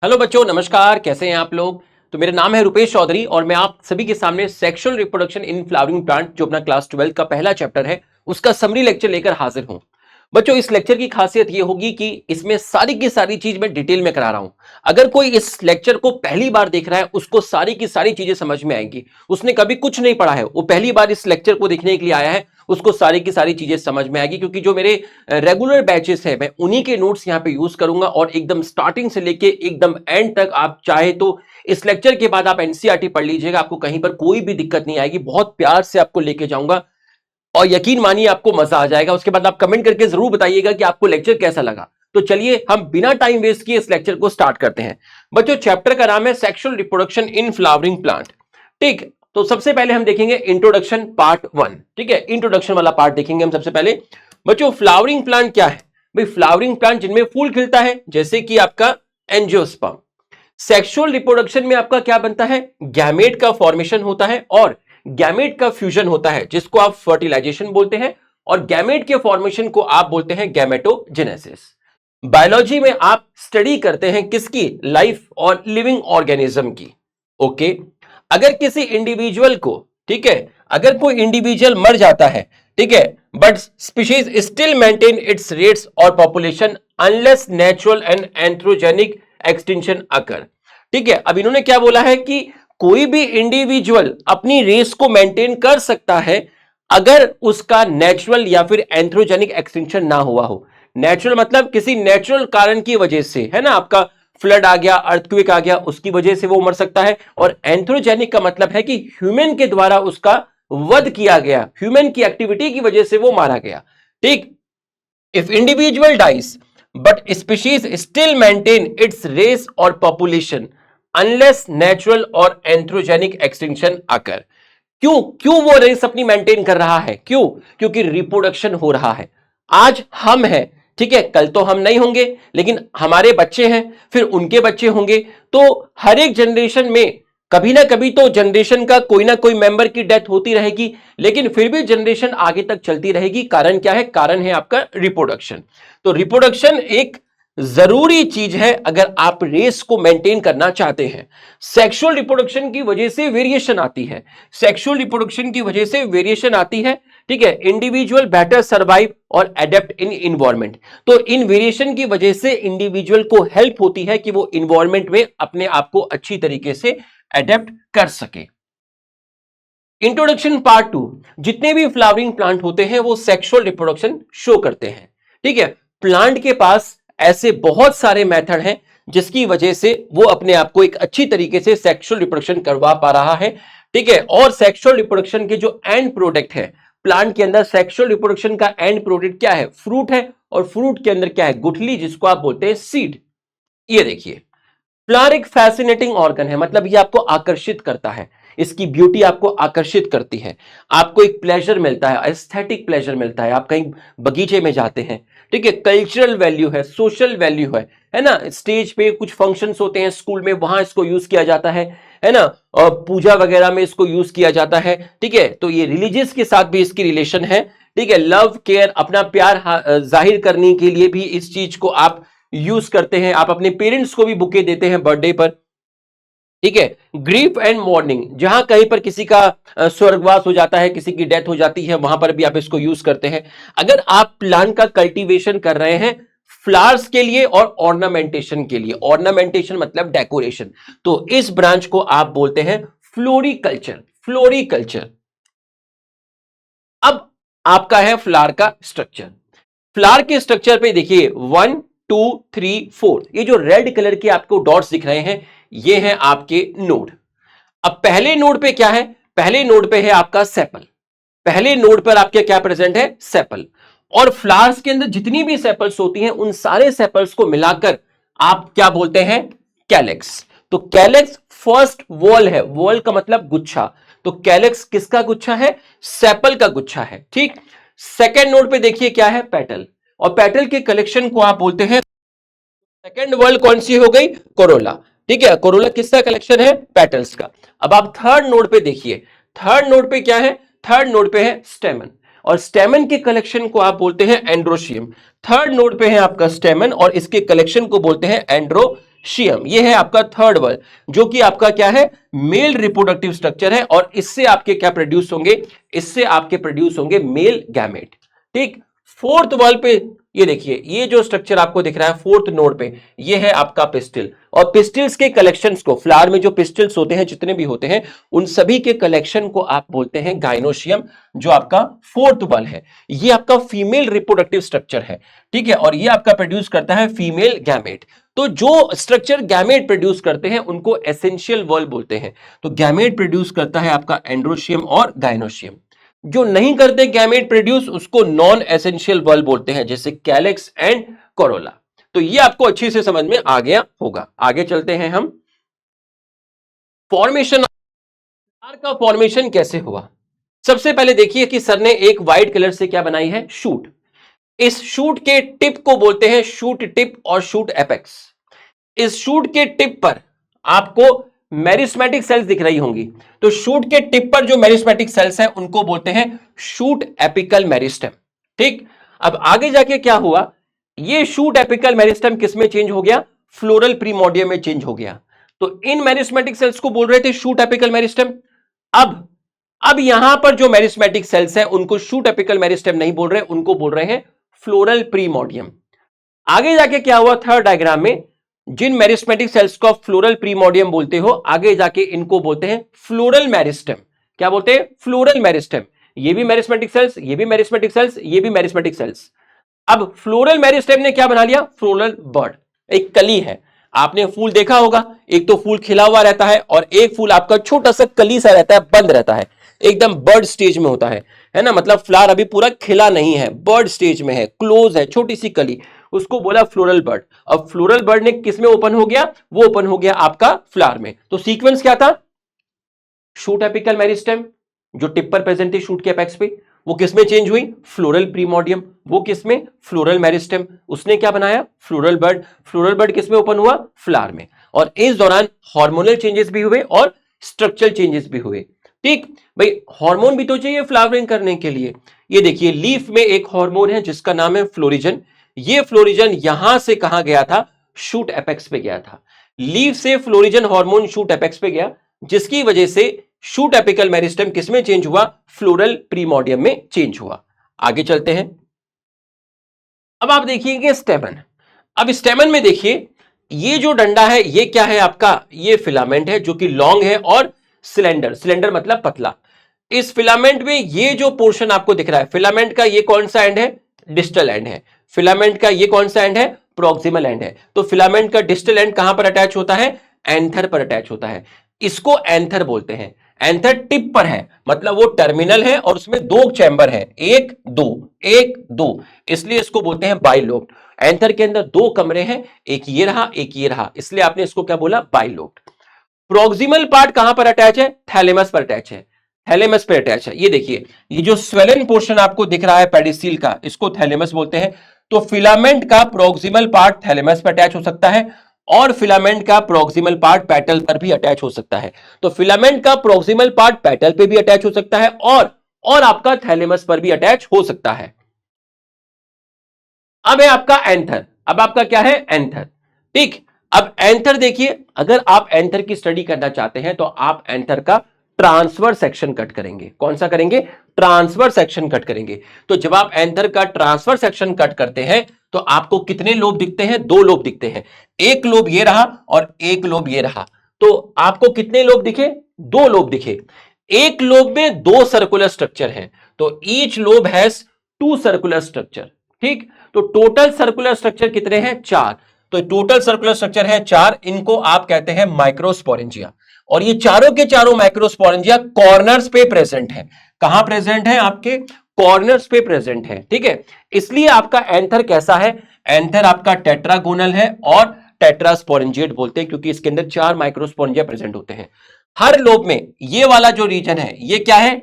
Hello बच्चों, नमस्कार। कैसे हैं आप लोग। तो मेरा नाम है रुपेश चौधरी और मैं आप सभी के सामने sexual reproduction in flowering plant जो अपना क्लास 12 का पहला चैप्टर है उसका समरी लेक्चर लेकर हाजिर हूं। बच्चों, इस लेक्चर की खासियत ये होगी कि इसमें सारी की सारी चीज मैं डिटेल में करा रहा हूं। अगर कोई इस लेक्चर को पहली बार देख रहा है उसको सारी की सारी चीजें समझ में आएंगी। उसने कभी कुछ नहीं पढ़ा है, वो पहली बार इस लेक्चर को देखने के लिए आया है, उसको सारी की सारी चीजें समझ में आएगी। क्योंकि जो मेरे रेगुलर बैचेस है मैं उन्हीं के नोट्स यहाँ पे यूज करूंगा और एकदम स्टार्टिंग से लेके एकदम एंड तक आप चाहे तो इस लेक्चर के बाद आप एनसीईआरटी पढ़ लीजिएगा, आपको कहीं पर कोई भी दिक्कत नहीं आएगी। बहुत प्यार से आपको लेके जाऊंगा और यकीन मानिए आपको मजा आ जाएगा। उसके बाद आप कमेंट करके जरूर बताइएगा कि आपको लेक्चर कैसा लगा। तो चलिए हम बिना टाइम वेस्ट किए इस लेक्चर को स्टार्ट करते हैं। बच्चों, चैप्टर का नाम है sexual reproduction in flowering plant. ठीक, तो सबसे पहले हम देखेंगे इंट्रोडक्शन पार्ट 1। ठीक है, इंट्रोडक्शन वाला पार्ट देखेंगे हम सबसे पहले। बच्चों, फ्लावरिंग प्लांट क्या है भाई? फ्लावरिंग प्लांट जिनमें फूल खिलता है, जैसे कि आपका एंजियोस्पर्म। सेक्सुअल रिप्रोडक्शन में आपका क्या बनता है? गैमेट का फॉर्मेशन होता है और गैमेट का फ्यूजन होता है, जिसको आप फर्टिलाइजेशन बोलते हैं, और गैमेट के फॉर्मेशन को आप बोलते हैं गैमेटोजेनेसिस। बायोलॉजी में आप स्टडी करते हैं किसकी? लाइफ और लिविंग ऑर्गेनिज्म की। ओके, अगर किसी इंडिविजुअल को, ठीक है, अगर कोई इंडिविजुअल मर जाता है, ठीक है, but species still maintain its rates और population unless natural and anthropogenic extinction occur. ठीक है, अब इन्होंने क्या बोला है कि कोई भी इंडिविजुअल अपनी रेस को मेंटेन कर सकता है अगर उसका नेचुरल या फिर एंथ्रोजेनिक एक्सटिंक्शन ना हुआ हो। नेचुरल मतलब किसी नेचुरल कारण की वजह से, है ना, आपका फ्लड आ गया, अर्थक्वेक आ गया, उसकी वजह से वो मर सकता है। और एंथ्रोजेनिक का मतलब है कि ह्यूमन के द्वारा उसका वध किया गया, ह्यूमन की एक्टिविटी की वजह से वो मारा गया। ठीक, if individual dies but species still maintain its race और पॉपुलेशन अनलेस नेचुरल और एंथ्रोजेनिक एक्सटिंक्शन अकर। क्यों क्यों वो रेस अपनी मेंटेन कर रहा है? क्यों? क्योंकि रिप्रोडक्शन हो रहा है। आज हम हैं, ठीक है, कल तो हम नहीं होंगे, लेकिन हमारे बच्चे हैं, फिर उनके बच्चे होंगे। तो हर एक जनरेशन में कभी ना कभी तो जनरेशन का कोई ना कोई मेंबर की डेथ होती रहेगी, लेकिन फिर भी जनरेशन आगे तक चलती रहेगी। कारण क्या है? कारण है आपका रिप्रोडक्शन। तो रिप्रोडक्शन एक जरूरी चीज है अगर आप रेस को मेंटेन करना चाहते हैं। सेक्सुअल रिप्रोडक्शन की वजह से वेरिएशन आती है, सेक्सुअल रिप्रोडक्शन की वजह से वेरिएशन आती है। ठीक है, इंडिविजुअल बेटर सर्वाइव और एडेप्ट इन इन्वायरमेंट। तो इन वेरिएशन की वजह से इंडिविजुअल को हेल्प होती है कि वो इन्वायरमेंट में अपने आप को अच्छी तरीके से एडेप्ट कर सके। Introduction part 2। जितने भी फ्लावरिंग प्लांट होते हैं वो सेक्सुअल रिप्रोडक्शन शो करते हैं। ठीक है, प्लांट के पास ऐसे बहुत सारे मेथड हैं जिसकी वजह से वो अपने आप को एक अच्छी तरीके से सेक्सुअल रिप्रोडक्शन करवा पा रहा है। ठीक है, और सेक्सुअल रिप्रोडक्शन के जो एंड प्रोडक्ट है प्लांट के अंदर, सेक्सुअल रिप्रोडक्शन का एंड प्रोडक्ट क्या है? फ्रूट है, और फ्रूट के अंदर क्या है? गुठली, जिसको आप बोलते हैं सीड। ये देखिए, फ्लावर एक फैसिनेटिंग ऑर्गन है, मतलब ये आपको आकर्षित करता है, इसकी ब्यूटी आपको आकर्षित करती है, आपको एक प्लेजर मिलता है, एस्थेटिक प्लेजर मिलता है। आप कहीं बगीचे में जाते हैं, ठीक है, कल्चरल वैल्यू है, सोशल वैल्यू है ना। स्टेज पे कुछ फंक्शंस होते हैं स्कूल में, वहां इसको यूज किया जाता है ना, और पूजा वगैरह में इसको यूज किया जाता है। ठीक है, तो ये रिलीजियस के साथ भी इसकी रिलेशन है। ठीक है, लव केयर, अपना प्यार जाहिर करने के लिए भी इस चीज को आप यूज करते हैं। आप अपने पेरेंट्स को भी बुके देते हैं बर्थडे पर। ठीक है, ग्रीफ एंड मॉर्निंग, जहां कहीं पर किसी का स्वर्गवास हो जाता है, किसी की डेथ हो जाती है, वहां पर भी आप इसको यूज करते हैं। अगर आप प्लांट का कल्टीवेशन कर रहे हैं फ्लावर्स के लिए और ऑर्नामेंटेशन के लिए, ऑर्नामेंटेशन मतलब डेकोरेशन, तो इस ब्रांच को आप बोलते हैं फ्लोरिकल्चर। फ्लोरिकल्चर। अब आपका है फ्लावर का स्ट्रक्चर। फ्लावर के स्ट्रक्चर पे देखिए 1 2 3 4, ये जो रेड कलर के आपको डॉट्स दिख रहे हैं ये हैं आपके नोड। अब पहले नोड पे क्या है? पहले नोड पे है आपका सेपल। पहले नोड पर आपके क्या प्रेजेंट है? सेपल। और फ्लावर्स के अंदर जितनी भी सेपल्स होती हैं उन सारे सेपल्स को मिलाकर आप क्या बोलते हैं? कैलेक्स। तो कैलेक्स फर्स्ट वॉल है, वॉल का मतलब गुच्छा, तो कैलेक्स किसका गुच्छा है? सेपल का गुच्छा है। ठीक, सेकेंड नोड पे देखिए क्या है? पेटल, और पेटल के कलेक्शन को आप बोलते हैं, सेकेंड वर्ल्ड कौन सी हो गई? कोरोला। ठीक है, कोरोला किसका कलेक्शन है? पेटल्स का। अब आप थर्ड नोड पे देखिए, थर्ड नोड पे क्या है? थर्ड नोड पे है स्टेमन, और स्टेमन के कलेक्शन को आप बोलते हैं एंड्रोशियम। थर्ड नोड पे है आपका स्टेमन और इसके कलेक्शन को बोलते हैं एंड्रोशियम। शियम, ये है आपका थर्ड वर्ड, जो कि आपका क्या है, मेल रिप्रोडक्टिव स्ट्रक्चर है, और इससे आपके क्या प्रोड्यूस होंगे, इससे आपके प्रोड्यूस होंगे मेल गैमेट। ठीक, फोर्थ वर्ड पे ये देखिए, ये जो स्ट्रक्चर आपको दिख रहा है फोर्थ नोड पे, ये है आपका पिस्टिल, और पिस्टिल्स के कलेक्शंस को, फ्लावर में जो पिस्टिल्स होते हैं जितने भी होते हैं, उन सभी के कलेक्शन को आप बोलते हैं गाइनोशियम, जो आपका फोर्थ बल है। ये आपका फीमेल रिप्रोडक्टिव स्ट्रक्चर है, ठीक है, और ये आपका प्रोड्यूस करता है फीमेल गैमेट। तो जो स्ट्रक्चर गैमेट प्रोड्यूस करते हैं उनको एसेंशियल वॉल बोलते हैं। तो गैमेट प्रोड्यूस करता है आपका एंड्रोशियम और गाइनोशियम। जो नहीं करते गैमेट प्रोड्यूस, उसको नॉन एसेंशियल वॉल बोलते हैं, जैसे कैलेक्स एंड कोरोला। तो ये आपको अच्छी से समझ में आ गया होगा। आगे चलते हैं हम, फॉर्मेशन का फॉर्मेशन कैसे हुआ। सबसे पहले देखिए कि सर ने एक व्हाइट कलर से क्या बनाई है, शूट। इस शूट के टिप को बोलते हैं शूट टिप और शूट एपेक्स। इस शूट के टिप पर आपको मेरिस्मेटिक सेल्स दिख रही होंगी, तो शूट के टिप पर जो मेरिस्मेटिक सेल्स हैं उनको बोलते हैं शूट एपिकल मेरिस्टेम। ठीक, अब आगे जाके क्या हुआ, ये शूट एपिकल मेरिस्टेम किसमें चेंज हो गया, फ्लोरल प्रीमोडियम में चेंज हो गया। तो इन मेरिस्मेटिक सेल्स को बोल रहे थे शूट एपिकल मेरिस्टेम। अब यहां पर जो मेरिस्मेटिक सेल्स हैं उनको शूट एपिकल मेरिस्टेम नहीं बोल रहे, उनको बोल रहे हैं फ्लोरल प्रीमोडियम। आगे जाके क्या हुआ, थर्ड डायग्राम में जिन मेरिस्मेटिक सेल्स को फ्लोरल प्रीमोडियम बोलते हो, आगे जाके इनको बोलते हैं फ्लोरल मेरिस्टेम। क्या बोलते हैं, फ्लोरल मेरिस्टेम। ये भी मेरिस्मेटिक सेल्स, ये भी मेरिस्मेटिक सेल्स, ये भी मेरिस्मेटिक सेल्स। अब फ्लोरल मेरिस्टेम ने क्या बना लिया, फ्लोरल बर्ड। एक कली है, आपने फूल देखा होगा, एक तो फूल खिला हुआ रहता है और एक फूल आपका छोटा सा कली सा रहता है, बंद रहता है, एकदम बर्ड स्टेज में होता है ना, मतलब फ्लावर अभी पूरा खिला नहीं है, बर्ड स्टेज में है, क्लोज है, छोटी सी कली, उसको बोला फ्लोरल बर्ड। अब फ्लोरल बर्ड ने किस में ओपन हो गया, वो ओपन हो गया आपका फ्लावर में। तो सीक्वेंस क्या था, शूट एपिकल मेरिस्टेम जो टिप पर प्रेजेंट थी शूट के एपेक्स पे, वो किसमें चेंज हुई, फ्लोरल प्रीमोडियम, वो किसमें, फ्लोरल मेरिस्टेम, उसने क्या बनाया, फ्लोरल बर्ड। फ्लोरल बर्ड किसमें ओपन हुआ, फ्लावर में। और इस दौरान हार्मोनल चेंजेस भी हुए और स्ट्रक्चरल चेंजेस भी हुए। ठीक भाई, हार्मोन भी तो चाहिए फ्लावरिंग करने के लिए। ये देखिए, लीफ में एक हार्मोन है जिसका नाम है फ्लोरिजन। ये फ्लोरिजन यहां से कहां गया था, शूट एपेक्स पे गया था। लीफ से फ्लोरिजन हार्मोन शूट एपेक्स पे गया, जिसकी वजह से शूट एपिकल मेरिस्टेम किसमें चेंज हुआ, फ्लोरल प्रीमोडियम में चेंज हुआ। आगे चलते हैं, अब आप देखिएगा स्टेमन। अब स्टेमन में देखिए, ये जो डंडा है ये क्या है आपका, ये फिलामेंट है जो कि लॉन्ग है और सिलेंडर, सिलेंडर मतलब पतला। इस फिलामेंट में ये जो पोर्शन आपको दिख रहा है, फिलामेंट का ये कौन सा एंड है, डिस्टल एंड है। फिलामेंट का ये कौन सा एंड है, प्रोक्सिमल एंड है। तो फिलामेंट का डिस्टल एंड कहां पर अटैच होता है, एंथर पर अटैच होता है। इसको एंथर बोलते हैं। एंथर टिप पर है, मतलब वो टर्मिनल है और उसमें दो चैम्बर है, एक दो, एक दो, इसलिए इसको बोलते हैं बाइलोब्ड। एंथर के अंदर दो कमरे हैं, एक ये रहा एक ये रहा, इसलिए आपने इसको क्या बोला, बाइलोब्ड। प्रोक्सिमल पार्ट कहां पर अटैच है, थैलेमस पर अटैच है, थैलेमस पर अटैच है। ये देखिए, ये जो स्वेलन पोर्शन आपको दिख रहा है पेडिसील का, इसको थैलेमस बोलते हैं। तो फिलामेंट का प्रोक्सिमल पार्ट थैलेमस पर अटैच हो सकता है और फिलामेंट का प्रोक्सिमल पार्ट पेटल पर भी अटैच हो सकता है। तो फिलामेंट का प्रोक्सिमल पार्ट पेटल पे भी अटैच हो सकता है और आपका थैलेमस पर भी अटैच हो सकता है। अब है आपका एंथर। अब आपका क्या है, एंथर। ठीक, अब एंथर देखिए, अगर आप एंथर की स्टडी करना चाहते हैं तो आप एंथर का ट्रांसफर सेक्शन कट करेंगे। कौन सा करेंगे, ट्रांसफर सेक्शन कट करेंगे। तो जब आप एंथर का ट्रांसफर सेक्शन कट करते हैं तो आपको कितने लोब दिखते हैं, दो लोब दिखते हैं। एक लोब ये रहा और एक लोब ये रहा। तो आपको कितने लोब दिखे, दो लोब दिखे। एक लोब में दो सर्कुलर स्ट्रक्चर हैं, तो each lobe has two circular structure. ठीक, तो टोटल सर्कुलर स्ट्रक्चर कितने हैं, चार। तो टोटल सर्कुलर स्ट्रक्चर है चार, इनको आप कहते हैं माइक्रोस्पोरेंजिया। और ये चारों के चारों माइक्रोस्पोरेंजिया कॉर्नर्स पे प्रेजेंट है। कहां प्रेजेंट है, आपके कॉर्नर्स पे प्रेजेंट है। ठीक है, इसलिए आपका एंथर कैसा है, एंथर आपका टेट्रागोनल है और टेट्रास्पोरेंजिएट बोलते हैं, क्योंकि इसके अंदर चार माइक्रोस्पोरेंजिया प्रेजेंट होते हैं। हर लोब में ये वाला जो रीजन है ये क्या है,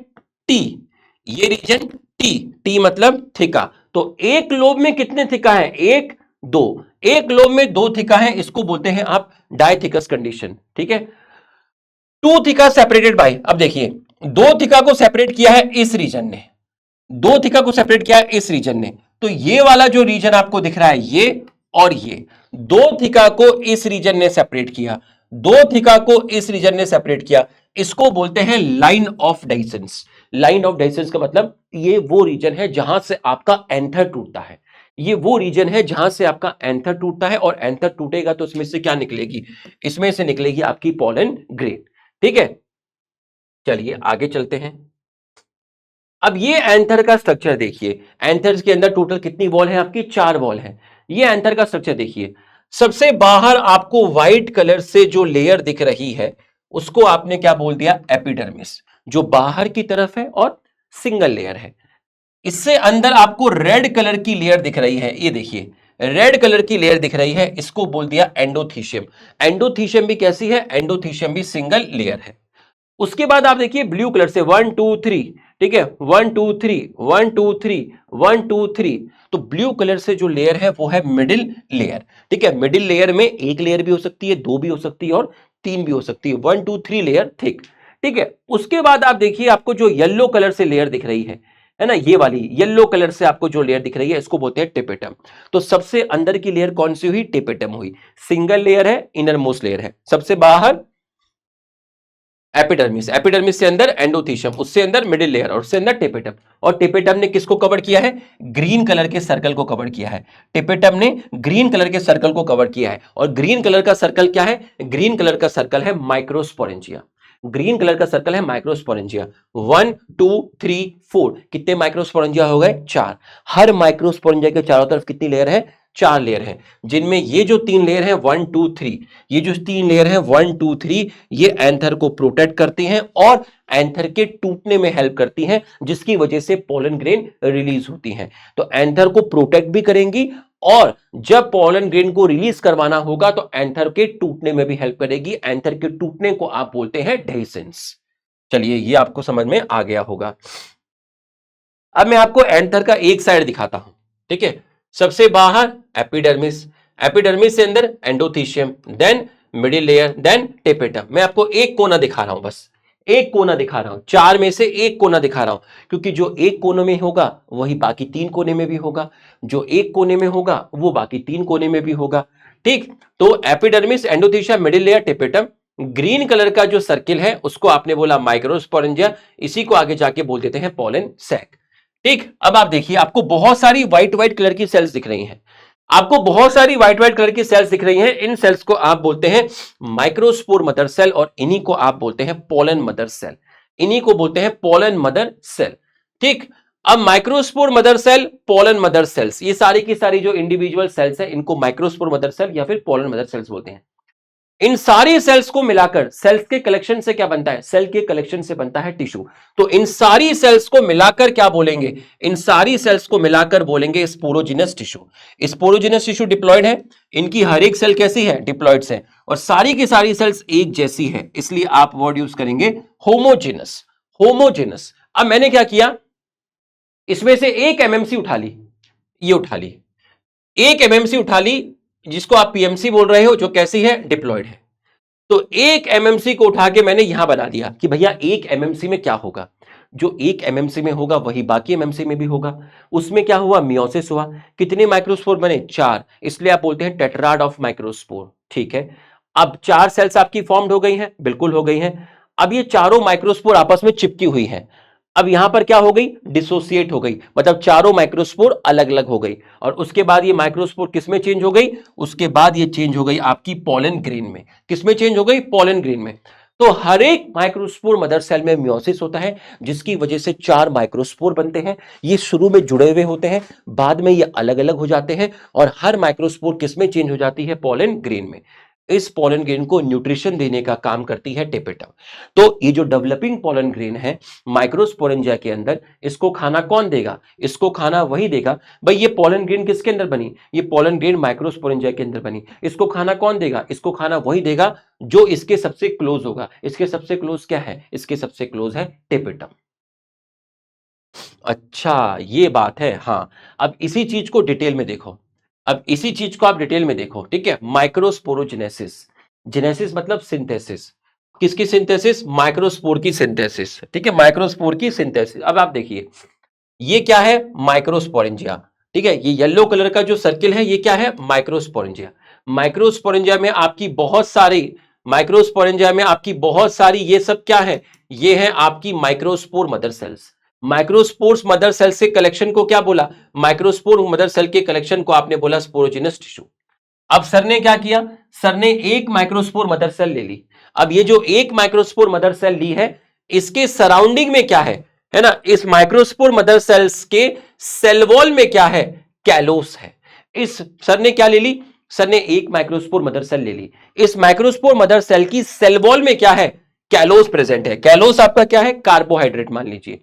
टी, ये रीजन टी, टी मतलब थिका। तो एक लोब में कितने थिका है, एक दो, एक लोब में दो थिका है, इसको बोलते हैं आप डायथिकस कंडीशन। ठीक है, टू थिका सेपरेटेड बाय, अब देखिए दो थिका को सेपरेट किया है इस रीजन ने, दो थिका को सेपरेट किया है इस रीजन ने। तो ये वाला जो रीजन आपको दिख रहा है ये और ये दो थीका को इस रीजन ने सेपरेट किया, दो थीका को इस रीजन ने सेपरेट किया, इसको बोलते हैं लाइन ऑफ डाइसेंस। लाइन ऑफ डाइसेंस का मतलब ये वो रीजन है जहां से आपका एंथर टूटता है, ये वो रीजन है जहां से आपका एंथर टूटता है, और एंथर टूटेगा तो इसमें से क्या निकलेगी, इसमें से निकलेगी आपकी पोलन ग्रेन। ठीक है, चलिए आगे चलते हैं। अब ये एंथर का स्ट्रक्चर देखिए, एंथर के अंदर टोटल कितनी वॉल है आपकी, 4 वॉल है। ये एंथर का स्ट्रक्चर देखिए, सबसे बाहर आपको व्हाइट कलर से जो लेयर दिख रही है उसको आपने क्या बोल दिया, एपिडर्मिस, जो बाहर की तरफ है और सिंगल लेयर है। इससे अंदर आपको रेड कलर की लेयर दिख रही है, ये देखिए रेड कलर की लेयर दिख रही है, इसको बोल दिया एंडोथीशियम। एंडोथीशियम भी कैसी है, एंडोथीशियम भी सिंगल लेयर है। उसके बाद आप देखिए ब्लू कलर से 1 2 3, ठीक है 1 2 3 1 2 3 1 2 3, तो ब्लू कलर से जो लेयर है वो है मिडिल लेयर। ठीक है, मिडिल लेयर में एक लेयर भी हो सकती है, दो भी हो सकती है और तीन भी हो सकती है, 1 2 3 लेयर थिक। ठीक है, उसके बाद आप देखिए आपको जो येलो कलर से लेयर दिख रही है ना, ये वाली येलो कलर से आपको जो लेयर दिख रही है इसको बोलते हैं टेपेटम। तो सबसे अंदर की लेयर कौन सी हुई, टेपेटम हुई। सिंगल लेयर है, इनर मोस्ट लेयर है, सबसे बाहर एपिडर्मिस, एपिडर्मिस से अंदर एंडोथीशियम, उससे अंदर मिडिल लेयर और उससे अंदर टेपेटम। और टेपेटम ने किसको कवर किया है, ग्रीन कलर के सर्कल को कवर किया है। टेपेटम ने ग्रीन कलर के सर्कल को कवर किया है, और ग्रीन कलर का सर्कल क्या है, ग्रीन कलर का सर्कल है माइक्रोस्पोरेंजिया। ग्रीन कलर का सर्कल है माइक्रोस्पोरेंजिया। 1 2 3 4, कितने माइक्रोस्पोरेंजिया हो गए, 4। हर माइक्रोस्पोरेंजिया के चारों तरफ कितनी लेयर है, 4 लेयर है, जिनमें ये जो 3 लेयर है 1 2 3, ये जो 3 लेयर है 1 2 3, ये एंथर को प्रोटेक्ट करती हैं और एंथर के टूटने में हेल्प करती हैं, जिसकी वजह से पोलन ग्रेन रिलीज होती हैं। तो एंथर को प्रोटेक्ट भी करेंगी, और जब पोलन ग्रेन को रिलीज करवाना होगा तो एंथर के टूटने में भी हेल्प करेगी। एंथर के टूटने को आप बोलते हैं डेhiscence। चलिए ये आपको समझ में आ गया होगा। अब मैं आपको एंथर का एक साइड दिखाता हूं। ठीक है, सबसे बाहर एपिडर्मिस, एपिडर्मिस से अंदर endothecium, then middle layer, then tapetum. मैं आपको एक कोना दिखा रहा हूं, बस एक कोना दिखा रहा हूं, 4 में से एक कोना दिखा रहा हूं, क्योंकि जो एक कोने में होगा वही बाकी 3 कोने में भी होगा, जो एक कोने में होगा वो बाकी 3 कोने में भी होगा। ठीक, तो epidermis, endothecium, middle layer, tapetum. Green colour का जो सर्किल है उसको आपने बोला माइक्रोस्पोरेंजिया, इसी को आगे जाके बोल देते हैं पोलन सैक। ठीक, अब आप देखिए आपको बहुत सारी व्हाइट व्हाइट कलर की सेल्स दिख रही हैं, आपको बहुत सारी व्हाइट व्हाइट कलर की सेल्स दिख रही हैं। इन सेल्स को आप बोलते हैं माइक्रोस्पोर मदर सेल, और इन्हीं को आप बोलते हैं पोलन मदर सेल, इन्हीं को बोलते हैं पोलन मदर सेल। ठीक, अब microspore mother cell, pollen mother cells, ये सारी की सारी जो इंडिविजुअल सेल्स है इनको माइक्रोस्पोर मदर सेल या फिर पोलन मदर सेल्स बोलते हैं। इन सारी सेल्स को मिलाकर, सेल्स के कलेक्शन से क्या बनता है, सेल के कलेक्शन से बनता है टिश्यू। तो इन सारी सेल्स को मिलाकर क्या बोलेंगे, इन सारी सेल्स को मिलाकर बोलेंगे sporogenous tissue. Sporogenous tissue diploid है, इनकी हर एक सेल कैसी है, डिप्लॉयड्स है, और सारी की सारी सेल्स एक जैसी है, इसलिए आप वर्ड यूज करेंगे होमोजेनस। होमोजेनस। अब मैंने क्या किया, इसमें से एक एमएमसी उठा ली, ये उठा ली, एक एमएमसी उठा ली, जिसको आप पीएमसी बोल रहे हो, जो कैसी है, डिप्लॉयड है। तो एक एमएमसी को उठा के मैंने यहां बना दिया कि भैया एक एमएमसी में क्या होगा, जो एक एमएमसी में होगा वही बाकी एमएमसी में भी होगा। उसमें क्या हुआ, मियोसिस हुआ। कितने माइक्रोस्पोर बने, 4, इसलिए आप बोलते हैं टेट्राड ऑफ माइक्रोस्पोर। ठीक है, अब 4 सेल्स आपकी फॉर्म्ड हो गई हैं, बिल्कुल हो गई हैं। अब ये चारों माइक्रोस्पोर आपस में चिपकी हुई हैं। अब यहां पर क्या हो गई, डिसोसिएट हो गई, मतलब चारों माइक्रोस्पोर अलग अलग हो गई, और उसके बाद ये माइक्रोस्पोर किसमें चेंज हो गई, उसके बाद ये चेंज हो गई आपकी पोलन ग्रेन में। किसमें चेंज हो गई, पोलन ग्रेन में। तो हर एक माइक्रोस्पोर मदर सेल में मियोसिस होता है, जिसकी वजह से 4 माइक्रोस्पोर बनते हैं। ये शुरू में जुड़े हुए होते हैं, बाद में ये अलग अलग हो जाते हैं, और हर माइक्रोस्पोर किसमें चेंज हो जाती है, पोलन ग्रेन में। इस पोलन ग्रेन को न्यूट्रिशन देने का काम करती है टेपेटम। तो ये जो डेवलपिंग पोलन ग्रेन है माइक्रोस्पोरेंजिया के अंदर, इसको खाना कौन देगा, इसको खाना वही देगा। भाई ये पोलन ग्रेन किसके अंदर बनी, ये पोलन ग्रेन माइक्रोस्पोरेंजिया के अंदर बनी, इसको खाना कौन देगा, इसको खाना वही देगा जो इसके सबसे क्लोज होगा। इसके सबसे क्लोज क्या है, इसके सबसे क्लोज है टेपेटम। अच्छा ये बात है, हाँ। अब इसी चीज को डिटेल में देखो, अब इसी चीज को आप डिटेल में देखो। ठीक है, माइक्रोस्पोरोजेनेसिस, जेनेसिस मतलब सिंथेसिस, किसकी सिंथेसिस, माइक्रोस्पोर की सिंथेसिस। ठीक है, माइक्रोस्पोर की सिंथेसिस। अब आप देखिए ये क्या है, माइक्रोस्पोरेंजिया। ठीक है, ये येलो कलर का जो सर्किल है ये क्या है, माइक्रोस्पोरेंजिया। माइक्रोस्पोरेंजिया में आपकी बहुत सारी ये सब क्या है, ये है आपकी microspore mother cells. Microspores mother cell से कलेक्शन को क्या बोला, माइक्रोस्पोर मदर सेल के कलेक्शन को आपने बोला स्पोरोजिनस टिश्यू। अब सर ने क्या किया, सर ने एक माइक्रोस्पोर मदर सेल ले ली। अब ये जो एक माइक्रोस्पोर मदर सेल ली है, इसके सराउंडिंग में क्या है ना, इस माइक्रोस्पोर मदर सेल्स के सेल वॉल में क्या है, कैलोस है। इस सर ने क्या ले ली, सर ने एक माइक्रोस्पोर मदर सेल ले ली। इस माइक्रोस्पोर मदर सेल की सेल वॉल में क्या है, कैलोस प्रेजेंट है। कैलोस आपका क्या है, कार्बोहाइड्रेट मान लीजिए।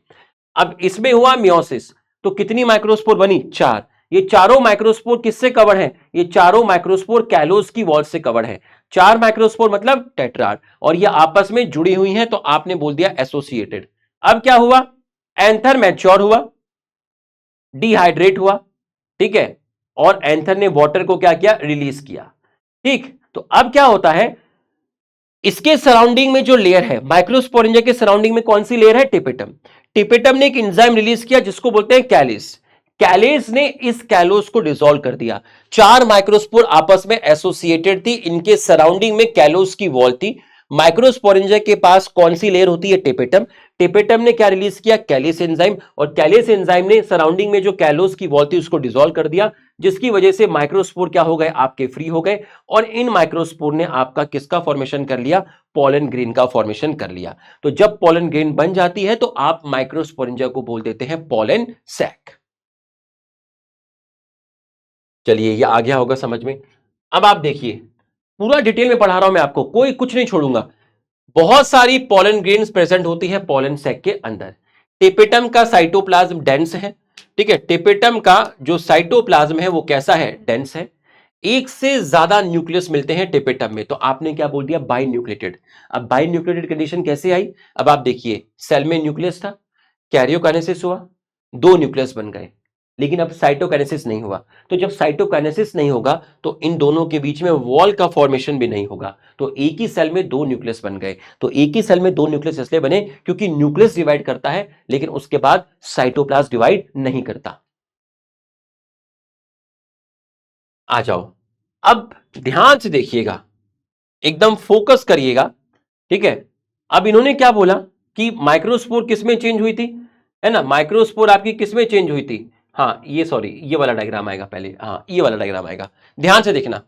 अब इसमें हुआ मियोसिस, तो कितनी माइक्रोस्पोर बनी, 4। ये चारों माइक्रोस्पोर किससे कवर है, ये चारों माइक्रोस्पोर कैलोस की वॉल से कवर है। 4 माइक्रोस्पोर मतलब टेट्राड, और ये आपस में जुड़ी हुई हैं, तो आपने बोल दिया एसोसिएटेड। अब क्या हुआ, एंथर मैच्योर हुआ, डिहाइड्रेट हुआ, ठीक है, और एंथर ने वाटर को क्या किया, रिलीज किया। ठीक, तो अब क्या होता है, इसके सराउंडिंग में जो लेयर है, माइक्रोस्पोरेंजिया के सराउंडिंग में कौन सी लेयर है, टिपेटम। टिपेटम ने एक एंजाइम रिलीज किया जिसको बोलते हैं कैलेस। कैलेस ने इस कैलोस को डिसॉल्व कर दिया। 4 माइक्रोस्पोर आपस में एसोसिएटेड थी, इनके सराउंडिंग में कैलोस की वॉल थी। माइक्रोस्पोरेंजिया के पास कौन सी लेयर होती है, टिपेटम। टिपेटम ने क्या रिलीज किया, कैलेस एंजाइम, और कैलेस एंजाइम ने सराउंडिंग में जो कैलोस की वॉल थी उसको डिसॉल्व कर दिया, जिसकी वजह से माइक्रोस्पोर क्या हो गए, आपके फ्री हो गए। और इन माइक्रोस्पोर ने आपका किसका फॉर्मेशन कर लिया, पोलन ग्रेन का फॉर्मेशन कर लिया। तो जब पोलन ग्रेन बन जाती है तो आप माइक्रोस्पोरेंजिया को बोल देते हैं पोलन सैक। चलिए, ये आ गया होगा समझ में। अब आप देखिए, पूरा डिटेल में पढ़ा रहा हूं मैं आपको, कोई कुछ नहीं छोड़ूंगा। बहुत सारी पोलन ग्रेन्स प्रेजेंट होती है पोलन सैक के अंदर। टेपेटम का साइटोप्लाज्म डेंस है, ठीक है, टेपेटम का जो साइटोप्लाज्म है वो कैसा है, डेंस है। एक से ज्यादा न्यूक्लियस मिलते हैं टेपेटम में, तो आपने क्या बोल दिया, बाई न्यूक्लिएटेड। अब बाई न्यूक्लिएटेड कंडीशन कैसे आई, अब आप देखिए, सेल में न्यूक्लियस था, कैरियोकाइनेसिस हुआ, 2 न्यूक्लियस बन गए, लेकिन अब साइटोकाइनेसिस नहीं हुआ। तो जब साइटोकाइनेसिस नहीं होगा तो इन दोनों के बीच में वॉल का फॉर्मेशन भी नहीं होगा, तो एक ही सेल में 2 न्यूक्लियस बन गए। तो एक ही सेल में 2 न्यूक्लियस इसलिए बने क्योंकि न्यूक्लियस डिवाइड करता है, लेकिन उसके बाद साइटोप्लाज्म डिवाइड नहीं करता। आ जाओ, अब ध्यान से देखिएगा, एकदम फोकस करिएगा, ठीक है। अब इन्होंने क्या बोला कि माइक्रोस्पोर किसमें चेंज हुई थी, है ना, माइक्रोस्पोर आपकी किसमें चेंज हुई थी। हाँ, ये सॉरी, ये वाला डायग्राम आएगा पहले, हाँ ये वाला डायग्राम आएगा, ध्यान से देखना।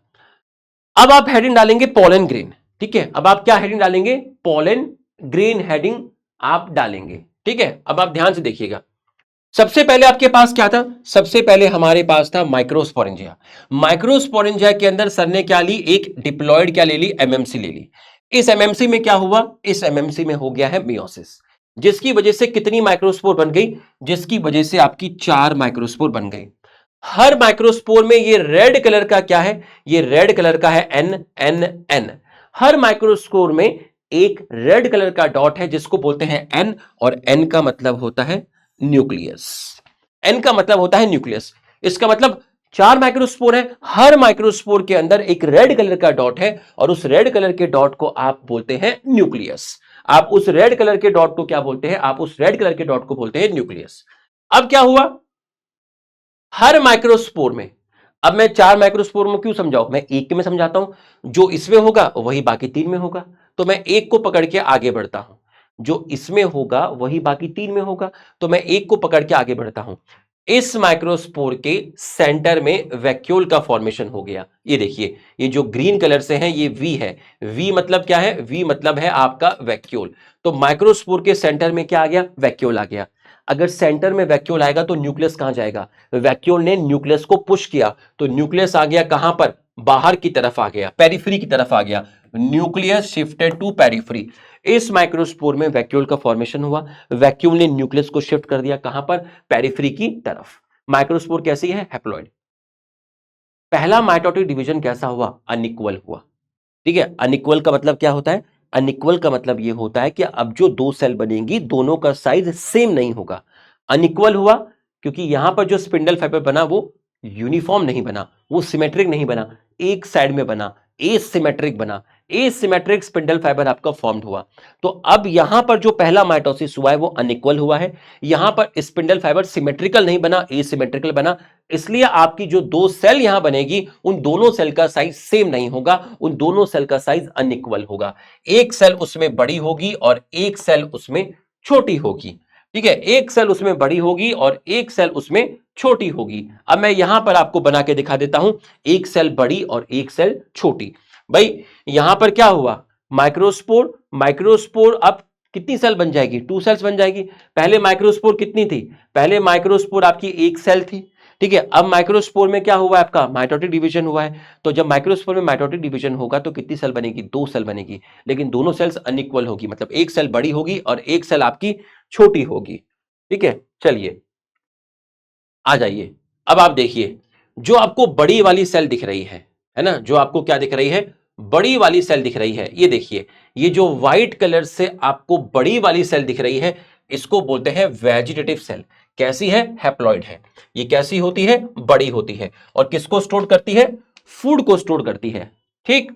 अब आप हेडिंग डालेंगे पोलन ग्रेन, ठीक है। अब आप क्या हेडिंग डालेंगे, पोलन ग्रेन हेडिंग आप डालेंगे, ठीक है। अब आप ध्यान से देखिएगा, सबसे पहले आपके पास क्या था, सबसे पहले हमारे पास था माइक्रोस्पोरेंजिया। माइक्रोस्पोरेंजिया के अंदर सर ने क्या ली, एक डिप्लॉयड क्या ले ली, एमएमसी ले ली। इस एमएमसी में क्या हुआ, इस एमएमसी में हो गया है मियोसिस, जिसकी वजह से कितनी माइक्रोस्पोर बन गई, जिसकी वजह से आपकी 4 माइक्रोस्पोर बन गई। हर माइक्रोस्पोर में ये रेड कलर का क्या है, ये रेड कलर का है एन एन एन। हर माइक्रोस्पोर में एक रेड कलर का डॉट है जिसको बोलते हैं एन, और एन का मतलब होता है न्यूक्लियस। एन का मतलब होता है न्यूक्लियस। इसका मतलब 4 माइक्रोस्पोर है, हर माइक्रोस्पोर के अंदर एक रेड कलर का डॉट है, और उस रेड कलर के डॉट को आप बोलते हैं न्यूक्लियस। आप उस रेड कलर के डॉट को क्या बोलते हैं, आप उस रेड कलर के डॉट को बोलते हैं न्यूक्लियस। अब क्या हुआ, हर माइक्रोस्पोर में, अब मैं 4 माइक्रोस्पोर में क्यों समझाऊं, मैं एक में समझाता हूं, जो इसमें होगा वही बाकी 3 में होगा, तो मैं एक को पकड़ के आगे बढ़ता हूं। जो इसमें होगा वही बाकी 3 में होगा, तो मैं एक को पकड़ के आगे बढ़ता हूं। इस माइक्रोस्पोर के सेंटर में वैक्यूल का फॉर्मेशन हो गया। ये देखिए, ये जो ग्रीन कलर से है ये वी है। वी मतलब क्या है, वी मतलब है आपका वैक्यूल। तो माइक्रोस्पोर के सेंटर में क्या आ गया, वैक्यूल आ गया। अगर सेंटर में वैक्यूल आएगा तो न्यूक्लियस कहां जाएगा, वैक्यूल ने न्यूक्लियस को पुश किया, तो न्यूक्लियस आ गया कहां पर, बाहर की तरफ आ गया, पेरिफेरी की तरफ आ गया। Nucleus shifted to periphery. इस माइक्रोस्पोर में वैक्यूल का फॉर्मेशन हुआ, वैक्यूल ने न्यूक्लियस को शिफ्ट कर दिया कहां पर, पेरिफेरी की तरफ। माइक्रोस्पोर कैसी है, हैप्लॉइड। पहला माइटोटिक डिवीजन कैसा हुआ, अनइक्वल हुआ, ठीक है। अनइक्वल का मतलब क्या होता है, अनइक्वल का मतलब यह होता है कि अब जो 2 सेल बनेंगी दोनों का साइज सेम नहीं होगा। अनइक्वल हुआ क्योंकि यहां पर जो स्पिंडल फाइबर बना वो यूनिफॉर्म नहीं बना, वो सिमेट्रिक नहीं बना, एक साइड में बना, एसिमेट्रिक बना, एसिमेट्रिक स्पिंडल फाइबर आपका फॉर्म्ड हुआ। तो अब यहां पर जो पहला माइटोसिस हुआ है वो अनइक्वल हुआ है, यहां पर स्पिंडल फाइबर सिमेट्रिकल नहीं बना, एसिमेट्रिकल बना, इसलिए आपकी जो दो सेल यहां बनेगी उन दोनों सेल का साइज सेम नहीं होगा, उन दोनों सेल का साइज अनइक्वल होगा। एक सेल उसमें बड़ी होगी और एक सेल उसमें छोटी होगी। ठीक है, एक सेल उसमें बड़ी होगी और एक सेल उसमें छोटी होगी। अब मैं यहां पर आपको बना के दिखा देता हूं, एक सेल बड़ी और एक सेल छोटी। भाई यहां पर क्या हुआ, माइक्रोस्पोर, माइक्रोस्पोर अब कितनी सेल बन जाएगी, 2 सेल्स बन जाएगी। पहले माइक्रोस्पोर कितनी थी, पहले माइक्रोस्पोर आपकी एक सेल थी। ठीक है, अब माइक्रोस्पोर में क्या हुआ, आपका माइटोटिक डिवीजन हुआ है। तो जब माइक्रोस्पोर में माइटोटिक डिवीजन होगा तो कितनी सेल बनेगी, 2 सेल बनेगी, लेकिन दोनों सेल्स अनइक्वल होगी, मतलब एक सेल बड़ी होगी और एक सेल आपकी छोटी होगी। ठीक है, चलिए आ जाइए। अब आप देखिए, जो आपको बड़ी वाली सेल दिख रही है ना, जो आपको क्या दिख रही है, बड़ी वाली सेल दिख रही है, ये देखिए, ये जो व्हाइट कलर से आपको बड़ी वाली सेल दिख रही है, इसको बोलते हैं वेजिटेटिव सेल। कैसी है, हैप्लॉइड है। ये कैसी होती है, बड़ी होती है, और किसको स्टोर करती है, फूड को स्टोर करती है। ठीक,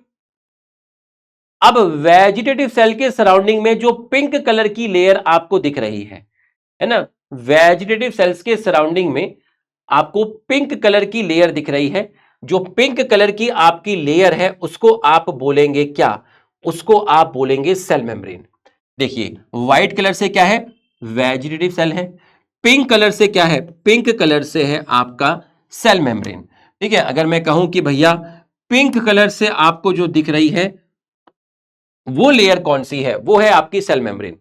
अब वेजिटेटिव सेल के सराउंडिंग में जो पिंक कलर की लेयर आपको दिख रही है ना, वेजिटेटिव सेल्स के सराउंडिंग में आपको पिंक कलर की लेयर दिख रही है। जो पिंक कलर की आपकी लेयर है उसको आप बोलेंगे क्या, उसको आप बोलेंगे सेल मेम्ब्रेन। देखिए, व्हाइट कलर से क्या है, वेजिटेटिव सेल है, पिंक कलर से क्या है, पिंक कलर से है आपका सेल मेम्ब्रेन। ठीक है, अगर मैं कहूं कि भैया पिंक कलर से आपको जो दिख रही है वो लेयर कौन सी है, वो है आपकी सेल मेम्ब्रेन।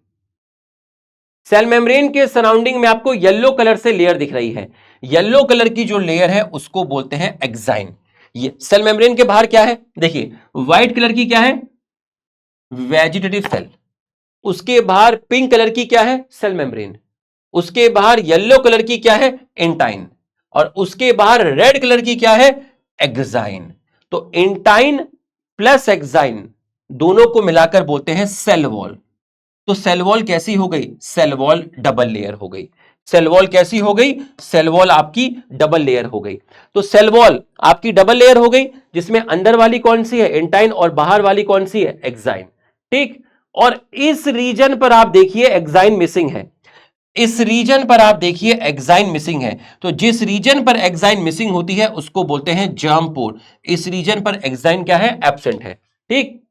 सेल मेम्ब्रेन के सराउंडिंग में आपको येलो कलर से लेयर दिख रही है, येलो कलर की जो लेयर है उसको बोलते हैं एक्साइन। ये सेल मेम्ब्रेन के बाहर क्या है, देखिए व्हाइट कलर की क्या है, वेजिटेटिव सेल, उसके बाहर पिंक कलर की क्या है, सेल मेम्ब्रेन, उसके बाहर येलो कलर की क्या है, एंटाइन, और उसके बाहर रेड कलर की क्या है, एक्साइन। तो एंटाइन प्लस एक्साइन दोनों को मिलाकर बोलते हैं सेल वॉल। तो सेल वॉल कैसी हो गई, सेल वॉल डबल लेयर हो गई। सेल वॉल कैसी हो गई, सेल वॉल आपकी डबल लेयर हो गई। तो सेल वॉल आपकी डबल लेयर हो गई, जिसमें अंदर वाली कौन सी है, एंटाइन, और बाहर वाली कौन सी है, एक्साइन। ठीक, और इस रीजन पर आप देखिए एक्साइन मिसिंग है, इस रीजन पर आप देखिए एक्साइन मिसिंग है। तो जिस रीजन पर एक्साइन मिसिंग होती है उसको बोलते हैं जर्म पोर। इस रीजन पर एक्साइन क्या है, एब्सेंट है। ठीक,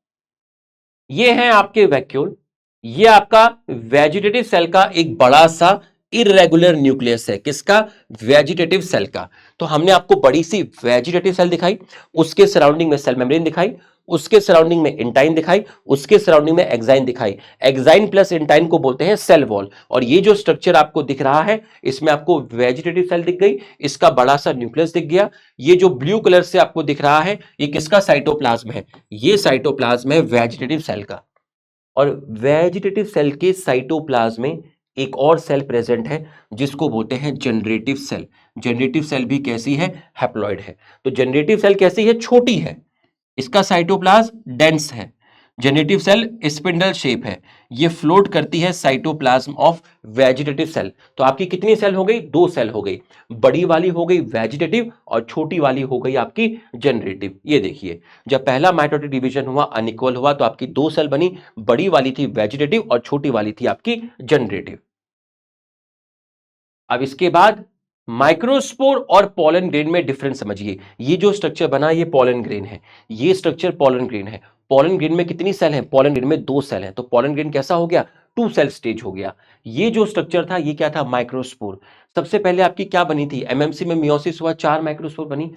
ये है आपके वैक्यूल, ये आपका वेजिटेटिव सेल का एक बड़ा सा इरेगुलर न्यूक्लियस है, किसका, वेजिटेटिव सेल का। तो हमने आपको बड़ी सी वेजिटेटिव सेल दिखाई, उसके सराउंडिंग में सेल मेम्ब्रेन दिखाई, उसके सराउंडिंग में इंटाइन दिखाई, उसके सराउंडिंग में एक्साइन दिखाई। एक्साइन प्लस इंटाइन को बोलते हैं सेल वॉल। और ये जो स्ट्रक्चर आपको दिख रहा है, इसमें आपको वेजिटेटिव सेल दिख गई, इसका बड़ा सा न्यूक्लियस दिख गया। ये जो ब्लू कलर से आपको दिख रहा है, ये किसका साइटोप्लाज्म है, ये साइटोप्लाज्म है वेजिटेटिव सेल का। और वेजिटेटिव सेल के साइटोप्लाज्म में एक और सेल प्रेजेंट है जिसको बोलते हैं जनरेटिव सेल। जनरेटिव सेल भी कैसी है, हैप्लॉइड है। तो जनरेटिव सेल कैसी है, छोटी है, इसका साइटोप्लाज्म डेंस है। जेनेटिव सेल स्पिंडल शेप है, ये फ्लोट करती है साइटोप्लाज्म ऑफ वेजिटेटिव सेल। तो आपकी कितनी सेल हो गई, 2 सेल हो गई, बड़ी वाली हो गई वेजिटेटिव और छोटी वाली हो गई आपकी जनरेटिव। ये देखिए, जब पहला माइटोटिक डिवीजन हुआ, अनइक्वल हुआ, तो आपकी 2 सेल बनी, बड़ी वाली थी वेजिटेटिव और छोटी वाली थी आपकी जनरेटिव। अब इसके बाद माइक्रोस्पोर और पोलन ग्रेन में डिफरेंस समझिए। ये जो स्ट्रक्चर बना ये पोलन ग्रेन है, ये स्ट्रक्चर पोलन ग्रेन है। पोलन ग्रेन में कितनी सेल है, पोलन ग्रेन में 2 सेल है। तो पोलन ग्रेन कैसा हो गया, 2 सेल स्टेज हो गया। ये जो स्ट्रक्चर था ये क्या था, माइक्रोस्पोर। सबसे पहले आपकी क्या बनी थी, एमएमसी में मियोसिस हुआ, 4 माइक्रोस्पोर बनी।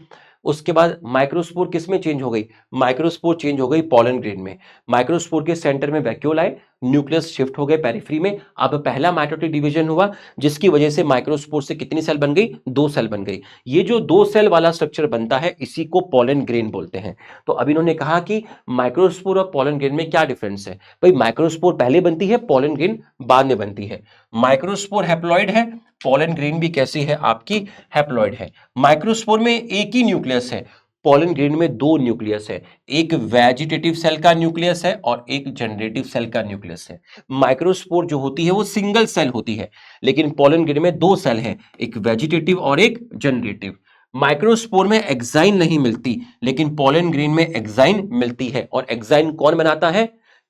उसके बाद माइक्रोस्पोर किस में चेंज हो गई, माइक्रोस्पोर चेंज हो गई पोलन ग्रेन में। माइक्रोस्पोर के सेंटर में वैक्यूल आए, न्यूक्लियस शिफ्ट हो गए पेरिफेरी में। अब पहला माइटोटिक डिवीजन हुआ जिसकी वजह से माइक्रोस्पोर से कितनी सेल बन गई, 2 सेल बन गई। ये जो 2 सेल वाला स्ट्रक्चर बनता है इसी को पोलन ग्रेन बोलते हैं। तो अब इन्होंने कहा कि माइक्रोस्पोर और पोलन ग्रेन में क्या डिफरेंस है। भाई माइक्रोस्पोर पहले बनती है, पोलन ग्रेन बाद में बनती है। माइक्रोस्पोर हैप्लॉइड है, पोलन ग्रेन भी कैसी है आपकी, हैप्लॉइड है। माइक्रोस्पोर में एक ही न्यूक्लियस है, पोलन ग्रेन में 2 न्यूक्लियस है, एक वेजिटेटिव सेल का न्यूक्लियस है और एक जनरेटिव सेल का न्यूक्लियस है। माइक्रोस्पोर जो होती है वो सिंगल सेल होती है, लेकिन पोलन ग्रेन में 2 सेल है, एक वेजिटेटिव और एक जनरेटिव। माइक्रोस्पोर में एक्साइन नहीं मिलती, लेकिन पोलन ग्रेन में एक्साइन मिलती है। और एक्साइन कौन बनाता है?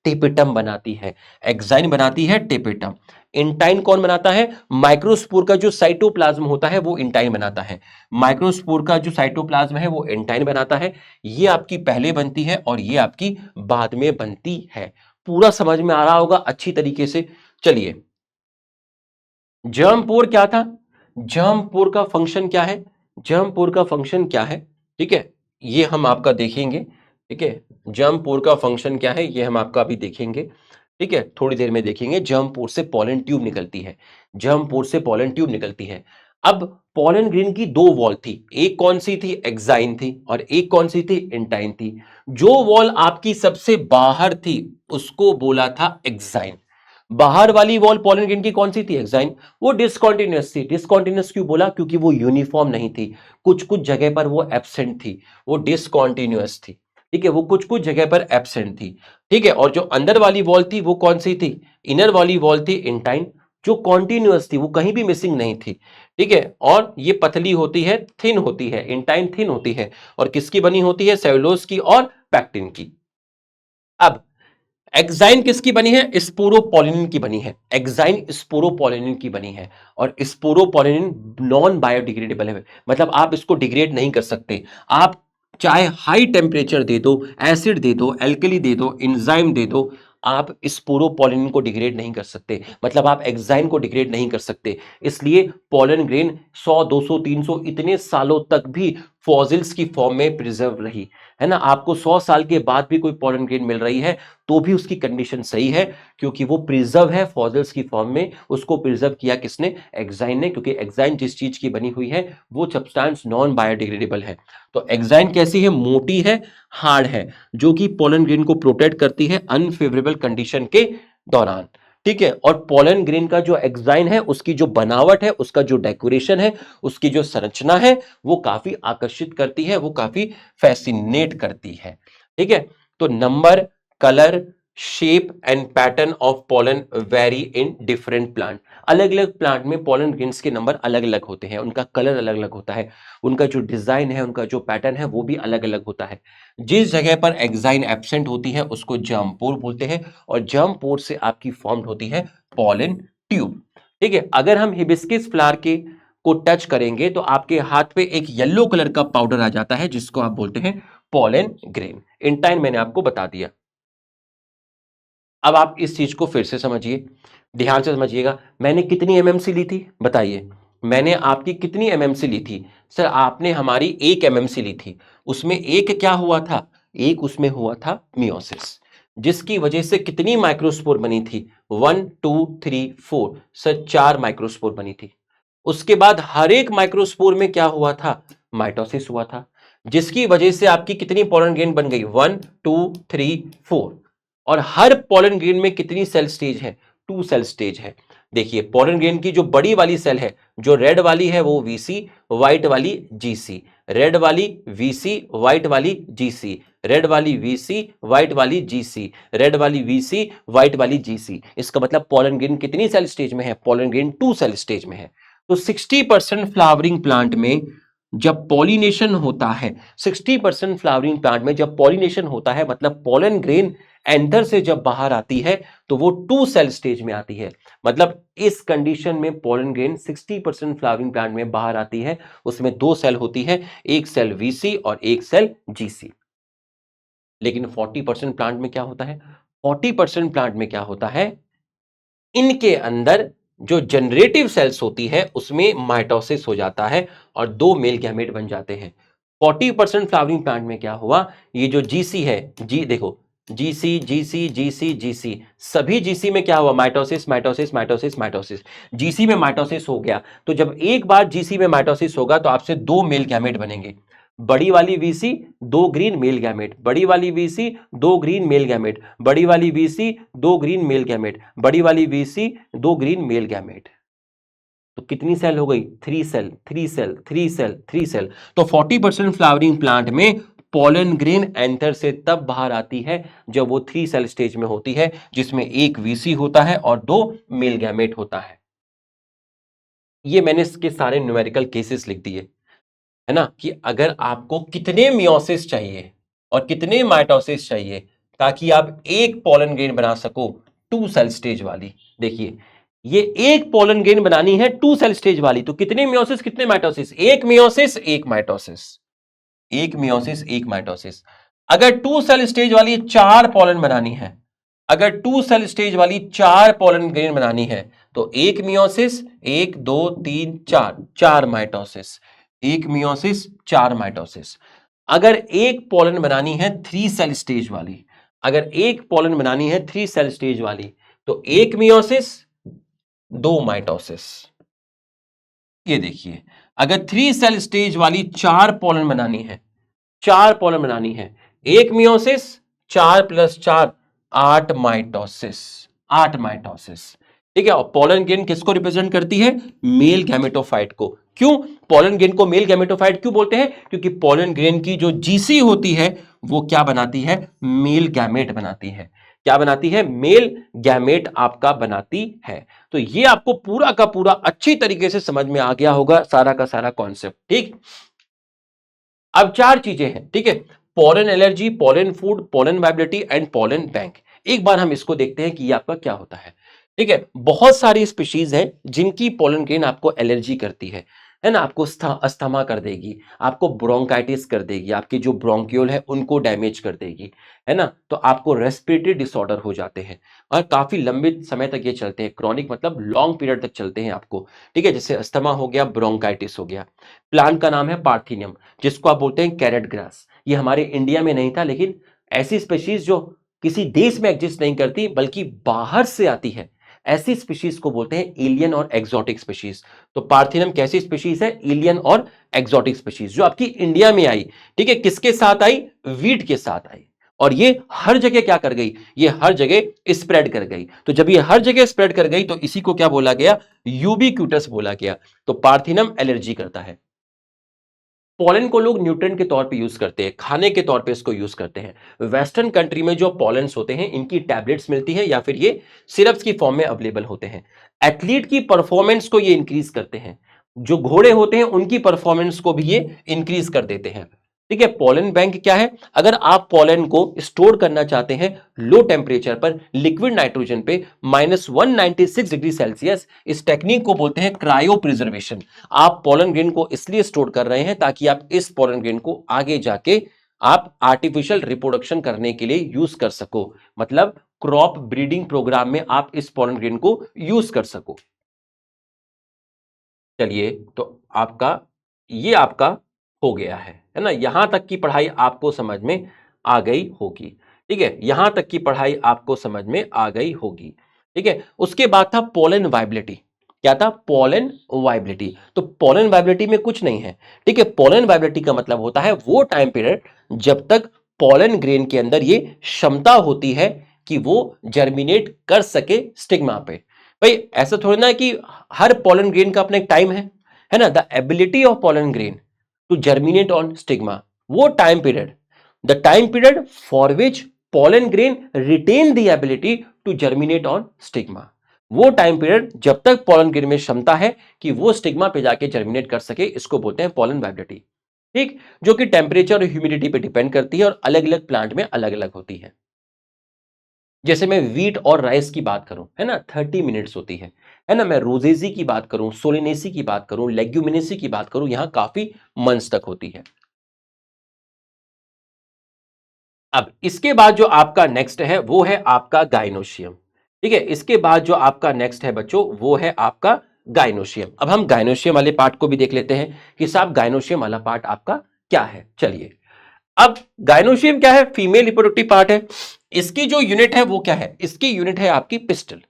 टेपेटम बनाती है। एक्साइन बनाती है टेपेटम। इंटाइन कौन बनाता है? माइक्रोस्पोर का जो साइटोप्लाज्म होता है वो इंटाइन बनाता है। माइक्रोस्पोर का जो साइटोप्लाज्म है वो इंटाइन बनाता है। ये आपकी पहले बनती है और ये आपकी बाद में बनती है। पूरा समझ में आ रहा होगा अच्छी तरीके से। चलिए, जर्म पोर क्या था? जर्म पोर का फंक्शन क्या है? जर्म पोर का फंक्शन क्या है? ठीक है, ये हम आपका देखेंगे। ठीक है, जर्म पोर का फंक्शन क्या है ये हम आपका अभी देखेंगे। ठीक है, थोड़ी देर में देखेंगे। जर्म पोर से पोलन ट्यूब निकलती है। जर्म पोर से पोलन ट्यूब निकलती है। अब पोलन ग्रेन की दो वॉल थी, एक कौन सी थी? एक्साइन थी, और एक कौन सी थी? इंटाइन थी। जो वॉल आपकी सबसे बाहर थी उसको बोला था एक्साइन। बाहर वाली वॉल पोलन ग्रेन की कौन सी थी? एक्साइन। वो डिसकंटीन्यूअस थी। डिसकंटीन्यूअस क्यों बोला? क्योंकि वो यूनिफॉर्म नहीं थी, कुछ कुछ जगह पर वो एब्सेंट थी, वो डिसकंटीन्यूअस थी। ठीक है, वो कुछ कुछ जगह पर एब्सेंट थी। ठीक है, और जो अंदर वाली वॉल थी वो कौन सी थी? इनर वाली वॉल थी इंटाइन, जो कॉन्टिन्यूअस थी, वो कहीं भी मिसिंग नहीं थी। ठीक है, और ये पतली होती है, थिन होती है, इंटाइन थिन होती है। और किसकी बनी होती है? सेलुलोज की और पैक्टिन की। अब एक्साइन किसकी बनी है? स्पोरोपोलिनिन की बनी है। एक्साइन स्पोरोपोलिनिन की बनी है। और स्पोरोपोलिनिन नॉन बायोडिग्रेडेबल है, मतलब आप इसको डिग्रेड नहीं कर सकते। आप चाहे हाई टेम्परेचर दे दो, एसिड दे दो, एल्कली दे दो, एंजाइम दे दो, आप स्पोरोपोलिनिन को डिग्रेड नहीं कर सकते, मतलब आप एक्साइन को डिग्रेड नहीं कर सकते। इसलिए पोलन ग्रेन 100, 200, 300 इतने सालों तक भी फॉसिल्स की फॉर्म में प्रिजर्व रही है ना। आपको 100 साल के बाद भी कोई पोलन ग्रेन मिल रही है तो भी उसकी कंडीशन सही है, क्योंकि वो प्रिजर्व है फॉसिल्स की फॉर्म में। उसको प्रिजर्व किया किसने? एक्साइन ने, क्योंकि एक्साइन जिस चीज की बनी हुई है वो सब्सटेंस नॉन बायोडिग्रेडेबल है। तो एक्साइन कैसी है? मोटी है, हार्ड है, जो कि पोलन ग्रेन को प्रोटेक्ट करती है अनफेवरेबल कंडीशन के दौरान। ठीक है, और पोलन ग्रेन का जो एक्साइन है उसकी जो बनावट है, उसका जो डेकोरेशन है, उसकी जो संरचना है, वो काफी आकर्षित करती है, वो काफी फैसिनेट करती है। ठीक है, तो number, colour, shape and pattern of pollen very in different plant. अलग अलग प्लांट में पोलन ग्रेन्स के नंबर अलग अलग होते हैं, उनका कलर अलग अलग होता है, उनका जो डिजाइन है, उनका जो पैटर्न है वो भी अलग अलग होता है। जिस जगह पर एक्साइन एब्सेंट होती है उसको जर्म पोर बोलते हैं, और जर्म पोर से आपकी फॉर्म्ड होती है पोलन ट्यूब। ठीक है, अगर हम हिबिस्कस फ्लावर के को टच करेंगे तो आपके हाथ पे एक येलो कलर का पाउडर आ जाता है जिसको आप बोलते हैं पोलन ग्रेन। इंटाइन मैंने आपको बता दिया। अब आप इस चीज को फिर से समझिए, ध्यान से समझिएगा। मैंने कितनी एमएमसी ली थी बताइए? मैंने आपकी कितनी एमएमसी ली थी? सर आपने हमारी 1 एमएमसी ली थी। उसमें एक क्या हुआ था? एक उसमें हुआ था मियोसिस, जिसकी वजह से कितनी माइक्रोस्पोर बनी थी? 1, 2, 3, 4। सर 4 माइक्रोस्पोर बनी थी। उसके बाद हर एक माइक्रोस्पोर में क्या हुआ था? माइटोसिस हुआ था, जिसकी वजह से आपकी कितनी पोलन ग्रेन बन गई? 1, 2, 3, 4। और हर पोलन ग्रेन में कितनी सेल स्टेज है? 2 सेल स्टेज है। देखिए, पोलन ग्रेन की जो बड़ी वाली सेल है, जो रेड वाली है वो वीसी, व्हाइट वाली जीसी। रेड वाली वीसी, व्हाइट वाली जीसी। रेड वाली वीसी, व्हाइट वाली जीसी। रेड वाली वीसी, व्हाइट वाली जीसी। इसका मतलब पोलन ग्रेन कितनी सेल स्टेज में है? पोलन ग्रेन 2 सेल स्टेज में है। तो 60% फ्लावरिंग प्लांट में जब पॉलिनेशन होता है, 60% फ्लावरिंग प्लांट में जब पॉलिनेशन होता है, मतलब पोलन ग्रेन एंथर से जब बाहर आती है तो वो 2 सेल स्टेज में आती है। मतलब इस कंडीशन में पोलन ग्रेन 60% फ्लावरिंग प्लांट में बाहर आती है, उसमें 2 सेल होती है, एक सेल वीसी और एक सेल जीसी। लेकिन 40% प्लांट में क्या होता है? 40% प्लांट में क्या होता है? इनके अंदर जो जनरेटिव सेल्स होती है उसमें माइटोसिस हो जाता है और 2 मेल गैमेट बन जाते हैं। 40% फ्लावरिंग प्लांट में क्या हुआ? ये जो जीसी है, जी देखो, जीसी जीसी जीसी जीसी, सभी जीसी में क्या हुआ? Mitosis mitosis mitosis mitosis. GC में माइटोसिस हो गया, तो जब एक बार जीसी में माइटोसिस होगा तो आपसे 2 मेल गैमेट बनेंगे। बड़ी वाली वीसी 2 ग्रीन मेल गैमेट, बड़ी वाली वीसी 2 ग्रीन मेल गैमेट, बड़ी वाली वीसी 2 ग्रीन मेल गैमेट, बड़ी वाली वीसी 2 ग्रीन मेल गैमेट। तो कितनी सेल हो गई? 3 सेल, 3 सेल, 3 सेल, 3 सेल। तो 40% फ्लावरिंग प्लांट में पोलन ग्रेन एंथर से तब बाहर आती है जब वो 3 सेल स्टेज में होती है, जिसमें एक वीसी होता है और 2 मेल गैमेट होता है। ये मैंने इसके सारे न्यूमेरिकल केसेस लिख दिए, है ना, कि अगर आपको कितने मियोसिस चाहिए और कितने माइटोसिस चाहिए ताकि आप एक पोलन ग्रेन बना सको 2 सेल स्टेज वाली। देखिए ये एक पोलन ग्रेन बनानी है 2 सेल स्टेज वाली, तो कितने मियोसिस कितने माइटोसिस, एक मियोसिस एक माइटोसिस, एक मियोसिस एक माइटोसिस। अगर 2 सेल स्टेज वाली 4 पोलन बनानी है, अगर 2 सेल स्टेज वाली 4 पोलन ग्रेन बनानी है तो एक मियोसिस, एक दो तीन चार, 4 माइटोसिस, एक मियोसिस 4 माइटोसिस। अगर एक पोलन बनानी है 3 सेल स्टेज वाली, अगर एक पोलन बनानी है 3 सेल स्टेज वाली तो एक मियोसिस 2 माइटोसिस। ये देखिए अगर 3 सेल स्टेज वाली 4 पोलन बनानी है, 4 पोलन बनानी है, एक मियोसिस 4 + 4 8 माइटोसिस, 8 माइटोसिस। ठीक है, और पोलन ग्रेन किसको रिप्रेजेंट करती है, मेल गैमेटोफाइट को। क्यों पोलन ग्रेन को मेल गैमेटोफाइट क्यों बोलते हैं, क्योंकि पोलन ग्रेन की जो जीसी होती है वो क्या बनाती है, मेल गैमेट बनाती है। क्या बनाती है, मेल गैमेट आपका बनाती है। तो ये आपको पूरा का पूरा अच्छी तरीके से समझ में आ गया होगा सारा का सारा कॉन्सेप्ट। ठीक, अब 4 चीजें हैं, ठीक है, pollen allergy, pollen food, pollen viability and pollen bank. एक बार हम इसको देखते हैं कि ये आपका क्या होता है। ठीक है, बहुत सारी स्पीशीज हैं जिनकी पोलन ग्रेन आपको एलर्जी करती है ना, आपको अस्थमा कर देगी, आपको ब्रोंकाइटिस कर देगी, आपके जो ब्रोंक्यूल है उनको डैमेज कर देगी, है ना, तो आपको रेस्पिरेटरी डिसऑर्डर हो जाते हैं और काफी लंबे समय तक ये चलते हैं, क्रॉनिक मतलब लॉन्ग पीरियड तक चलते हैं आपको। ठीक है, जैसे अस्थमा हो गया, ब्रोंकाइटिस हो गया। प्लांट का नाम है पार्थिनियम, जिसको आप बोलते हैं कैरेट ग्रास। ये हमारे इंडिया में नहीं था, लेकिन ऐसी स्पीशीज जो किसी देश में एग्जिस्ट नहीं करती बल्कि बाहर से आती है, ऐसी स्पीशीज को बोलते हैं एलियन और एक्सोटिक स्पीशीज। तो पार्थिनियम कैसी स्पीशीज है, एलियन और एक्सोटिक स्पीशीज, जो आपकी इंडिया में आई। ठीक है, किसके साथ आई, वीट के साथ आई, और ये हर जगह क्या कर गई, ये हर जगह स्प्रेड कर गई। तो जब ये हर जगह स्प्रेड कर गई तो इसी को क्या बोला गया, यूबिक्यूटस बोला गया। तो पार्थिनियम एलर्जी करता है। पोलन को लोग न्यूट्रिएंट के तौर पे यूज करते हैं, खाने के तौर पे इसको यूज करते हैं। वेस्टर्न कंट्री में जो पोलन्स होते हैं इनकी टैबलेट्स मिलती हैं या फिर ये सिरप्स की फॉर्म में अवेलेबल होते हैं। एथलीट की परफॉर्मेंस को ये इंक्रीज करते हैं, जो घोड़े होते हैं उनकी परफॉर्मेंस को भी ये इंक्रीज कर देते हैं। ठीक है, पोलन बैंक क्या है, अगर आप पोलन को स्टोर करना चाहते हैं लो टेम्परेचर पर लिक्विड नाइट्रोजन पे -196 डिग्री सेल्सियस, इस टेक्निक को बोलते हैं क्रायो प्रिजर्वेशन। आप पोलन ग्रेन को इसलिए स्टोर कर रहे हैं ताकि आप इस पोलन ग्रेन को आगे जाके आप आर्टिफिशियल रिप्रोडक्शन करने के लिए यूज कर सको, मतलब क्रॉप ब्रीडिंग प्रोग्राम में आप इस पोलन ग्रेन को यूज कर सको। चलिए, तो आपका ये आपका हो गया है ना, यहां तक की पढ़ाई आपको समझ में आ गई होगी। ठीक है, यहां तक की पढ़ाई आपको समझ में आ गई होगी। ठीक है, उसके बाद था पोलन वाइबिलिटी। क्या था, पोलन वाइबिलिटी। तो पोलन वाइबिलिटी में कुछ नहीं है। ठीक है, पोलन वाइबिलिटी का मतलब होता है वो टाइम पीरियड जब तक पोलन ग्रेन के अंदर ये क्षमता होती है कि वो जर्मिनेट कर सके स्टिग्मा पे। भाई ऐसा थोड़ी ना है कि हर पोलन ग्रेन का अपना एक टाइम है ना, the ability of pollen grain to germinate on stigma, वो time period, the time period for which pollen grain retain the ability to germinate on stigma, वो टाइम पीरियड जब तक पोलन ग्रेन में क्षमता है कि वो स्टिग्मा पे जाके जर्मिनेट कर सके, इसको बोलते हैं पोलन वाइबिलिटी। ठीक, जो कि टेम्परेचर और ह्यूमिडिटी पे डिपेंड करती है और अलग अलग प्लांट में अलग अलग होती है। जैसे मैं वीट और राइस की बात करूं, है ना, 30 मिनट्स होती है ना, मैं रोजेसी की बात करूं, सोलिनेसी की बात करूं, लेग्यूमिनेसी की बात करूं, यहां काफी मंथ्स तक होती है। अब इसके बाद जो आपका नेक्स्ट है वो है आपका गाइनोशियम। ठीक है, इसके बाद जो आपका नेक्स्ट है बच्चों वो है आपका गाइनोशियम। अब हम गाइनोशियम वाले पार्ट को भी देख लेते हैं कि साहब गाइनोशियम वाला पार्ट आपका क्या है। चलिए, अब गाइनोशियम क्या है, फीमेल रिप्रोडक्टिव पार्ट है। इसकी जो यूनिट है वो क्या है, इसकी यूनिट है आपकी पिस्टल।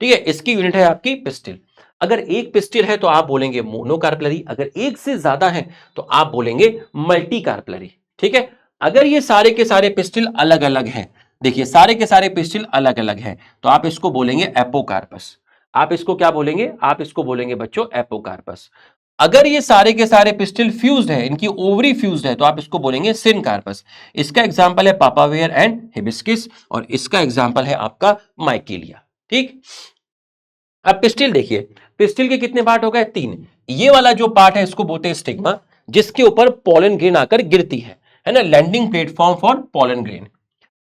ठीक है, इसकी यूनिट है आपकी पिस्टल। अगर एक पिस्टल है तो आप बोलेंगे मोनोकार्पलरी, अगर एक से ज्यादा है तो आप बोलेंगे मल्टीकार्पलरी। ठीक है, अगर ये सारे के सारे पिस्टल अलग अलग हैं, देखिए सारे के सारे पिस्टल अलग अलग हैं, तो आप इसको बोलेंगे एपोकार्पस। आप इसको क्या बोलेंगे, आप इसको बोलेंगे बच्चों एपोकार्पस। अगर ये सारे के सारे पिस्टल फ्यूज्ड है, इनकी ओवरी फ्यूज्ड है, तो आप इसको बोलेंगे सिनकार्पस। इसका एग्जांपल है पापावेयर एंड हिबिस्किस, और इसका एग्जांपल है आपका माइकेलिया। ठीक, अब पिस्टिल देखिए, पिस्टिल के कितने पार्ट हो गए, 3। ये वाला जो पार्ट है इसको बोलते हैं स्टिग्मा, जिसके ऊपर पॉलन ग्रेन आकर गिरती है ना, landing platform for pollen grain.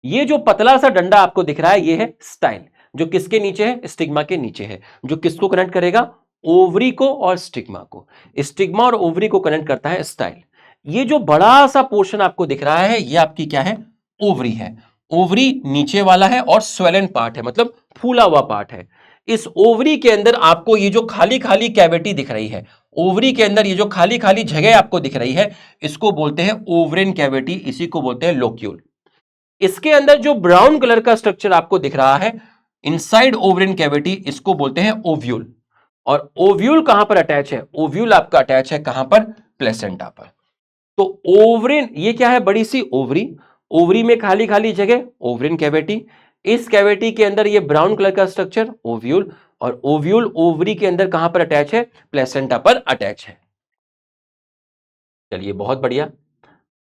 ये जो पतला सा डंडा आपको दिख रहा है ये है स्टाइल, जो किसके नीचे है, स्टिग्मा के नीचे है, जो किसको कनेक्ट करेगा, ओवरी को और स्टिग्मा को। स्टिग्मा और ओवरी को कनेक्ट करता है स्टाइल। ये जो बड़ा सा पोर्शन आपको दिख रहा है ये आपकी क्या है, ओवरी है। ओवरी नीचे वाला है और स्वेलन पार्ट है, मतलब फूला हुआ पार्ट है। इस ओवरी के अंदर आपको ये जो खाली खाली कैविटी दिख रही है, ओवरी के अंदर ये जो खाली खाली जगह आपको दिख रही है, इसको बोलते हैं ओवरिन कैविटी, इसी को बोलते हैं लोक्यूल। इसके अंदर जो ब्राउन कलर का स्ट्रक्चर आपको दिख रहा है इनसाइड ओवरिन कैविटी, इसको बोलते हैं ओव्यूल। और ओव्यूल कहां पर अटैच है, ओव्यूल आपका अटैच है कहां पर, प्लेसेंटा पर। तो ओवरिन ये क्या है, बड़ी सी ओवरी, ओवरी में खाली खाली जगह ओवरिन कैविटी, इस कैविटी के अंदर ये ब्राउन कलर का स्ट्रक्चर ओव्यूल, और ओव्यूल ओवरी के अंदर कहां पर अटैच है, प्लेसेंटा पर अटैच है। चलिए बहुत बढ़िया।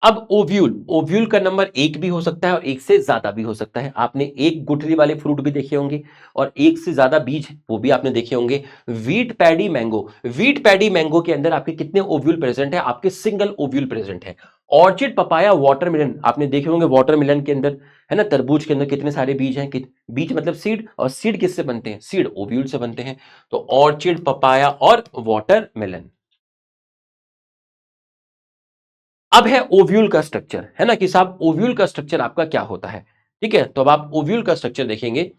अब ओव्यूल, ओव्यूल का नंबर एक भी हो सकता है और एक से ज्यादा भी हो सकता है। आपने एक गुठली वाले फ्रूट भी देखे होंगे और एक से ज्यादा बीज वो भी आपने देखे होंगे। Wheat paddy mango, wheat paddy mango के अंदर आपके कितने ओव्यूल प्रेजेंट है, आपके सिंगल ओव्यूल प्रेजेंट है। ऑर्चिड पपाया वाटरमेलन आपने देखे होंगे, वाटरमेलन के अंदर है ना, तरबूज के अंदर कितने सारे बीज हैं, बीज मतलब सीड, और सीड किससे बनते हैं, सीड ओव्यूल से बनते हैं। तो ऑर्चिड, पपाया और वाटरमेलन। अब है ओव्यूल का स्ट्रक्चर, है ना कि साहब ओव्यूल का स्ट्रक्चर आपका क्या होता है। ठीक है, तो अब आप ओव्यूल का स्ट्रक्चर देखेंगे।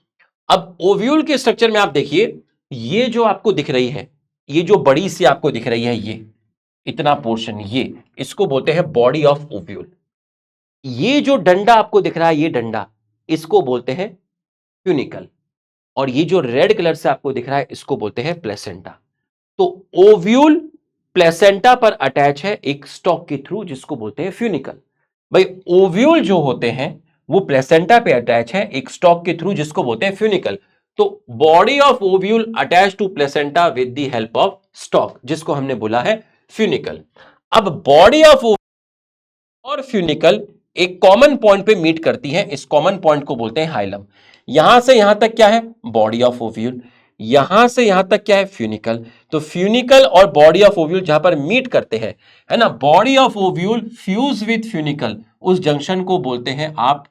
अब ओव्यूल के स्ट्रक्चर में आप देखिए, ये जो आपको दिख रही है, ये जो बड़ी सी आपको दिख रही है, ये इतना पोर्शन, ये इसको बोलते हैं बॉडी ऑफ ओव्यूल। ये जो डंडा आपको दिख रहा है, ये डंडा, इसको बोलते हैं ट्यूनिकल। और ये जो रेड कलर से आपको दिख रहा है, इसको बोलते हैं प्लेसेंटा। तो ओव्यूल प्लेसेंटा पर अटैच है एक स्टॉक के थ्रू, जिसको बोलते हैं फ्यूनिकल। भाई ओव्यूल जो होते हैं वो प्लेसेंटा पे अटैच है एक स्टॉक के थ्रू, जिसको बोलते हैं फ्यूनिकल। तो body of ovule attach to placenta with the help of stalk, जिसको हमने बोला है फ्यूनिकल। अब बॉडी ऑफ और फ्यूनिकल एक कॉमन पॉइंट पे मीट करती है, इस कॉमन पॉइंट को बोलते हैं हाइलम। यहां से यहां तक क्या है, बॉडी ऑफ ओव्यूल, यहां से यहां तक क्या है, फ्यूनिकल। तो फ्यूनिकल और बॉडी ऑफ ओव्यूल जहां पर मीट करते हैं, है ना, body of ovule fuse with funicle, उस जंक्शन को बोलते हैं आप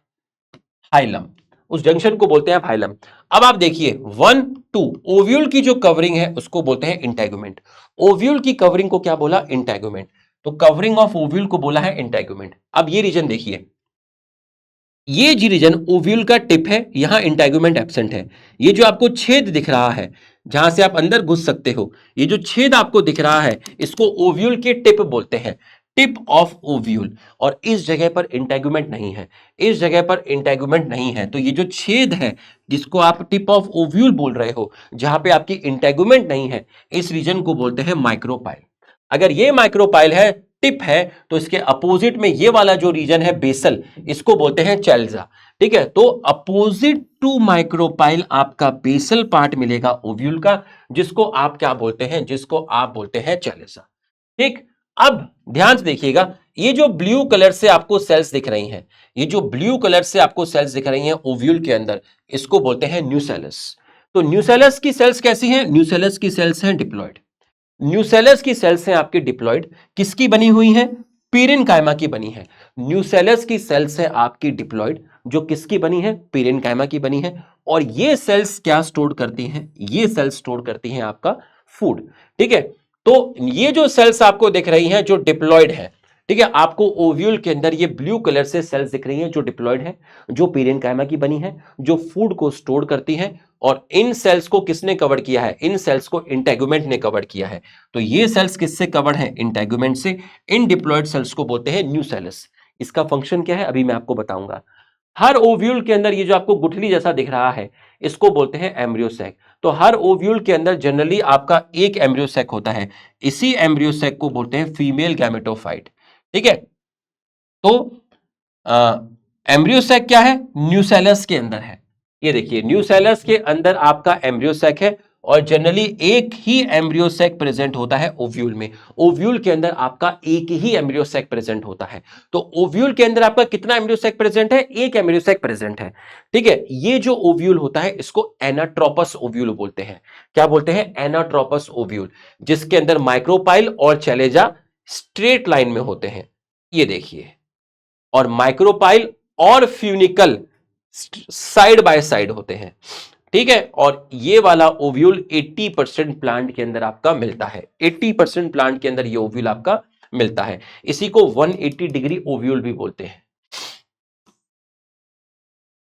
हाइलम, उस जंक्शन को बोलते हैं आप हाइलम। अब आप देखिए 1 2 ओव्यूल की जो कवरिंग है उसको बोलते हैं इंटेगुमेंट। ओव्यूल की कवरिंग को क्या बोला, इंटेगुमेंट। तो कवरिंग ऑफ ओव्यूल को बोला है इंटेगुमेंट। अब ये रीजन देखिए, ये जी रीजन ओव्यूल का टिप है, यहां इंटेगुमेंट एब्सेंट है। ये जो आपको छेद दिख रहा है जहां से आप अंदर घुस सकते हो, ये जो छेद आपको दिख रहा है इसको ओव्यूल के टिप बोलते हैं, टिप ऑफ ओव्यूल। और इस जगह पर इंटेगुमेंट नहीं है, इस जगह पर इंटेगुमेंट नहीं है। तो ये जो छेद है जिसको आप टिप ऑफ ओव्यूल बोल रहे हो, जहां पे आपकी इंटेगुमेंट नहीं है, इस रीजन को बोलते हैं माइक्रोपाइल। अगर ये माइक्रोपाइल है, टिप है, तो इसके अपोजिट में ये वाला जो रीजन है बेसल, इसको बोलते हैं चैल्जा। ठीक है, तो अपोजिट टू माइक्रोपाइल आपका बेसल पार्ट मिलेगा ओव्यूल का, जिसको आप क्या बोलते हैं, जिसको आप बोलते हैं चैल्जा। ठीक, अब ध्यान से देखिएगा, ये जो ब्लू कलर से आपको सेल्स दिख रही हैं, ये जो ब्लू कलर से आपको सेल्स दिख रही हैं ओव्यूल के अंदर, इसको बोलते हैं न्यूसेलस। तो न्यूसेलस की सेल्स कैसी हैं, न्यूसेलस की सेल्स हैं डिप्लॉयड। न्यूसेलस की सेल्स हैं आपकी डिप्लॉयड, किसकी बनी हुई हैं, पेरेन्काइमा की बनी है। न्यूसेलस की सेल्स है आपकी डिप्लॉयड, जो किसकी बनी है, पेरेन्काइमा की बनी है। और ये सेल्स क्या स्टोर करती हैं, ये सेल्स स्टोर करती हैं आपका फूड। ठीक है, तो ये जो सेल्स आपको दिख रही हैं जो डिप्लॉयड है, ठीक है, आपको ओव्यूल के अंदर ये ब्लू कलर से सेल्स दिख रही हैं जो डिप्लॉयड है, जो पेरेन्काइमा की बनी है, जो फूड को स्टोर करती हैं। और इन सेल्स को किसने कवर किया है, इन सेल्स को इंटेगुमेंट ने कवर किया है। तो ये सेल्स किससे कवर्ड है, इंटेगुमेंट से। इन डिप्लॉयड सेल्स को बोलते हैं न्यूसेलस। इसका फंक्शन क्या है अभी मैं आपको बताऊंगा। हर ओव्यूल के अंदर ये जो आपको गुठली जैसा दिख रहा है, इसको बोलते हैं एम्ब्रियोसैक। तो हर ओव्यूल के अंदर जनरली आपका एक एम्ब्रियोसैक होता है, इसी एम्ब्रियोसैक को बोलते हैं फीमेल गैमेटोफाइट। ठीक है, तो एम्ब्रियोसैक क्या है, न्यूसेलस के अंदर है। ये देखिए न्यूसेलस के अंदर आपका एम्ब्रियोसैक है, और जनरली एक ही एम्ब्रियोसैक प्रेजेंट होता है ओव्यूल में। ओव्यूल के अंदर आपका एक ही एम्ब्रियोसैक प्रेजेंट होता है। तो ओव्यूल के अंदर आपका कितना एम्ब्रियोसैक प्रेजेंट है, एक एम्ब्रियोसैक प्रेजेंट है। ठीक है, ये जो ओव्यूल होता है इसको एनाट्रोपस ओव्यूल बोलते हैं। क्या बोलते हैं, एनाट्रोपस ओव्यूल, जिसके अंदर माइक्रोपाइल और चैलेजा स्ट्रेट लाइन में होते हैं, ये देखिए, और माइक्रोपाइल और फ्यूनिकल साइड बाय साइड होते हैं, ठीक है। और ये वाला ओव्यूल 80% प्लांट के अंदर आपका मिलता है, 80% प्लांट के अंदर ये ओव्यूल आपका मिलता है। इसी को 180 डिग्री ओव्यूल भी बोलते हैं।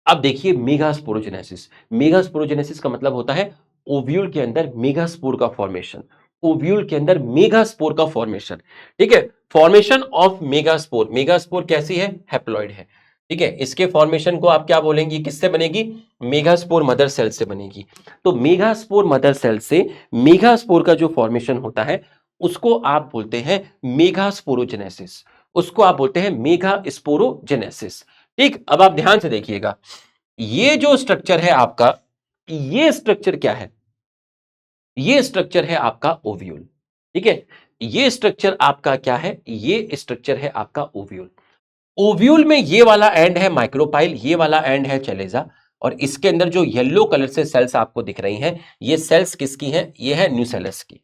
अब देखिए मेगास्पोरोजेनेसिस। मेगास्पोरोजेनेसिस का मतलब होता है ओव्यूल के अंदर मेगास्पोर का फॉर्मेशन, ओव्यूल के अंदर मेगास्पोर का फॉर्मेशन, ठीक है। फॉर्मेशन ऑफ मेगास्पोर, मेगास्पोर कैसी है, हैप्लॉइड है, ठीक है। इसके फॉर्मेशन को आप क्या बोलेंगे, किससे बनेगी, मेगास्पोर मदर सेल से बनेगी। तो मेगास्पोर मदर सेल से मेगास्पोर का जो फॉर्मेशन होता है उसको आप बोलते हैं मेगास्पोरोजेनेसिस, उसको आप बोलते हैं मेगास्पोरोजेनेसिस, ठीक। अब आप ध्यान से देखिएगा, ये जो स्ट्रक्चर है आपका, ये स्ट्रक्चर क्या है, ये स्ट्रक्चर है आपका ओव्यूल, ठीक है। ये स्ट्रक्चर आपका क्या है, ये स्ट्रक्चर है आपका ओव्यूल। ओव्यूल में ये वाला एंड है माइक्रोपाइल, ये वाला एंड है चलेजा, और इसके अंदर जो येलो कलर से सेल्स आपको दिख रही हैं, ये सेल्स किसकी हैं, ये है न्यूसेलस की।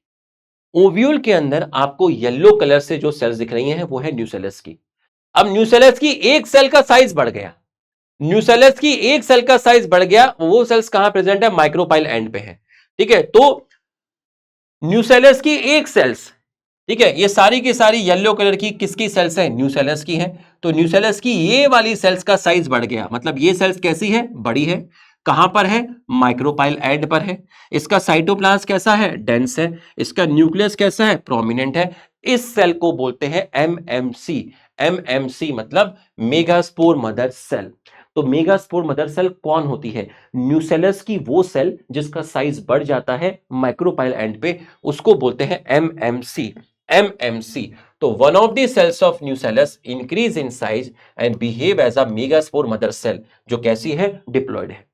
ओव्यूल के अंदर आपको येलो कलर से जो सेल्स दिख रही हैं वो है न्यूसेलस की। अब न्यूसेलस की एक सेल का साइज बढ़ गया, न्यूसेलस की एक सेल का साइज बढ़ गया, वो सेल्स कहां प्रेजेंट है, माइक्रोपाइल एंड पे है, ठीक है। तो न्यूसेलस की एक सेल्स, ठीक है, ये सारी की सारी येलो कलर की किसकी सेल्स है, न्यूसेलस की है। तो न्यूसेलस की ये वाली सेल्स का साइज बढ़ गया, मतलब ये सेल्स कैसी है, बड़ी है, कहां पर है, माइक्रोपाइल एंड पर है। इसका साइटोप्लाज्म कैसा है, डेंस है। इसका न्यूक्लियस कैसा है, प्रोमिनेंट है। इस सेल को बोलते हैं एमएमसी। एमएमसी मतलब मेगास्पोर मदर सेल। तो मेगास्पोर मदर सेल कौन होती है, न्यूसेलस की वो सेल जिसका साइज बढ़ जाता है माइक्रोपाइल एंड पे, उसको बोलते हैं एमएमसी। एमएमसी। तो one of the cells of nucellus increase in size and behave as a megaspore mother cell, जो कैसी है, डिप्लॉयड है,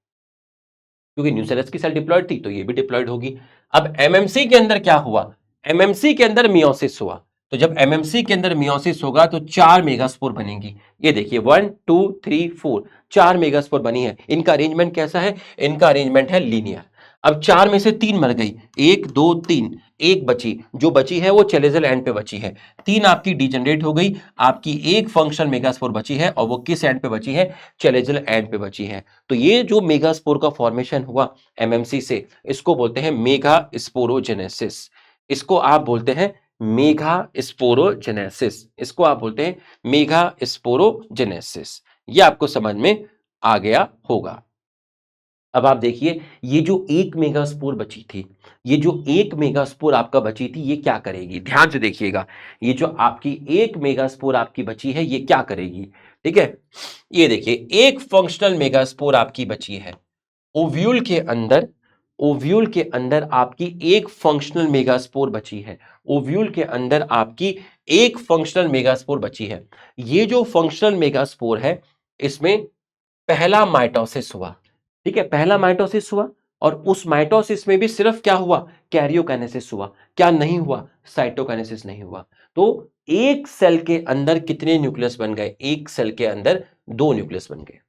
क्योंकि न्यूसेलस की सेल डिप्लॉयड थी तो ये भी डिप्लॉयड होगी। अब एमएमसी के अंदर क्या हुआ, एमएमसी के अंदर मियोसिस हुआ। तो जब एमएमसी के अंदर मियोसिस होगा तो 4 मेगास्पोर बनेंगी। ये देखिए 1 2 3 4, 4 मेगास्पोर बनी है। इनका अरेंजमेंट कैसा है, इनका अरेंजमेंट है लीनियर। अब 4 में से 3 मर गई, 1 2 3, एक बची, जो बची है वो चेलेजल एंड पे बची है। 3 आपकी डिजनरेट हो गई, आपकी एक फंक्शनल मेगास्पोर बची है, और वो किस एंड पे बची है, चेलेजल एंड पे बची है। तो ये जो मेगास्पोर का फॉर्मेशन हुआ एमएमसी से, इसको बोलते हैं मेगा स्पोरोजेनेसिस। इसको आप बोलते हैं मेगा स्पोरोजेनेसिस, इसको आप बोलते हैं मेगा स्पोरोजेनेसिस। ये आपको समझ में आ गया होगा। अब आप देखिए, ये जो एक मेगास्पोर बची थी, ये जो एक मेगास्पोर आपका बची थी, ये क्या करेगी, ध्यान से देखिएगा। ये जो आपकी एक मेगास्पोर आपकी बची है, ये क्या करेगी, ठीक है। ये देखिए, एक फंक्शनल मेगास्पोर आपकी बची है ओव्यूल के अंदर। ओव्यूल के अंदर आपकी एक फंक्शनल मेगास्पोर बची है, ओव्यूल के अंदर आपकी एक फंक्शनल मेगास्पोर बची है। ये जो फंक्शनल मेगास्पोर है, इसमें पहला माइटोसिस हुआ, ठीक है, पहला माइटोसिस हुआ, और उस माइटोसिस में भी सिर्फ क्या हुआ, कैरियोकाइनेसिस हुआ, क्या नहीं हुआ, साइटोकाइनेसिस नहीं हुआ। तो एक सेल के अंदर कितने न्यूक्लियस बन गए, एक सेल के अंदर 2 न्यूक्लियस बन गए।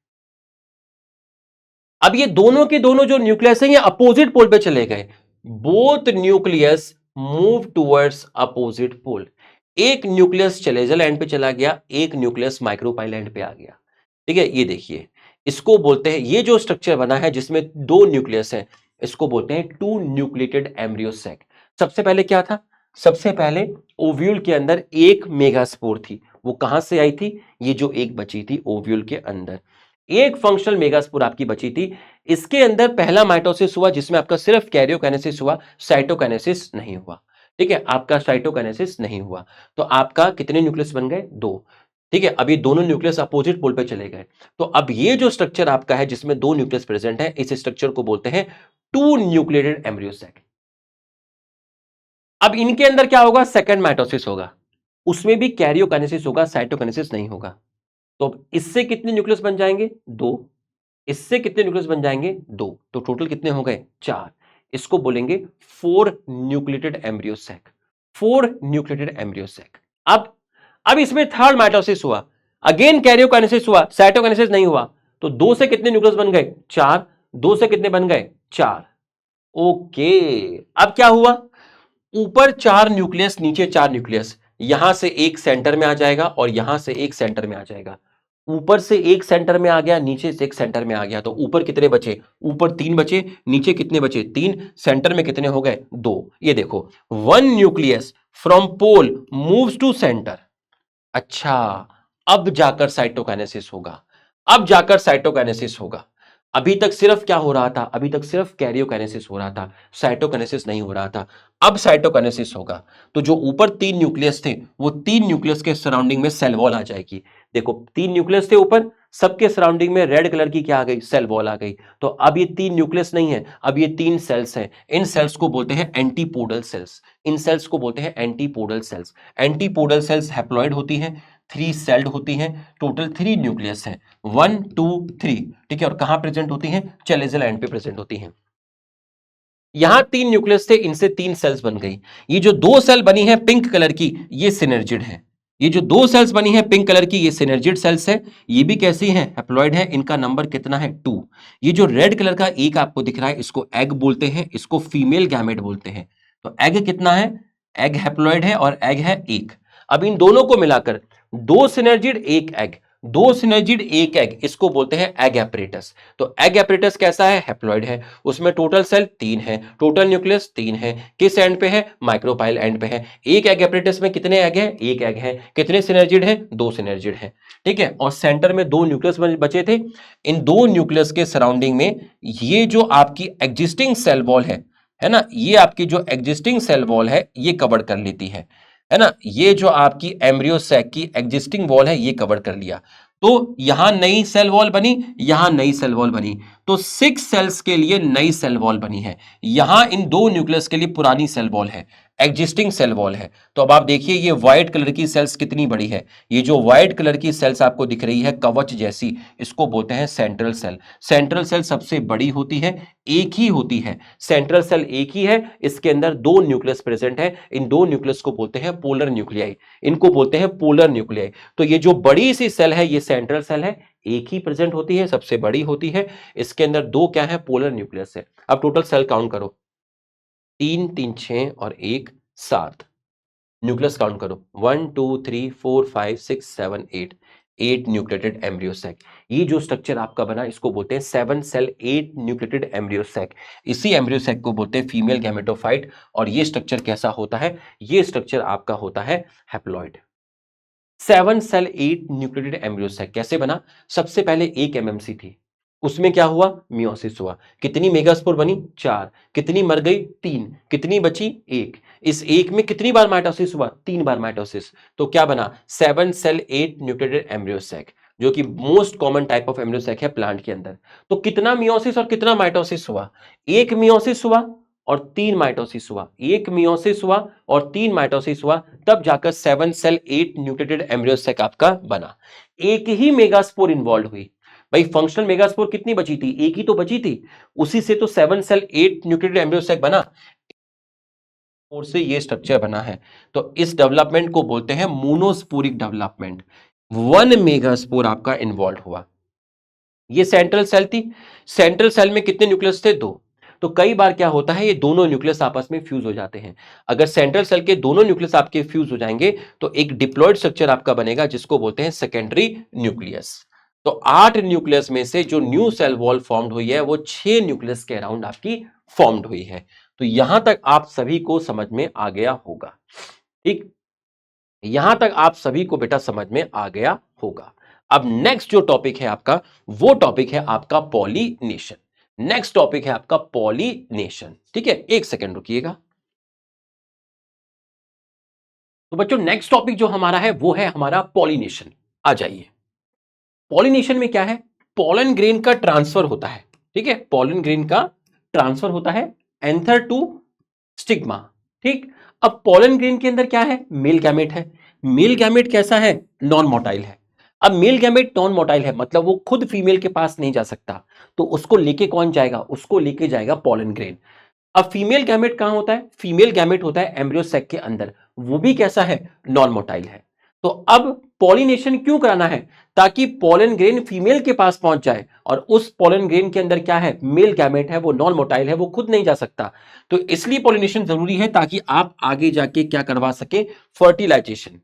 अब ये दोनों के दोनों जो न्यूक्लियस हैं, ये अपोजिट पोल पे चले गए, both nucleus move towards opposite pole. एक न्यूक्लियस चलेजल एंड पे चला गया, एक न्यूक्लियस माइक्रोपाइल एंड पे आ गया, ठीक है। ये देखिए, इसको बोलते हैं, ये जो स्ट्रक्चर बना है जिसमें 2 न्यूक्लियस है, इसको बोलते हैं 2 न्यूक्लिएटेड एम्ब्रियो सैक। सबसे पहले क्या था, सबसे पहले ओव्यूल के अंदर एक मेगास्पोर थी, वो कहां से आई थी, ये जो एक बची थी ओव्यूल के अंदर, एक फंक्शनल मेगास्पोर आपकी बची थी। इसके अंदर पहला माइटोसिस हुआ जिसमें आपका सिर्फ कैरियोकाइनेसिस हुआ, साइटोकाइनेसिस नहीं हुआ, ठीक है, आपका साइटोकाइनेसिस नहीं हुआ। तो आपका कितने न्यूक्लियस बन गए, 2, ठीक है। अब ये दोनों न्यूक्लियस अपोजिट पोल पे चले गए। तो अब ये जो स्ट्रक्चर आपका है जिसमें 2 न्यूक्लियस प्रेजेंट है, इस स्ट्रक्चर को बोलते हैं 2 न्यूक्लिएटेड एम्ब्रियो सैक। अब इनके अंदर क्या होगा, सेकंड माइटोसिस होगा, उसमें भी कैरियोकाइनेसिस होगा, साइटोकाइनेसिस नहीं होगा। तो इससे कितने न्यूक्लियस बन जाएंगे, 2, इससे कितने न्यूक्लियस बन जाएंगे, 2, तो टोटल कितने हो गए, 4। इसको बोलेंगे 4 nucleated embryo sac, 4 nucleated embryo sac. अब इसमें थर्ड माइटोसिस हुआ, अगेन कैरियोकाइनेसिस हुआ, साइटोकाइनेसिस नहीं हुआ। तो 2 से कितने न्यूक्लियस बन गए, 4, 2 से कितने बन गए, 4। ओके, अब क्या हुआ, ऊपर 4 न्यूक्लियस, नीचे 4 न्यूक्लियस, यहां से एक सेंटर में आ जाएगा और यहां से एक सेंटर में आ जाएगा। ऊपर से एक सेंटर में आ गया, नीचे से एक सेंटर में आ गया, तो ऊपर कितने बचे? ऊपर 3 बचे, नीचे कितने बचे? 3, सेंटर में कितने हो गए? 2। ये देखो, one nucleus from pole moves to centre. अच्छा, अब जाकर साइटोकाइनेसिस होगा, अब जाकर साइटोकाइनेसिस होगा। अभी तक सिर्फ क्या हो रहा था? अभी तक सिर्फ कैरियोकाइनेसिस हो रहा था, साइटोकाइनेसिस नहीं हो रहा था। अब साइटोकाइनेसिस होगा। तो जो ऊपर 3 न्यूक्लियस थे, वो 3 न्यूक्लियस के सराउंडिंग में सेल वॉल आ जाएगी। देखो, 3 न्यूक्लियस थे ऊपर, सबके सराउंडिंग में रेड कलर की क्या आ गई? सेल वॉल आ गई। तो अब ये 3 न्यूक्लियस नहीं है, अब ये 3 सेल्स हैं। इन सेल्स को बोलते हैं एंटीपोडल सेल्स। इन सेल्स को बोलते हैं antipodal cells. Antipodal cells haploid होती हैं, 3 सेल्ड होती हैं, टोटल 3 न्यूक्लियस हैं, 1 2 3। ठीक है, और कहां प्रेजेंट होती हैं? चेलेजल एंड पे प्रेजेंट होती हैं। यहां 3 न्यूक्लियस थे, इनसे 3 सेल्स बन गई। ये जो 2 सेल बनी है पिंक कलर की, ये सिनर्जिड है। ये जो 2 सेल्स बनी है पिंक कलर की, ये सिनर्जिड सेल्स है। ये भी कैसी हैं? हैप्लॉइड है। इनका नंबर कितना है? 2। ये जो रेड कलर का एक आपको दिख रहा है, इसको एग बोलते हैं, इसको फीमेल गैमेट बोलते हैं। तो एग कितना है? एग हैप्लॉइड है और एग है 1। अब इन दोनों को मिलाकर 2 सिनर्जिड 1 एग, 2 सिनर्जिड 1 एग, इसको बोलते हैं एग एपरेटस। तो एग एपरेटस कैसा है? हैप्लॉइड है। उसमें टोटल सेल 3 है, टोटल न्यूक्लियस 3 है। किस एंड पे है? माइक्रोपाइल एंड पे है। एक एग एपरेटस में कितने एग है? 1 एग है। कितने सिनर्जिड है? 2 सिनर्जिड है। ठीक है, और सेंटर में 2 न्यूक्लियस बचे थे। इन 2 न्यूक्लियस के सराउंडिंग में ये जो आपकी एग्जिस्टिंग सेल वॉल है ना, ये आपकी जो एग्जिस्टिंग सेल वॉल है, ये कवर कर लेती है ना। ये जो आपकी एम्ब्रियो सैक की एग्जिस्टिंग वॉल है, ये कवर कर लिया। तो यहां नई सेल वॉल बनी, यहां नई सेल वॉल बनी। तो 6 सेल्स के लिए नई सेल वॉल बनी है। यहां इन 2 न्यूक्लियस के लिए पुरानी सेल वॉल है, एग्जिस्टिंग सेल वॉल है। तो अब आप देखिए, ये व्हाइट कलर की सेल्स कितनी बड़ी है। ये जो व्हाइट कलर की सेल्स आपको दिख रही है कवच जैसी, इसको बोलते हैं सेंट्रल सेल। सेंट्रल सेल सबसे बड़ी होती है, एक ही होती है। सेंट्रल सेल एक ही है, इसके अंदर 2 न्यूक्लियस प्रेजेंट है। इन 2 न्यूक्लियस को बोलते हैं पोलर न्यूक्लियाई। इनको बोलते हैं पोलर न्यूक्लियाई। तो ये जो बड़ी सी सेल है, ये सेंट्रल सेल है, एक ही प्रेजेंट होती है, सबसे बड़ी होती है। इसके अंदर 2 क्या है? पोलर न्यूक्लियस है। अब टोटल सेल काउंट करो, 3 3 6 और 1 7। न्यूक्लियस काउंट करो, 1 2 3 4 5 6 7 8। 8 न्यूक्लिएटेड एम्ब्रियो सैक। ये जो स्ट्रक्चर आपका बना, इसको बोलते हैं 7 सेल 8 न्यूक्लिएटेड एम्ब्रियो सैक। इसी एम्ब्रियो सैक को बोलते हैं फीमेल गैमेटोफाइट। और ये स्ट्रक्चर कैसा होता है? ये स्ट्रक्चर आपका होता है haploid. 7 cell 8 nucleated embryo sac कैसे बना? सबसे पहले एक एमएमसी थी, उसमें क्या हुआ? मियोसिस हुआ। कितनी मेगास्पोर बनी? 4। कितनी मर गई? 3। कितनी बची? 1। इस एक में कितनी बार माइटोसिस हुआ? 3 बार माइटोसिस। तो क्या बना? 7 सेल 8 न्यूक्लिएटेड एम्ब्रियो सैक, जो कि most common type of embryo sac है प्लांट के अंदर। तो कितना मियोसिस और कितना माइटोसिस हुआ? एक मियोसिस हुआ और 3 माइटोसिस हुआ। एक मियोसिस हुआ और 3 माइटोसिस हुआ, तब जाकर 7 सेल 8 न्यूक्लिएटेड एम्ब्रियो सैक आपका बना। एक ही मेगास्पोर इन्वॉल्व हुई। भाई फंक्शनल मेगास्पोर कितनी बची थी? एक ही तो बची थी। उसी से तो 7 सेल 8 न्यूक्लिएटेड एम्ब्रियो सैक बना, और से ये स्ट्रक्चर बना है। तो इस डेवलपमेंट को बोलते हैं मोनोस्पोरिक डेवलपमेंट। 1 मेगास्पोर आपका इन्वॉल्व हुआ। ये सेंट्रल सेल थी। सेंट्रल सेल में कितने न्यूक्लियस थे? 2। तो कई बार क्या होता है, ये दोनों न्यूक्लियस आपस में फ्यूज हो जाते हैं। अगर सेंट्रल सेल के दोनों न्यूक्लियस आपके फ्यूज हो जाएंगे, तो एक डिप्लॉयड स्ट्रक्चर आपका बनेगा, जिसको बोलते हैं सेकेंडरी न्यूक्लियस। तो 8 न्यूक्लियस में से जो न्यू सेल वॉल फॉर्म्ड हुई है, वो 6 न्यूक्लियस के अराउंड आपकी फॉर्म्ड हुई है। तो यहां तक आप सभी को समझ में आ गया होगा। ठीक, यहां तक आप सभी को बेटा समझ में आ गया होगा। अब नेक्स्ट जो टॉपिक है आपका, वो टॉपिक है आपका पॉलिनेशन। नेक्स्ट टॉपिक है आपका पॉलिनेशन। ठीक है, एक सेकंड रुकिएगा। तो बच्चों, नेक्स्ट टॉपिक जो हमारा है, वो है हमारा पॉलिनेशन। आ जाइए। पॉलिनेशन में क्या है? पॉलन ग्रेन का ट्रांसफर होता है। ठीक है, पॉलन ग्रेन का ट्रांसफर होता है एंथर टू स्टिग्मा। ठीक, अब पॉलन ग्रेन के अंदर क्या है? मेल गैमेट है। मेल गैमेट कैसा है? नॉन मोटाइल है। अब मेल गैमेट नॉन मोटाइल है, मतलब वो खुद फीमेल के पास नहीं जा सकता, तो उसको लेके कौन जाएगा? उसको लेके जाएगा पॉलन ग्रेन। अब फीमेल गैमेट कहां होता है? फीमेल गैमेट होता है एम्ब्रियो सैक के अंदर, वो भी कैसा है? नॉन मोटाइल है। तो अब पॉलिनेशन क्यों कराना है? ताकि पॉलन ग्रेन फीमेल के पास पहुंच जाए, और उस पॉलन ग्रेन के अंदर क्या है, मेल गैमेट है, वो नॉन मोटाइल है, वो खुद नहीं जा सकता। तो इसलिए पॉलिनेशन जरूरी है ताकि आप आगे जाके क्या करवा सके, फर्टिलाइजेशन।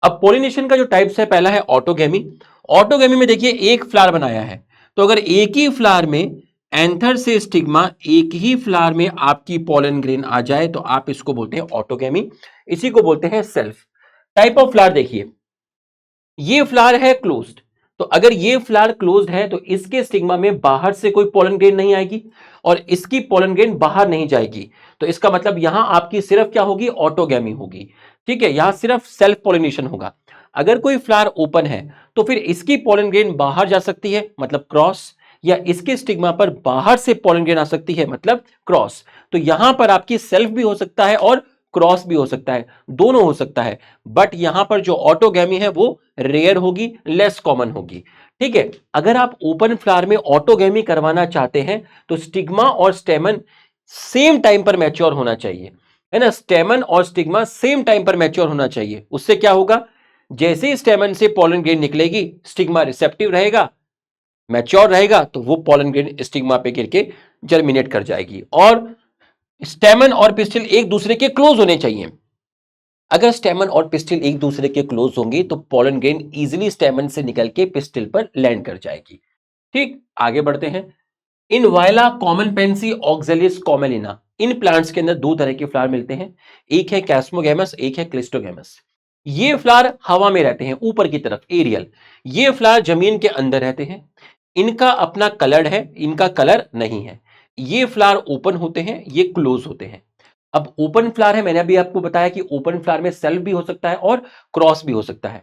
अब पॉलिनेशन का जो टाइप्स है, पहला है ऑटोगेमी। ऑटोगेमी में देखिए एक फ्लावर बनाया है, तो अगर एक ही फ्लावर में एंथर से स्टिग्मा, एक ही फ्लावर में आपकी पॉलन ग्रेन आ जाए तो आप इसको बोलते हैं ऑटोगेमी। इसी को बोलते हैं सेल्फ। टाइप ऑफ फ्लावर देखिए, ये फ्लावर है क्लोज्ड, तो अगर ये फ्लावर क्लोज्ड है तो इसके स्टिग्मा में बाहर से कोई पोलन ग्रेन नहीं आएगी और इसकी पोलन ग्रेन बाहर नहीं जाएगी। तो इसका मतलब यहां आपकी सिर्फ क्या होगी, ऑटोगैमी होगी। ठीक है, यहां सिर्फ सेल्फ पोलिनेशन होगा। अगर कोई फ्लावर ओपन है तो फिर इसकी पोलन ग्रेन बाहर जा सकती है, मतलब क्रॉस, या इसके स्टिग्मा पर बाहर से पोलन ग्रेन आ सकती है, मतलब क्रॉस। तो यहां पर आपकी सेल्फ भी हो सकता है और क्रॉस भी हो सकता है, दोनों हो सकता है। बट यहां पर जो ऑटोगैमी है वो रेयर होगी, लेस कॉमन होगी। ठीक है, अगर आप ओपन फ्लावर में ऑटोगैमी करवाना चाहते हैं तो स्टिग्मा और स्टेमन सेम टाइम पर मैच्योर होना चाहिए, है ना। स्टेमन और स्टिग्मा सेम टाइम पर मैच्योर होना चाहिए। उससे क्या होगा, जैसे ही स्टेमन से पॉलन ग्रेन निकलेगी, स्टिग्मा रिसेप्टिव रहेगा, मैच्योर रहेगा, तो वो पॉलन ग्रेन स्टिग्मा पे गिर के जर्मिनेट कर जाएगी। और स्टेमन और पिस्टिल एक दूसरे के क्लोज होने चाहिए। अगर स्टेमन और पिस्टिल एक दूसरे के क्लोज होंगे तो पोलन ग्रेन इजीली स्टेमन से निकल के पिस्टिल पर लैंड कर जाएगी। ठीक, आगे बढ़ते हैं। इन viola common pansy oxalis commelina, इन प्लांट्स के अंदर दो तरह के फ्लावर मिलते हैं, एक है कैस्मोगैमस, एक है क्लिस्टोगैमस। ये फ्लावर हवा में रहते हैं, ऊपर की तरफ, एरियल। ये फ्लावर जमीन के अंदर रहते हैं। इनका अपना कलर है, इनका कलर नहीं है। ये फ्लावर ओपन होते हैं, ये क्लोज होते हैं। अब ओपन फ्लावर है, मैंने अभी आपको बताया कि ओपन फ्लावर में सेल्फ भी हो सकता है और क्रॉस भी हो सकता है।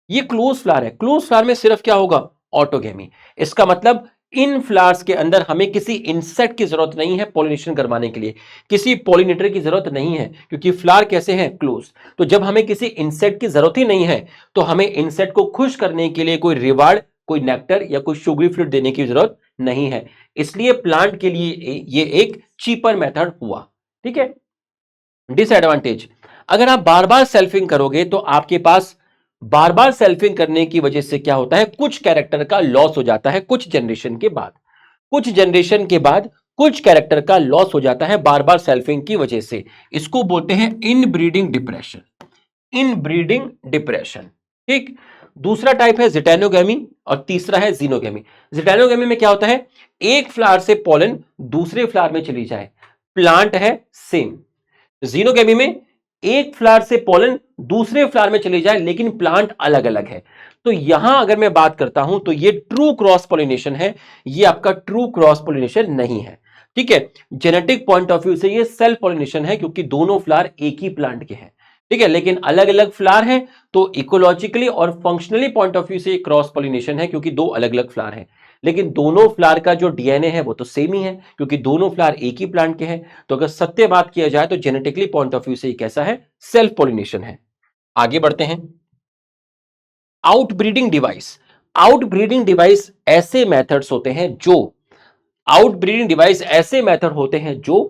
ये क्लोज फ्लावर है, क्लोज फ्लावर में सिर्फ क्या होगा, ऑटोगेमी। इसका मतलब इन फ्लावर्स के अंदर हमें किसी इंसेक्ट की जरूरत नहीं है पॉलिनेशन करवाने के लिए, किसी पॉलिनेटर की जरूरत नहीं है, क्योंकि फ्लावर कैसे हैं, क्लोज। तो जब हमें किसी इंसेक्ट की जरूरत ही नहीं है तो हमें इंसेक्ट को खुश करने के लिए कोई रिवार्ड, कोई नेक्टर या कोई शुगरी फ्रूट देने की जरूरत नहीं है। इसलिए प्लांट के लिए ये एक चीपर मेथड हुआ। ठीक है। डिसएडवांटेज, अगर आप बार बार सेल्फिंग करोगे तो आपके पास बार बार सेल्फिंग करने की वजह से क्या होता है, कुछ कैरेक्टर का लॉस हो जाता है कुछ जनरेशन के बाद। कुछ जनरेशन के बाद कुछ कैरेक्टर का लॉस हो जाता है बार बार सेल्फिंग की वजह से। इसको बोलते हैं इनब्रीडिंग डिप्रेशन। Inbreeding depression. ठीक। दूसरा टाइप है जिटेनोगेमी और तीसरा है जीनोगेमी। जिटेनोगेमी में क्या होता है, एक फ्लावर से पॉलन दूसरे फ्लावर में चली जाए, प्लांट है सेम। जीनोगेमी में एक फ्लावर से पोलन दूसरे फ्लावर में चले जाए लेकिन प्लांट अलग अलग है। तो यहां अगर मैं बात करता हूं तो ये ट्रू क्रॉस पोलिनेशन है, ये आपका ट्रू क्रॉस पोलिनेशन नहीं है। ठीक है, जेनेटिक पॉइंट ऑफ व्यू से ये सेल्फ पोलिनेशन है क्योंकि दोनों फ्लावर एक ही प्लांट के हैं। ठीक है, लेकिन अलग अलग फ्लावर हैं तो इकोलॉजिकली और फंक्शनली पॉइंट ऑफ व्यू से क्रॉस पोलिनेशन है क्योंकि दो अलग अलग फ्लावर हैं। लेकिन दोनों फ्लावर का जो डीएनए है वो तो सेम ही है क्योंकि दोनों फ्लावर एक ही प्लांट के हैं। तो अगर सत्य बात किया जाए तो जेनेटिकली पॉइंट ऑफ व्यू से कैसा है, सेल्फ पोलिनेशन है। आगे बढ़ते हैं। Outbreeding device. आउटब्रीडिंग डिवाइस ऐसे मेथड्स होते हैं जो आउटब्रीडिंग डिवाइस ऐसे मेथड होते हैं जो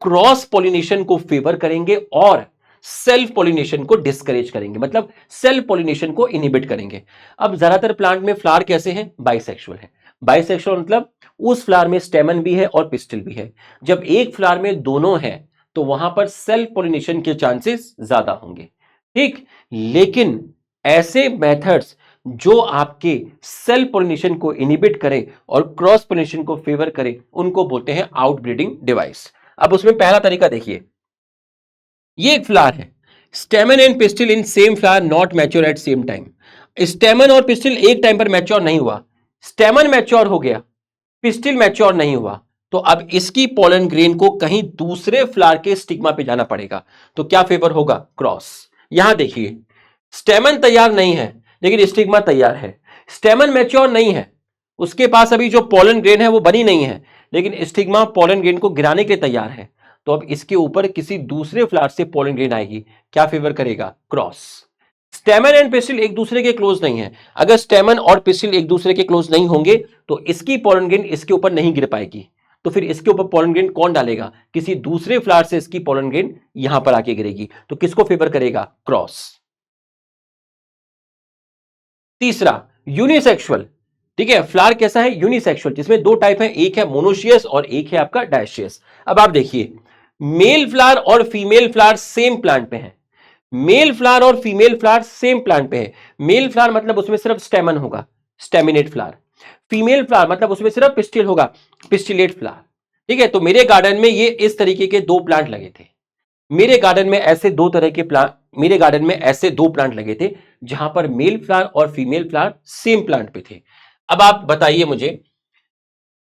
क्रॉस पोलिनेशन को फेवर करेंगे और सेल्फ पोलिनेशन को डिस्करेज करेंगे, मतलब सेल्फ पोलिनेशन को इनहिबिट करेंगे। अब ज्यादातर प्लांट में फ्लावर कैसे हैं, बाइसेक्सुअल है। बाइसेक्सुअल मतलब उस फ्लावर में स्टेमन भी है और पिस्टिल भी है। जब एक फ्लावर में दोनों है तो वहां पर सेल्फ पोलिनेशन के चांसेस ज्यादा होंगे। ठीक, लेकिन ऐसे मेथड्स जो आपके सेल्फ पोलिनेशन को इनहिबिट करें और क्रॉस पोलिनेशन को फेवर करें उनको बोलते हैं आउटब्रीडिंग डिवाइस। अब उसमें पहला तरीका देखिए, ये एक फ्लावर है, stamen and pistil in same flower not mature at same time. Stamen और पिस्टिल एक टाइम पर मैच्योर नहीं हुआ, स्टेमन मैच्योर हो गया, पिस्टिल मैच्योर नहीं हुआ। तो अब इसकी पोलन ग्रेन को कहीं दूसरे फ्लावर के स्टिग्मा पे जाना पड़ेगा। तो क्या फेवर होगा, क्रॉस। यहां देखिए, स्टेमन तैयार नहीं है लेकिन स्टिग्मा तैयार है। स्टेमन मैच्योर नहीं है, उसके पास अभी जो पोलन ग्रेन है वो बनी नहीं है, लेकिन स्टिग्मा पोलन ग्रेन को गिराने के लिए तैयार है। तो अब इसके ऊपर किसी दूसरे फ्लावर से पोलन ग्रेन आएगी, क्या फेवर करेगा, क्रॉस। स्टेमन एंड पिस्टिल एक दूसरे के क्लोज नहीं है। अगर स्टेमन और पिस्टिल एक दूसरे के क्लोज नहीं होंगे तो इसकी पोलन ग्रेन इसके ऊपर नहीं गिर पाएगी। तो फिर इसके ऊपर पोलन ग्रेन कौन डालेगा, किसी दूसरे फ्लावर से इसकी पोलन ग्रेन यहां पर आके गिरेगी। तो किसको फेवर करेगा, क्रॉस। तीसरा यूनिसेक्सुअल, ठीक है, फ्लावर कैसा है, यूनिसेक्सुअल, जिसमें दो टाइप है, एक है मोनोशियस और एक है आपका डायशियस। अब आप देखिए, मेल फ्लावर और फीमेल फ्लावर सेम प्लांट पे है, मेल फ्लावर और फीमेल फ्लावर सेम प्लांट पे है। मेल फ्लावर मतलब उसमें सिर्फ स्टेमन होगा, स्टेमिनेट फ्लावर। फीमेल फ्लावर मतलब उसमें सिर्फ पिस्टिल होगा, पिस्टिलेट फ्लावर। ठीक है, तो मेरे गार्डन में ये इस तरीके के दो प्लांट लगे थे। मेरे गार्डन में ऐसे दो तरह के प्लांट, मेरे गार्डन में ऐसे दो प्लांट लगे थे जहां पर मेल फ्लावर और फीमेल फ्लावर सेम प्लांट पे थे। अब आप बताइए मुझे,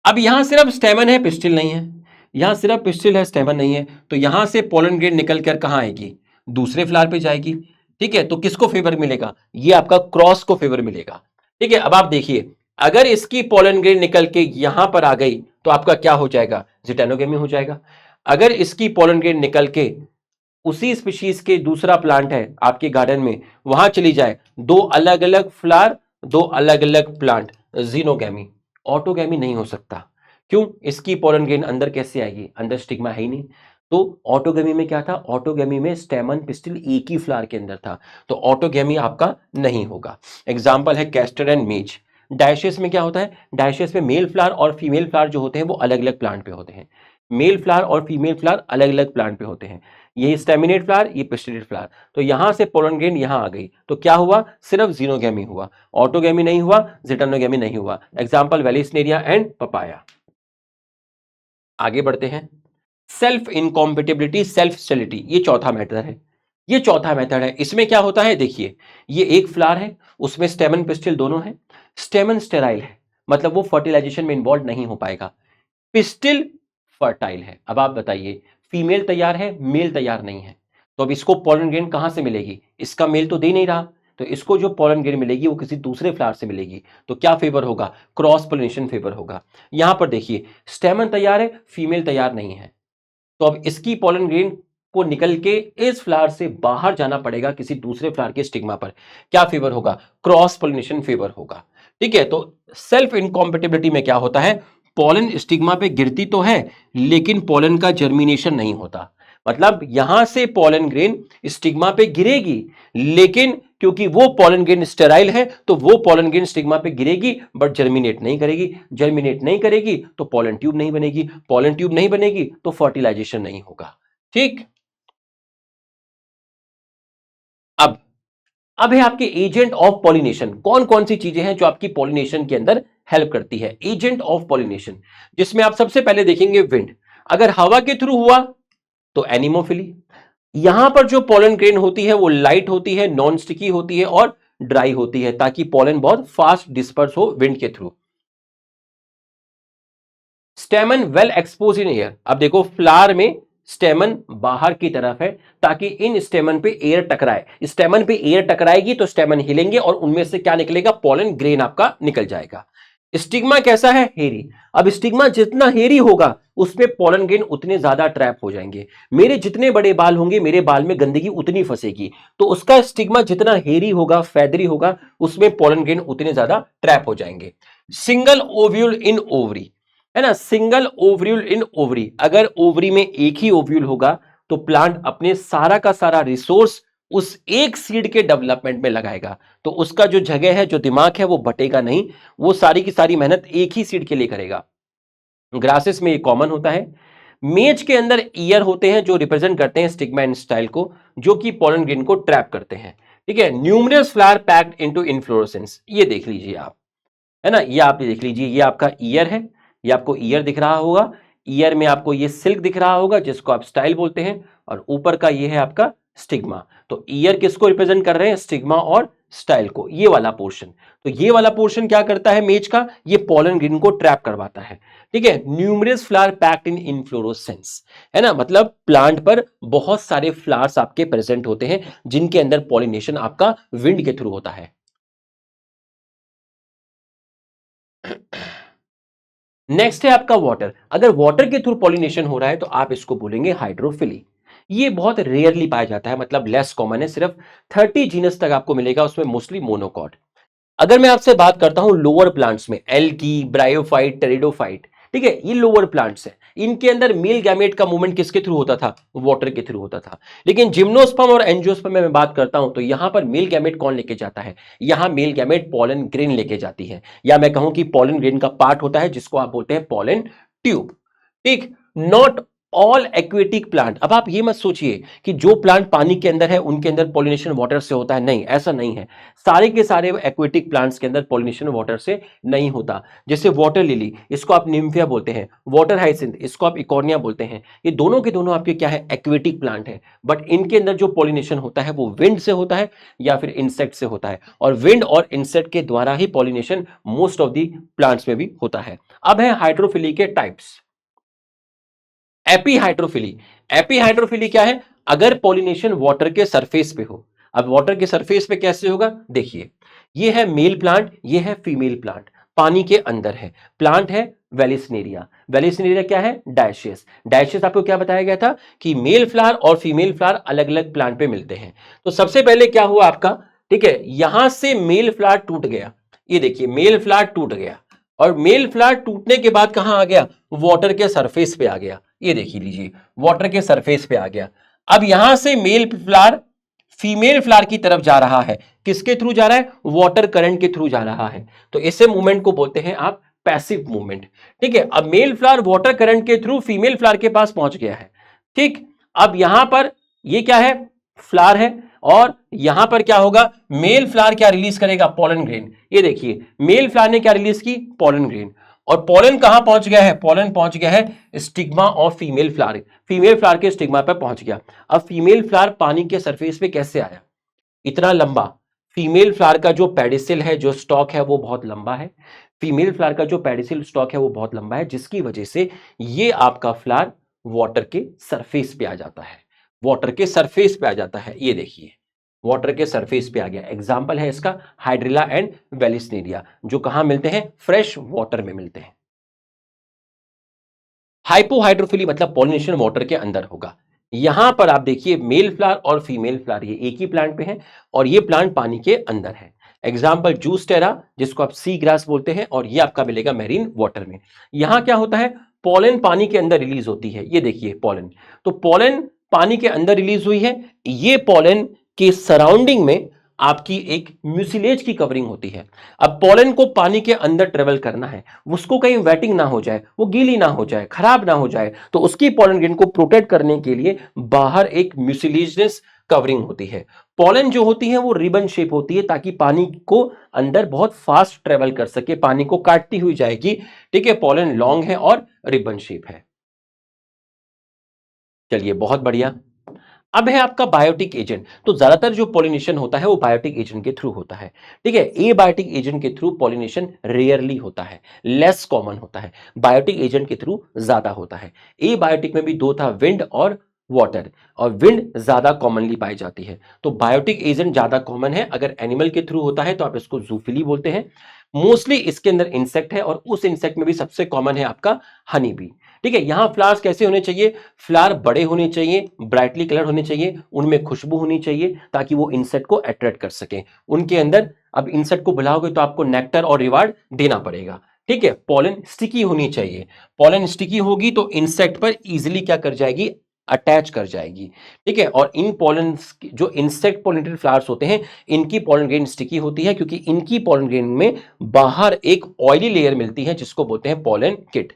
अब यहां सिर्फ स्टेमन है, पिस्टिल नहीं है, यहां सिर्फ पिस्टिल है, स्टेमन नहीं है, तो यहां से पोलन ग्रेन निकल कर कहां आएगी, दूसरे फ्लावर पे जाएगी। ठीक है, तो किसको फेवर मिलेगा, ये आपका क्रॉस को फेवर मिलेगा। ठीक है, अब आप देखिए, अगर इसकी पोलन ग्रेन निकल के यहां पर आ गई तो आपका क्या हो जाएगा, जिटेनोगेमी हो जाएगा। अगर इसकी पोलन ग्रेन निकल के उसी स्पीशीज के दूसरा प्लांट है आपके गार्डन में, वहां चली जाए, दो अलग अलग फ्लावर, दो अलग अलग प्लांट, जीनोगेमी। ऑटोगेमी नहीं हो सकता, क्यों, इसकी पोलन ग्रेन अंदर कैसे आएगी, अंदर स्टिग्मा है ही नहीं। तो ऑटोगेमी में क्या था, ऑटोगेमी में स्टेमन पिस्टिल एक ही फ्लावर के अंदर था, तो ऑटोगेमी आपका नहीं होगा। एग्जाम्पल है कैस्टर एंड मेज। डायशियस में क्या होता है, डायशियस में मेल फ्लावर और फीमेल फ्लावर जो होते हैं वो अलग अलग प्लांट पे होते हैं, मेल फ्लावर और फीमेल फ्लावर अलग अलग प्लांट पे होते हैं। ये स्टेमिनेट फ्लावर, ये पिस्टिलेट फ्लावर, तो यहां से पोलन ग्रेन यहां आ गई तो क्या हुआ, सिर्फ जीनोगेमी हुआ, ऑटोगेमी नहीं हुआ, जिटेनोगेमी नहीं हुआ। Example Vallisneria and papaya. आगे बढ़ते हैं, सेल्फ इनकॉम्पेटिबिलिटी, सेल्फ स्टेरिलिटी, ये चौथा मेथड है। ये चौथा मेथड है, इसमें क्या होता है, देखिए, ये एक फ्लावर है, उसमें स्टेमन पिस्टिल दोनों है, स्टेमन स्टेराइल है, मतलब वो फर्टिलाइजेशन में इन्वॉल्व नहीं हो पाएगा, पिस्टिल फर्टाइल है। अब आप बताइए, फीमेल तैयार है, मेल तैयार नहीं है, तो अब इसको पोलन ग्रेन कहां से मिलेगी, इसका मेल तो दे नहीं रहा, तो इसको जो पोलन ग्रेन मिलेगी वो किसी दूसरे फ्लावर से मिलेगी, तो क्या फेवर होगा, क्रॉस पोलिनेशन फेवर होगा। यहां पर देखिए, स्टेमन तैयार है, फीमेल तैयार नहीं है, तो अब इसकी पोलन ग्रेन को निकल के इस फ्लावर से बाहर जाना पड़ेगा किसी दूसरे फ्लावर के स्टिग्मा पर, क्या फेवर होगा, क्रॉस पोलिनेशन फेवर होगा। ठीक है, तो सेल्फ इनकॉम्पेटिबिलिटी में क्या होता है, पोलन स्टिग्मा पे गिरती तो है लेकिन पोलन का जर्मिनेशन नहीं होता, मतलब यहां से पोलन ग्रेन स्टिग्मा पे गिरेगी, लेकिन क्योंकि वो पोलन ग्रेन स्टेराइल है तो वो पोलन ग्रेन स्टिग्मा पे गिरेगी बट जर्मिनेट नहीं करेगी, जर्मिनेट नहीं करेगी तो पोलन ट्यूब नहीं बनेगी, पोलन ट्यूब नहीं बनेगी तो फर्टिलाइजेशन नहीं होगा। ठीक, अब अब है आपके एजेंट ऑफ पॉलिनेशन, कौन कौन सी चीजें हैं जो आपकी पॉलिनेशन के अंदर हेल्प करती है, एजेंट ऑफ पॉलिनेशन, जिसमें आप सबसे पहले देखेंगे विंड। अगर हवा के थ्रू हुआ तो एनिमोफिली, यहां पर जो पोलन ग्रेन होती है वो लाइट होती है, नॉन स्टिकी होती है और ड्राई होती है, ताकि पोलन बहुत फास्ट डिस्पर्स हो विंड के through. स्टेमन well expose in air, अब देखो फ्लावर में स्टेमन बाहर की तरफ है ताकि इन स्टेमन पे एयर टकराए, स्टेमन पे एयर टकराएगी तो स्टेमन हिलेंगे और उनमें से क्या निकलेगा, पोलन ग्रेन आपका निकल जाएगा। स्टिग्मा कैसा है, हेरी, अब स्टिग्मा जितना हेरी होगा उसमें पोलन ग्रेन उतने ज्यादा ट्रैप हो जाएंगे, मेरे जितने बड़े बाल होंगे मेरे बाल में गंदगी उतनी फंसेगी, तो उसका स्टिग्मा जितना हेरी होगा, फैदरी होगा, उसमें पोलन ग्रेन उतने ज्यादा ट्रैप हो जाएंगे। सिंगल ओव्यूल इन ओवरी, है ना, सिंगल ओव्यूल इन ओवरी, अगर ओवरी में एक ही ओव्यूल होगा तो प्लांट अपने सारा का सारा रिसोर्स उस एक सीड के डेवलपमेंट में लगाएगा, तो उसका जो जगह है, जो दिमाग है वो बटेगा नहीं, वो सारी की सारी मेहनत एक ही सीड के लिए करेगा। ग्रासेस में ये कॉमन होता है। मेज के अंदर ईयर होते हैं जो रिप्रेजेंट करते हैं स्टिग्मा एंड स्टाइल को, जो कि पोलन ग्रेन को ट्रैप करते हैं। ठीक है, numerous flower packed into inflorescence, ये देख लीजिए आप, है ना, ये आप देख लीजिए, ये आपका ईयर है, ये आपको ईयर दिख रहा होगा, ईयर में आपको ये सिल्क दिख रहा होगा जिसको आप स्टाइल बोलते हैं, और ऊपर का ये है आपका स्टिग्मा। तो ईयर किसको रिप्रेजेंट कर रहे हैं, स्टिग्मा और स्टाइल को, ये वाला पोर्शन। तो ये वाला पोर्शन क्या करता है मेज का, ये पोलन ग्रेन को ट्रैप करवाता है। ठीक है, numerous flower packed in inflorescence, है ना, मतलब प्लांट पर बहुत सारे फ्लावर्स आपके प्रेजेंट होते हैं जिनके अंदर पॉलिनेशन आपका विंड के थ्रू होता है। नेक्स्ट है आपका वाटर, अगर वाटर के थ्रू पॉलिनेशन हो रहा है तो आप इसको बोलेंगे हाइड्रोफिली। ये बहुत रेयरली पाया जाता है, मतलब लेस कॉमन है, सिर्फ 30 जीनस तक आपको मिलेगा, उसमें मोस्टली मोनोकॉट। अगर मैं आपसे बात करता हूं लोअर प्लांट्स में, एल्गी, ब्रायोफाइट, टेरिडोफाइट, ठीक है, ये लोअर प्लांट्स है, इनके अंदर मेल गैमेट का मूवमेंट किसके थ्रू होता था, वाटर के थ्रू होता था। लेकिन जिम्नोस्पर्म और एंजियोस्पर्म में मैं बात करता हूं तो यहां पर मेल गैमेट कौन लेके जाता है, यहां मेल गैमेट पॉलन ग्रेन लेके जाती है, या मैं कहूं कि पॉलन ग्रेन का पार्ट होता है जिसको आप बोलते हैं पॉलन ट्यूब। ठीक, नॉट ऑल एक्वेटिक प्लांट। अब आप ये मत सोचिए कि जो प्लांट पानी के अंदर है उनके अंदर पॉलिनेशन वाटर से होता है, नहीं, ऐसा नहीं है। सारे के सारे एक्वेटिक प्लांट्स के अंदर पॉलिनेशन वाटर से नहीं होता। जैसे वाटर लिली, इसको आप निम्फिया बोलते हैं, वाटर हाइसिंथ, इसको आप इकोर्निया बोलते हैं, ये दोनों के दोनों आपके क्या है, एक्वेटिक प्लांट है। बट इनके अंदर जो पॉलिनेशन होता है वो विंड से होता है या फिर इंसेक्ट से होता है, और विंड और इंसेक्ट के द्वारा ही pollination most of the plants में भी होता है। अब है हाइड्रोफिली के टाइप्स। एपीहाइड्रोफिली, एपीहाइड्रोफिली क्या है, अगर पॉलिनेशन वाटर के सरफेस पे हो। अब वाटर के सरफेस पे कैसे होगा, देखिए, ये है मेल प्लांट, ये है फीमेल प्लांट, पानी के अंदर है। प्लांट है वेलिस्नेरिया, वेलिस्नेरिया क्या है, डायशियस। डायशियस आपको क्या बताया गया था कि मेल फ्लावर और फीमेल फ्लावर अलग अलग प्लांट पे मिलते हैं। तो सबसे पहले क्या हुआ आपका, ठीक है, यहां से मेल फ्लावर टूट गया, ये देखिए मेल फ्लावर टूट गया, और मेल फ्लावर टूटने के बाद कहां आ गया, वाटर के सरफेस पे आ गया। ये देखिए लीजिए, वाटर के सरफेस पे आ गया। अब यहां से मेल फ्लावर फीमेल फ्लावर की तरफ जा रहा है, किसके थ्रू जा रहा है, वाटर करंट के थ्रू जा रहा है। तो इसे मूवमेंट को बोलते हैं आप पैसिव मूवमेंट। ठीक है, अब मेल फ्लावर वाटर करंट के थ्रू फीमेल फ्लावर के पास पहुंच गया है। ठीक, अब यहां पर ये क्या है, फ्लावर है, और यहां पर क्या होगा, मेल फ्लावर क्या रिलीज करेगा, पॉलन ग्रेन। ये देखिए मेल फ्लावर ने क्या रिलीज की, पॉलन ग्रेन, और पॉलन कहां पहुंच गया है, पॉलन पहुंच गया है stigma of female flower, female flower के स्टिग्मा पर पहुंच गया। अब फीमेल फ्लावर पानी के सरफेस पे कैसे आया, इतना लंबा, फीमेल फ्लावर का जो पेडिसिल है, जो स्टॉक है वो बहुत लंबा है, फीमेल फ्लावर का जो पेडिसिल स्टॉक है वो बहुत लंबा है, जिसकी वजह से ये आपका फ्लावर वाटर के सरफेस पे आ जाता है, वाटर के सरफेस पे आ जाता है। ये देखिए वाटर के सरफेस पे आ गया। एग्जाम्पल है इसका हाइड्रिला एंड वेलिस्नेरिया, जो कहां मिलते हैं, फ्रेश वाटर में मिलते हैं। हाइपोहाइड्रोफिली मतलब पॉलिनेशन वाटर के अंदर होगा। यहां पर आप देखिए मेल फ्लावर और फीमेल फ्लावर ये एक ही प्लांट पे है, और ये प्लांट पानी के अंदर है। एग्जाम्पल जूस्टेरा, जिसको आप सी ग्रास बोलते हैं, और ये आपका मिलेगा मेरीन वाटर में। यहां क्या होता है, पॉलन पानी के अंदर रिलीज होती है, ये देखिए पॉलन, तो पॉलन पानी के अंदर रिलीज हुई है। ये पॉलन के सराउंडिंग में आपकी एक म्यूसिलेज की कवरिंग होती है। अब पॉलन को पानी के अंदर ट्रेवल करना है, उसको कहीं वेटिंग ना हो जाए, वो गीली ना हो जाए, खराब ना हो जाए, तो उसकी पॉलन ग्रेन को प्रोटेक्ट करने के लिए बाहर एक म्यूसिलेजियस कवरिंग होती है। पॉलन जो होती है वो रिबन शेप होती है, ताकि पानी को अंदर बहुत फास्ट ट्रेवल कर सके, पानी को काटती हुई जाएगी। ठीक है, पॉलन लॉन्ग है और रिबन शेप है। चलिए बहुत बढ़िया। अब है आपका बायोटिक एजेंट। तो ज्यादातर जो पॉलिनेशन होता है वो बायोटिक एजेंट के थ्रू होता है। ठीक है, ए बायोटिक एजेंट के थ्रू पॉलिनेशन रेयरली होता है, लेस कॉमन होता है, बायोटिक एजेंट के थ्रू ज्यादा होता है। ए बायोटिक में भी दो था, विंड और वाटर, और विंड ज्यादा कॉमनली पाई जाती है। तो बायोटिक एजेंट ज्यादा कॉमन है। अगर एनिमल के थ्रू होता है तो आप इसको जूफिली बोलते हैं। मोस्टली इसके अंदर इंसेक्ट है, और उस इंसेक्ट में भी सबसे कॉमन है आपका हनी बी। ठीक है, यहां फ्लावर्स कैसे होने चाहिए, फ्लावर बड़े होने चाहिए, ब्राइटली कलर होने चाहिए, उनमें खुशबू होनी चाहिए, ताकि वो इंसेक्ट को अट्रैक्ट कर सके उनके अंदर। अब इंसेक्ट को बुलाओगे तो आपको नेक्टर और रिवार्ड देना पड़ेगा। ठीक है, पॉलन स्टिकी होनी चाहिए, पॉलन स्टिकी होगी तो इंसेक्ट पर इजीली क्या कर जाएगी, अटैच कर जाएगी। ठीक है, और इन पॉलन जो इंसेक्ट पॉलिनेटेड फ्लावर्स होते हैं, इनकी पॉलन ग्रेन स्टिकी होती है, क्योंकि इनकी पॉलन ग्रेन में बाहर एक ऑयली लेयर मिलती है जिसको बोलते हैं पॉलन किट।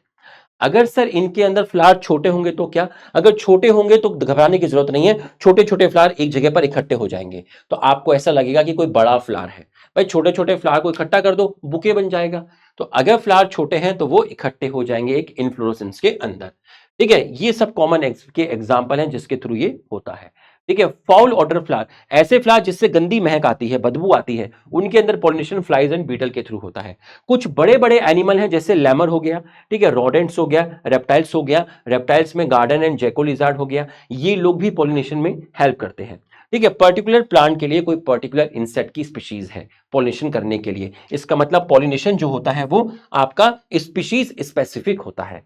अगर सर इनके अंदर फ्लावर छोटे होंगे तो क्या, अगर छोटे होंगे तो घबराने की जरूरत नहीं है, छोटे छोटे फ्लावर एक जगह पर इकट्ठे हो जाएंगे, तो आपको ऐसा लगेगा कि कोई बड़ा फ्लावर है। भाई छोटे छोटे फ्लावर को इकट्ठा कर दो, बुके बन जाएगा। तो अगर फ्लावर छोटे हैं तो वो इकट्ठे हो जाएंगे एक इन्फ्लोरेसेंस के अंदर। ठीक है, ये सब कॉमन के एग्जाम्पल हैं जिसके थ्रू ये होता है। ठीक है, फाउल ऑर्डर फ्लावर, ऐसे फ्लावर जिससे गंदी महक आती है, बदबू आती है, उनके अंदर पॉलिनेशन फ्लाइज एंड बीटल के थ्रू होता है। कुछ बड़े बड़े एनिमल हैं जैसे लैमर हो गया, ठीक है, रोडेंट्स हो गया, रेप्टाइल्स हो गया, रेप्टाइल्स में गार्डन एंड जेको लिजार्ड हो गया, ये लोग भी पॉलिनेशन में हेल्प करते हैं। ठीक है, पर्टिकुलर प्लांट के लिए कोई पर्टिकुलर इंसेक्ट की स्पीशीज है पॉलिनेशन करने के लिए, इसका मतलब पॉलिनेशन जो होता है वो आपका स्पीशीज स्पेसिफिक होता है।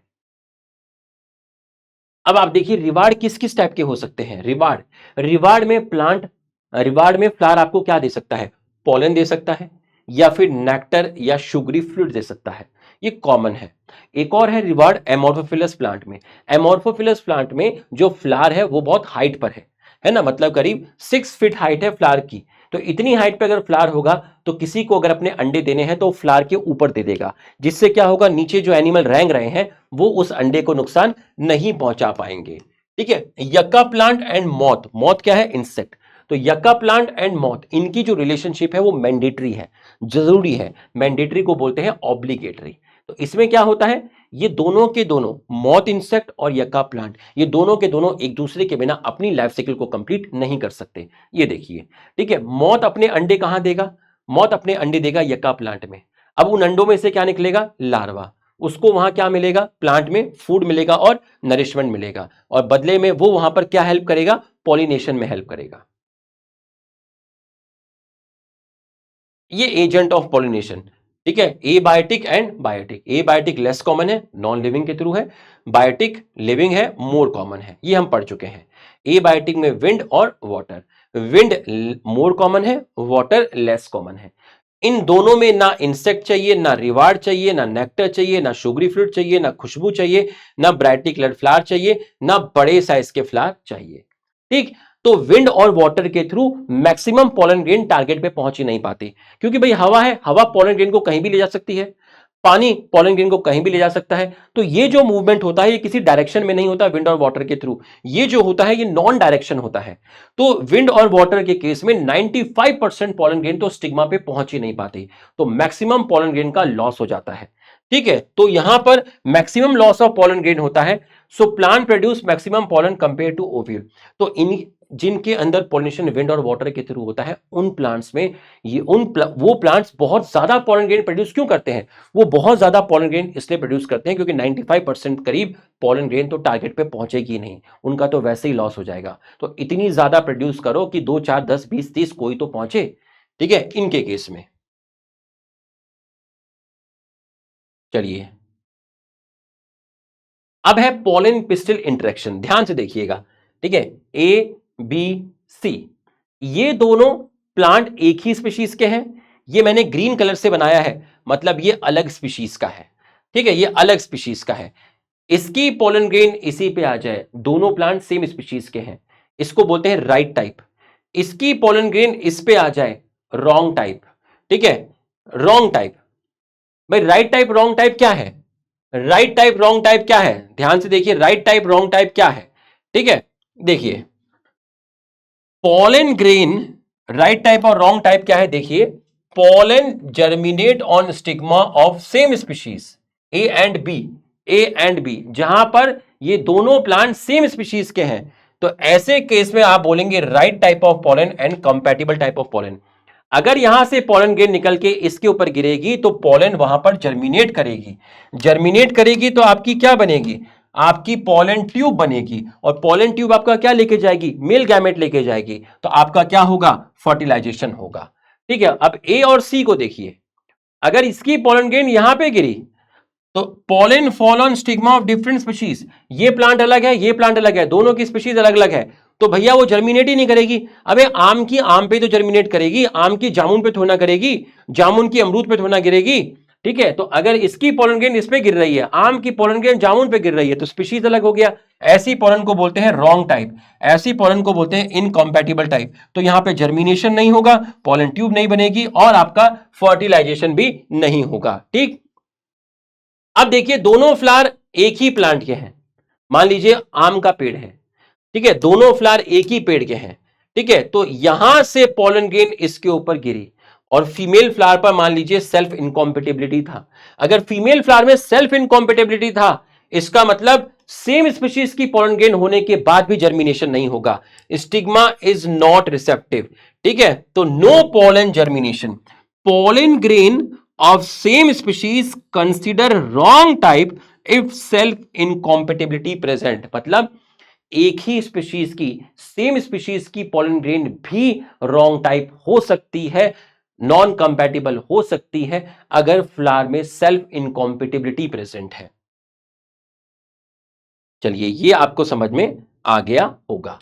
अब आप देखिए रिवार्ड किस किस टाइप के हो सकते हैं। रिवार्ड, रिवार्ड में प्लांट, रिवार्ड में फ्लावर आपको क्या दे सकता है, पॉलन दे सकता है, या फिर नेक्टर या शुगरी फ्लूइड दे सकता है। ये कॉमन है। एक और है रिवार्ड एमोर्फोफिलस प्लांट में। एमोर्फोफिलस प्लांट में जो फ्लावर है वो बहुत हाइट पर है ना, मतलब करीब 6 फीट हाइट है फ्लावर की। तो इतनी हाइट पे अगर फ्लावर होगा तो किसी को अगर अपने अंडे देने हैं तो फ्लावर के ऊपर दे देगा, जिससे क्या होगा, नीचे जो एनिमल रेंग रहे हैं वो उस अंडे को नुकसान नहीं पहुंचा पाएंगे। ठीक है। यक्का प्लांट एंड मॉथ। मॉथ क्या है? इंसेक्ट। तो यक्का प्लांट एंड मॉथ, इनकी जो रिलेशनशिप है वो मैंडेटरी है, जरूरी है। मैंडेटरी को बोलते हैं ऑब्लिगेटरी। तो इसमें क्या होता है, ये दोनों के दोनों, मॉथ इंसेक्ट और यक्का प्लांट, ये दोनों के दोनों एक दूसरे के बिना अपनी लाइफ साइकिल को कंप्लीट नहीं कर सकते। ये देखिए, ठीक है। मॉथ अपने अंडे कहां देगा? मॉथ अपने अंडे देगा यक्का प्लांट में। अब उन अंडों में से क्या निकलेगा? लार्वा। उसको वहां क्या मिलेगा? प्लांट में फूड मिलेगा और नरिशमेंट मिलेगा, और बदले में वो वहां पर क्या हेल्प करेगा? पॉलिनेशन में हेल्प करेगा। ये एजेंट ऑफ पॉलिनेशन। ठीक है। Abiotic and biotic. Abiotic less common है, नॉन लिविंग के थ्रू है। बायोटिक लिविंग है, मोर कॉमन है, ये हम पढ़ चुके हैं। ए बायोटिक में विंड और वाटर। विंड मोर कॉमन है, वाटर लेस कॉमन है। इन दोनों में ना इंसेक्ट चाहिए, ना रिवार्ड चाहिए, ना नेक्टर चाहिए, ना शुगरी फ्रूट चाहिए, ना खुशबू चाहिए, ना ब्राइटली कलर्ड फ्लावर चाहिए, ना बड़े साइज के फ्लावर चाहिए। ठीक। तो विंड और वाटर के through maximum pollen grain target पे पहुंच ही नहीं पाती, क्योंकि भाई हवा है, हवा पॉलन ग्रेन को कहीं भी ले जा सकती है, पानी पॉलन ग्रेन को कहीं भी ले जा सकता है। तो ये जो मूवमेंट होता है ये किसी डायरेक्शन में नहीं होता विंड और वाटर के थ्रू, ये जो होता है ये नॉन डायरेक्शन होता है। तो विंड और वाटर के केस में 95% पॉलन ग्रेन तो स्टिग्मा पे पहुंच ही नहीं पाती, तो मैक्सिमम पॉलन ग्रेन का लॉस हो जाता है। ठीक है। तो यहां पर maximum loss of pollen grain होता है। So plant produce maximum pollen compare to ovule. तो इन जिनके अंदर पॉलिनेशन विंड और वाटर के थ्रू होता है उन प्लांट्स में, ये वो प्लांट्स बहुत ज्यादा पॉलन ग्रेन प्रोड्यूस क्यों करते हैं? वो बहुत ज्यादा पॉलन ग्रेन इसलिए प्रोड्यूस करते हैं क्योंकि 95% करीब पॉलन ग्रेन तो टारगेट पे पहुंचेगी नहीं, उनका तो वैसे ही लॉस हो जाएगा। तो इतनी ज्यादा प्रोड्यूस करो कि 2 4 10 20 30 कोई तो पहुंचे। ठीक है, इनके केस में। चलिए, अब है पॉलन पिस्टिल इंटरेक्शन, ध्यान से देखिएगा। ठीक है। ए बी सी, ये दोनों प्लांट एक ही स्पीशीज के हैं। ये मैंने ग्रीन कलर से बनाया है, मतलब ये अलग स्पीशीज का है। ठीक है, ये अलग स्पीशीज का है। इसकी पोलन ग्रेन इसी पे आ जाए, दोनों प्लांट सेम स्पीशीज के हैं, इसको बोलते हैं राइट टाइप। इसकी पोलन ग्रेन इस पे आ जाए, रॉन्ग टाइप। ठीक है, रॉन्ग टाइप। भाई राइट टाइप रॉन्ग टाइप क्या है? राइट टाइप रॉन्ग टाइप क्या है? ध्यान से देखिए, राइट टाइप रॉन्ग टाइप क्या है। ठीक है, देखिए पोलन ग्रेन राइट टाइप और रॉन्ग टाइप क्या है, देखिए। Pollen germinate on stigma of same species A and B. A and B, जहां पर ये दोनों प्लांट सेम स्पीशीज के हैं, तो ऐसे केस में आप बोलेंगे right type of pollen and compatible type of pollen. अगर यहां से पोलन ग्रेन निकल के इसके ऊपर गिरेगी तो पोलन वहां पर जर्मिनेट करेगी। जर्मिनेट करेगी तो आपकी क्या बनेगी? आपकी पोलन ट्यूब बनेगी, और पोलन ट्यूब आपका क्या लेके जाएगी? मेल गैमेट लेके जाएगी। तो आपका क्या होगा? फर्टिलाइजेशन होगा। ठीक है। अब ए और सी को देखिए, अगर इसकी पोलन ग्रेन यहां पे गिरी तो pollen fall on stigma of different species. ये प्लांट अलग है, ये प्लांट अलग है, दोनों की स्पीशीज अलग अलग है, तो भैया वो जर्मिनेट ही नहीं करेगी। अबे आम की आम पे तो जर्मिनेट करेगी, आम की जामुन पे थोड़ा ना करेगी, जामुन की अमरूद पे थोड़ा ना गिरेगी। ठीक है। तो अगर इसकी पोलन ग्रेन इस पे गिर रही है, आम की पोलन ग्रेन जामुन पे गिर रही है, तो स्पीशीज अलग हो गया। ऐसी पोलन को बोलते हैं रॉन्ग टाइप, ऐसी पोलन को बोलते हैं इनकॉम्पैटिबल टाइप। तो यहां पे जर्मिनेशन नहीं होगा, पोलन ट्यूब नहीं बनेगी, और आपका फर्टिलाइजेशन भी नहीं होगा। ठीक। अब देखिए, दोनों फ्लावर एक ही प्लांट के हैं। मान लीजिए आम का पेड़ है, ठीक है, दोनों फ्लावर एक ही पेड़ के हैं। ठीक है। तो यहां से पोलन ग्रेन इसके ऊपर गिरी, और फीमेल फ्लावर पर मान लीजिए सेल्फ इनकॉम्पेटिबिलिटी था। अगर फीमेल फ्लावर में सेल्फ इनकॉम्पेटिबिलिटी था, इसका मतलब सेम स्पीशीज की पोलन ग्रेन होने के बाद भी जर्मिनेशन नहीं होगा। Stigma is not receptive. ठीक है। तो no pollen germination. Pollen grain of same species consider wrong type if self incompatibility present। मतलब एक ही स्पीशीज की, सेम स्पीशीज की पोलन ग्रेन भी रॉन्ग टाइप हो सकती है, नॉन कंपैटिबल हो सकती है, अगर फ्लावर में सेल्फ इनकॉम्पेटिबिलिटी प्रेजेंट है। चलिए, ये आपको समझ में आ गया होगा।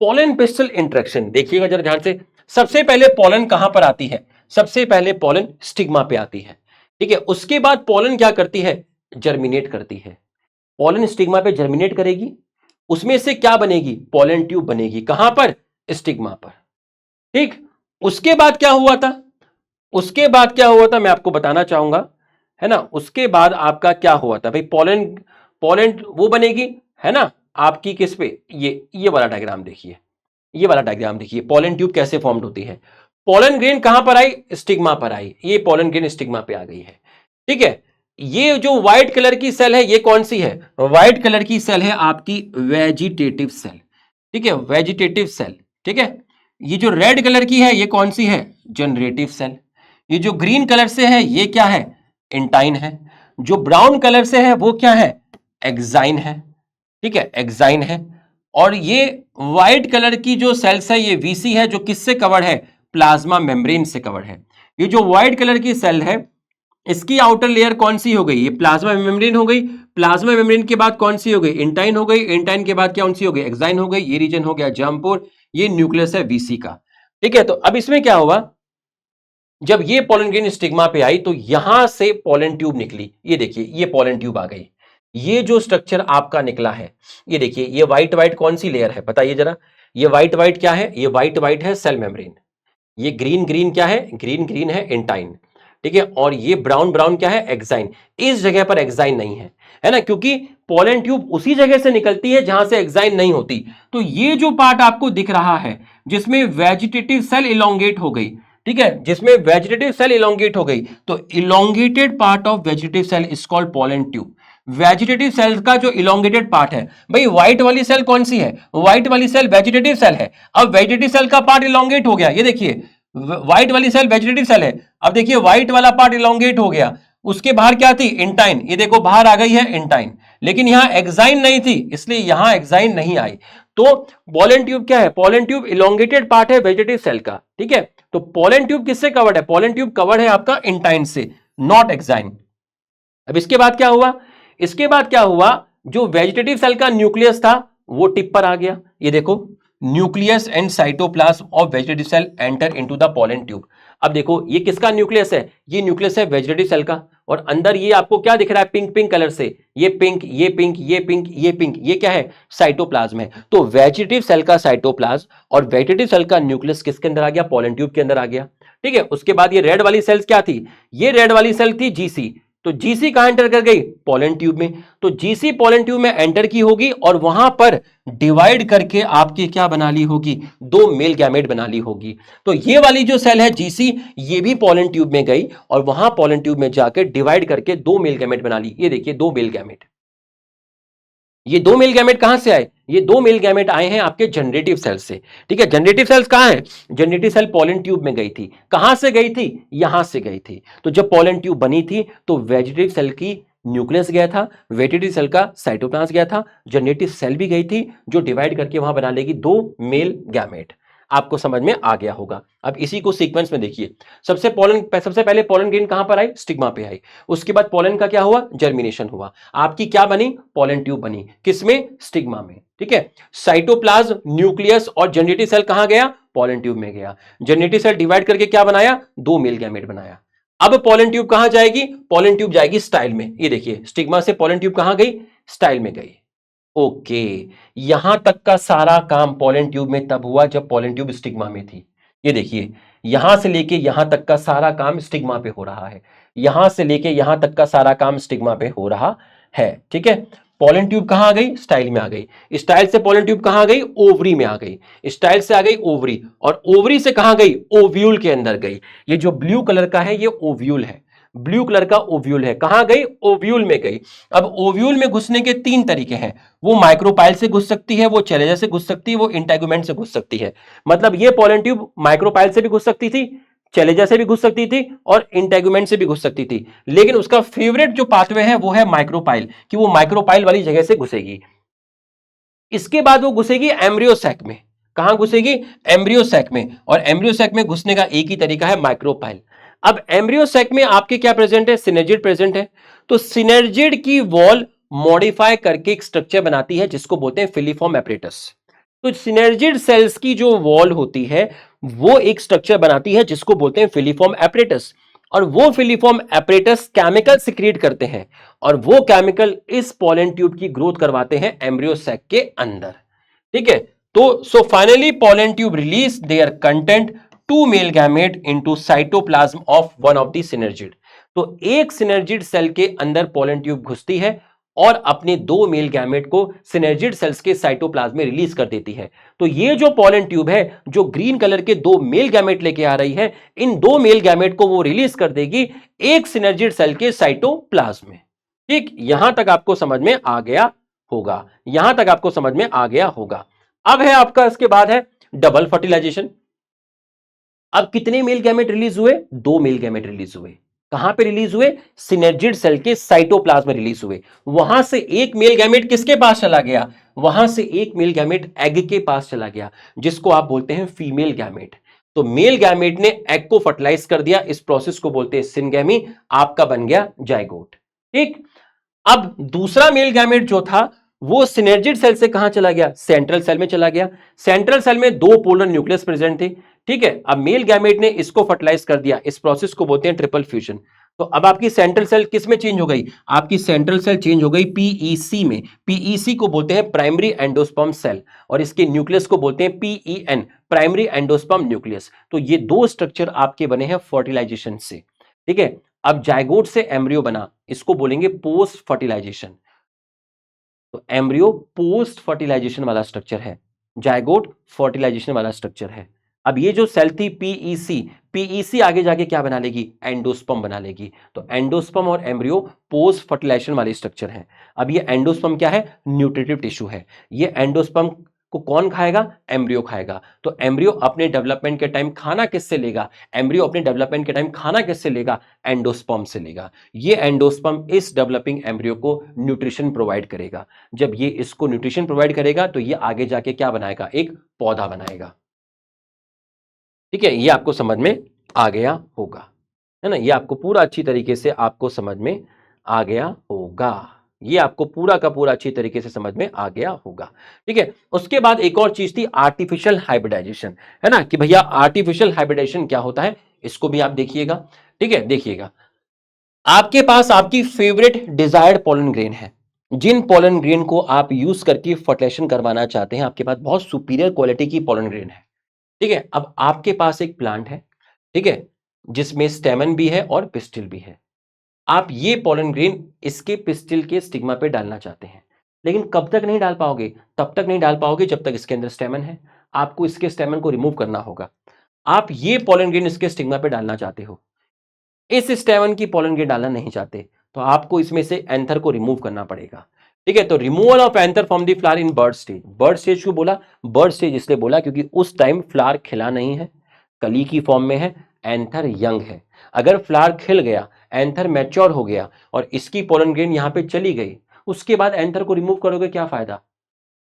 पोलन पिस्टल इंटरेक्शन देखिएगा जरा ध्यान से। सबसे पहले पोलन कहां पर आती है? सबसे पहले पोलन स्टिग्मा पे आती है। ठीक है। उसके बाद पॉलन क्या करती है, जर्मिनेट करती है। पॉलन स्टिग्मा पे जर्मिनेट करेगी, उसमें से क्या बनेगी, पॉलन ट्यूब बनेगी। कहां पर, स्टिग्मा पर। ठीक। उसके बाद क्या हुआ था, उसके बाद क्या हुआ था मैं आपको बताना चाहूंगा, है ना। उसके बाद आपका क्या हुआ था भाई, पॉलन, पॉलन वो बनेगी, है ना, आपकी किस पे, ये वाला डायग्राम देखिए, ये वाला डायग्राम देखिए, पॉलन ट्यूब कैसे फॉर्म्ड होती है। पॉलन ग्रेन कहां पर आई, स्टिग्मा पर आई, ये पॉलन ग्रेन स्टिग्मा पे आ गई है। ठीक है। ये जो व्हाइट कलर की सेल है, ये कौन सी है, व्हाइट कलर की सेल है आपकी वेजिटेटिव सेल। ठीक है, वेजिटेटिव सेल। ठीक है। ये जो रेड कलर की है, ये कौन सी है, जनरेटिव सेल। ये जो ग्रीन कलर से है, ये क्या है, इंटाइन है। जो ब्राउन कलर से है, वो क्या है, एक्साइन है। ठीक है, एक्साइन है। और ये व्हाइट कलर की जो सेल्स है, ये वीसी है, जो किससे कवर्ड है, प्लाज्मा मेम्ब्रेन से कवर्ड है। ये जो व्हाइट कलर की सेल है, इसकी आउटर लेयर कौन सी हो गई, ये प्लाज्मा मेम्ब्रेन हो गई। प्लाज्मा मेम्ब्रेन के बाद कौन सी हो गई, इंटाइन हो गई। इंटाइन के बाद कौन सी हो गई, एक्साइन हो गई। ये रीजन हो गया जर्मपोर, ये न्यूक्लियस है वीसी का। ठीक है। तो अब इसमें क्या हुआ, जब ये पोलन ग्रेन स्टिग्मा पे आई, तो यहां से पोलन ट्यूब निकली। ये देखिए, ये पोलन ट्यूब आ गई। ये जो स्ट्रक्चर आपका निकला है, ये देखिए, ये व्हाइट व्हाइट कौन सी लेयर है, बताइए जरा। ये व्हाइट व्हाइट क्या है, ये व्हाइट व्हाइट है सेल मेम्ब्रेन। ये ग्रीन ग्रीन क्या है, ग्रीन ग्रीन है इंटाइन। ठीक है। और ये ब्राउन ब्राउन क्या है, एक्साइन। इस जगह पर एक्साइन नहीं है ना, क्योंकि पोलन ट्यूब उसी जगह से निकलती है जहां से एक्साइन नहीं होती। तो ये जो पार्ट आपको दिख रहा है, जिसमें वेजिटेटिव सेल इलोंगेट हो गई, ठीक है, जिसमें वेजिटेटिव सेल इलोंगेट हो गई, तो elongated part of vegetative cell is called pollen tube. Vegetative cell का जो इलोंगेटेड पार्ट है, भाई व्हाइट वाली सेल कौन सी है, व्हाइट वाली सेल वेजिटेटिव सेल है। अब वेजिटेटिव सेल का पार्ट इलोंगेट हो गया, ये देखिए, व्हाइट वाली सेल वेजिटेटिव सेल है। अब देखिए, व्हाइट वाला पार्ट इलोंगेट हो गया, उसके बाहर क्या थी, इंटाइन। ये देखो, बाहर आ गई है इंटाइन, लेकिन यहां एक्साइन नहीं थी, इसलिए यहां एक्साइन नहीं आई। तो पोलन ट्यूब क्या है, पोलन ट्यूब इलोंगेटेड पार्ट है वेजिटेटिव सेल का। ठीक है। तो पोलन ट्यूब किससे कवर्ड है, पोलन ट्यूब कवर्ड है आपका इंटाइन से, नॉट एक्साइन। अब इसके बाद क्या हुआ, इसके बाद क्या हुआ, जो वेजिटेटिव सेल का न्यूक्लियस था, वो टिप पर आ गया। ये देखो, nucleus and cytoplasm of vegetative cell enter into the pollen tube. अब देखो, ये किसका न्यूक्लियस है, ये न्यूक्लियस है वेजिटेटिव सेल का। और अंदर ये आपको क्या दिख रहा है, पिंक पिंक कलर से, ये पिंक, ये पिंक, ये पिंक, ये पिंक, ये क्या है, साइटोप्लाज्म है। तो वेजिटेटिव सेल का साइटोप्लाज्म और वेजिटेटिव सेल का न्यूक्लियस किसके अंदर आ गया, पोलन ट्यूब के अंदर आ गया। ठीक है। उसके बाद ये रेड वाली सेल्स क्या थी, ये रेड वाली सेल थी जीसी। तो जीसी कहां एंटर कर गई, पोलन ट्यूब में। तो जीसी पोलन ट्यूब में एंटर की होगी, और वहां पर डिवाइड करके आपकी क्या बना ली होगी, दो मेल गैमेट बना ली होगी। तो ये वाली जो सेल है जीसी, ये भी पोलन ट्यूब में गई, और वहां पोलन ट्यूब में जाकर डिवाइड करके दो मेल गैमेट बना ली। ये देखिए, दो मेल गैमेट। ये दो मेल गैमेट कहां से आए, ये दो मेल गैमेट आए हैं आपके जनरेटिव सेल से। ठीक है। जनरेटिव सेल्स कहां है, जनरेटिव सेल पोलन ट्यूब में गई थी। कहां से गई थी, यहां से गई थी। तो जब पोलन ट्यूब बनी थी, तो वेजिटेटिव सेल की न्यूक्लियस गया था, वेजिटेटिव सेल का साइटोप्लाज्म गया था, जनरेटिव सेल भी गई थी, जो डिवाइड करके वहां बना लेगी दो मेल गैमेट। आपको समझ में आ गया होगा। अब इसी को सीक्वेंस में देखिए, सबसे पहले पोलन ग्रेन कहां पर आई, स्टिग्मा पे आई। उसके बाद पोलन का क्या हुआ, जर्मिनेशन हुआ, आपकी क्या बनी, पोलन ट्यूब बनी, किसमें, स्टिग्मा में। ठीक है। साइटोप्लाज्म, न्यूक्लियस और जनरेटिव सेल कहां गया, पोलन ट्यूब में गया। जनरेटिव सेल डिवाइड करके क्या बनाया, दो मेल गैमेट बनाया। अब पोलन ट्यूब कहां जाएगी, पोलन ट्यूब जाएगी स्टाइल में। ये देखिए, स्टिग्मा से पोलन ट्यूब कहां गई, स्टाइल में गई। ओके। यहां तक का सारा काम पोलन ट्यूब में तब हुआ जब पोलन ट्यूब स्टिग्मा में थी। ये देखिए, यहां से लेके यहां तक का सारा काम स्टिग्मा पे हो रहा है, यहां से लेके यहां तक का सारा काम स्टिग्मा पे हो रहा है। ठीक है। पोलन ट्यूब कहां आ गई, स्टाइल में आ गई। स्टाइल से पोलन ट्यूब कहां आ गई, ओवरी में आ गई। स्टाइल से आ गई ओवरी, और ओवरी से कहां गई, ओव्यूल के अंदर गई। ये जो ब्लू कलर का है, ये ओव्यूल है, ब्लू कलर का ओव्यूल है। कहां गई, ओव्यूल में गई। अब ओव्यूल में घुसने के तीन तरीके हैं, वो माइक्रोपाइल से घुस सकती है, वो चैलेंजर से घुस सकती है, वो इंटेगुमेंट से घुस सकती है। मतलब ये पोलन ट्यूब माइक्रोपाइल से भी घुस सकती थी, चैलेंजर से भी घुस सकती थी, और इंटेगुमेंट से भी घुस सकती थी। लेकिन उसका फेवरेट जो पाथवे है, वो है माइक्रोपाइल, कि वो माइक्रोपाइल वाली जगह से घुसेगी। इसके बाद वो घुसेगी एम्ब्रियोसैक में। कहां घुसेगी, एम्ब्रियोसैक में। और एम्ब्रियोसैक में घुसने का एक ही तरीका है, माइक्रोपाइल। अब एम्ब्रियोसैक में आपके क्या प्रेजेंट है, सिनर्जिड प्रेजेंट है। तो सिनर्जिड की वॉल मॉडिफाई करके एक स्ट्रक्चर बनाती है, जिसको बोलते हैं फिलीफॉर्म एपरेटस। तो सिनर्जिड सेल्स की जो वॉल होती है, वो एक स्ट्रक्चर बनाती है, जिसको बोलते हैं फिलीफॉर्म एपरेटस। और वो फिलीफॉर्म एपरेटस केमिकल सिक्रीट करते हैं और वो केमिकल इस पॉलन ट्यूब की ग्रोथ करवाते हैं एम्ब्रियो सैक के अंदर। ठीक है, तो so finally pollen tube release their content to male gamete into cytoplasm of one of the synergid. तो एक सिनर्जिड सेल के अंदर पॉलन ट्यूब घुसती है और अपने दो मेल गैमेट को सिनर्जिड सेल्स के साइटोप्लाज्म में रिलीज कर देती है। तो ये जो पॉलन ट्यूब है जो ग्रीन कलर के दो मेल गैमेट लेके आ रही है, इन दो मेल गैमेट को वो रिलीज कर देगी एक सिनर्जिड सेल के साइटोप्लाज्म में। ठीक, यहां तक आपको समझ में आ गया होगा, यहां तक आपको समझ में आ गया होगा। अब है आपका इसके बाद है डबल फर्टिलाइजेशन। अब कितने मेल गैमेट रिलीज हुए? दो मेल गैमेट रिलीज हुए। कहां पे रिलीज हुए? सिनर्जिड सेल के साइटोप्लाज्म में रिलीज हुए। वहां से एक मेल गैमेट किसके पास चला गया? वहां से एक मेल गैमेट एग के पास चला गया, जिसको आप बोलते हैं फीमेल गैमेट। तो मेल गैमेट ने एग को फर्टिलाइज कर दिया, इस प्रोसेस को बोलते हैं सिनगैमी, आपका बन गया जाइगोट। ठीक, अब दूसरा मेल गैमेट जो था वो सिनर्जिड सेल से कहां चला गया? सेंट्रल सेल में चला गया। सेंट्रल सेल में दो पोलर न्यूक्लियस प्रेजेंट थे। ठीक है, अब मेल गैमेट ने इसको फर्टिलाइज कर दिया, इस प्रोसेस को बोलते हैं ट्रिपल फ्यूजन। तो अब आपकी सेंट्रल सेल किस में चेंज हो गई? आपकी सेंट्रल सेल चेंज हो गई पीईसी में। पीईसी को बोलते हैं प्राइमरी एंडोस्पर्म सेल और इसके न्यूक्लियस को बोलते हैं पीईएन, प्राइमरी एंडोस्पर्म न्यूक्लियस। तो ये दो स्ट्रक्चर आपके बने हैं फर्टिलाइजेशन से। ठीक है, अब जाइगोट से एम्ब्रियो बना, इसको बोलेंगे पोस्ट फर्टिलाइजेशन। तो एम्ब्रियो पोस्ट फर्टिलाइजेशन वाला स्ट्रक्चर है, जाइगोट फर्टिलाइजेशन वाला स्ट्रक्चर है। अब ये जो सेल थी पीईसी, पीईसी आगे जाके क्या बना लेगी? एंडोस्पर्म बना लेगी। तो एंडोस्पर्म और एम्ब्रियो पोस्ट फर्टिलाइजेशन वाले स्ट्रक्चर है। अब ये एंडोस्पर्म क्या है? न्यूट्रिटिव टिश्यू है। ये एंडोस्पर्म को कौन खाएगा? एम्ब्रियो खाएगा। तो एम्ब्रियो अपने डेवलपमेंट के टाइम खाना किससे लेगा? एम्ब्रियो अपने डेवलपमेंट के टाइम खाना किससे लेगा? एंडोस्पर्म से लेगा। ये एंडोस्पर्म इस डेवलपिंग एम्ब्रियो को न्यूट्रिशन प्रोवाइड करेगा। जब ये इसको न्यूट्रिशन प्रोवाइड करेगा तो ये आगे जाके क्या बनाएगा? एक पौधा बनाएगा। ठीक है, ये आपको समझ में आ गया होगा, है ना? ये आपको पूरा अच्छी तरीके से आपको समझ में आ गया होगा। ये आपको पूरा का पूरा अच्छी तरीके से समझ में आ गया होगा। ठीक है, उसके बाद एक और चीज थी आर्टिफिशियल हाइब्रिडाइजेशन, है ना? कि भैया आर्टिफिशियल हाइब्रिडाइजेशन क्या होता है, इसको भी आप देखिएगा। ठीक है, देखिएगा, आपके पास आपकी फेवरेट डिजायर्ड पोलन ग्रेन है। जिन पोलन ग्रेन को आप यूज करके फर्टिलाइजेशन करवाना चाहते हैं, आपके पास बहुत सुपीरियर क्वालिटी की पोलन ग्रेन है। ठीक है, अब आपके पास एक प्लांट है, ठीक है, जिसमें स्टेमन भी है और पिस्टिल भी है। आप ये पोलन ग्रेन इसके पिस्टिल के स्टिग्मा पे डालना चाहते हैं, लेकिन कब तक नहीं डाल पाओगे? तब तक नहीं डाल पाओगे जब तक इसके अंदर स्टेमन है। आपको इसके स्टेमन को रिमूव करना होगा। आप ये पोलन ग्रेन इसके स्टिग्मा पे डालना चाहते हो, इस स्टेमन की पोलन ग्रेन डालना नहीं चाहते, तो आपको इसमें से एंथर को रिमूव करना पड़ेगा। ठीक है, तो removal of anther from the flower in bud stage. Bud stage क्यों बोला? बर्ड स्टेज इसलिए बोला क्योंकि उस टाइम फ्लावर खिला नहीं है, कली की फॉर्म में है, एंथर यंग है। अगर फ्लावर खिल गया, एंथर मैच्योर हो गया और इसकी पोलन ग्रेन यहां पे चली गई, उसके बाद एंथर को रिमूव करोगे, क्या फायदा?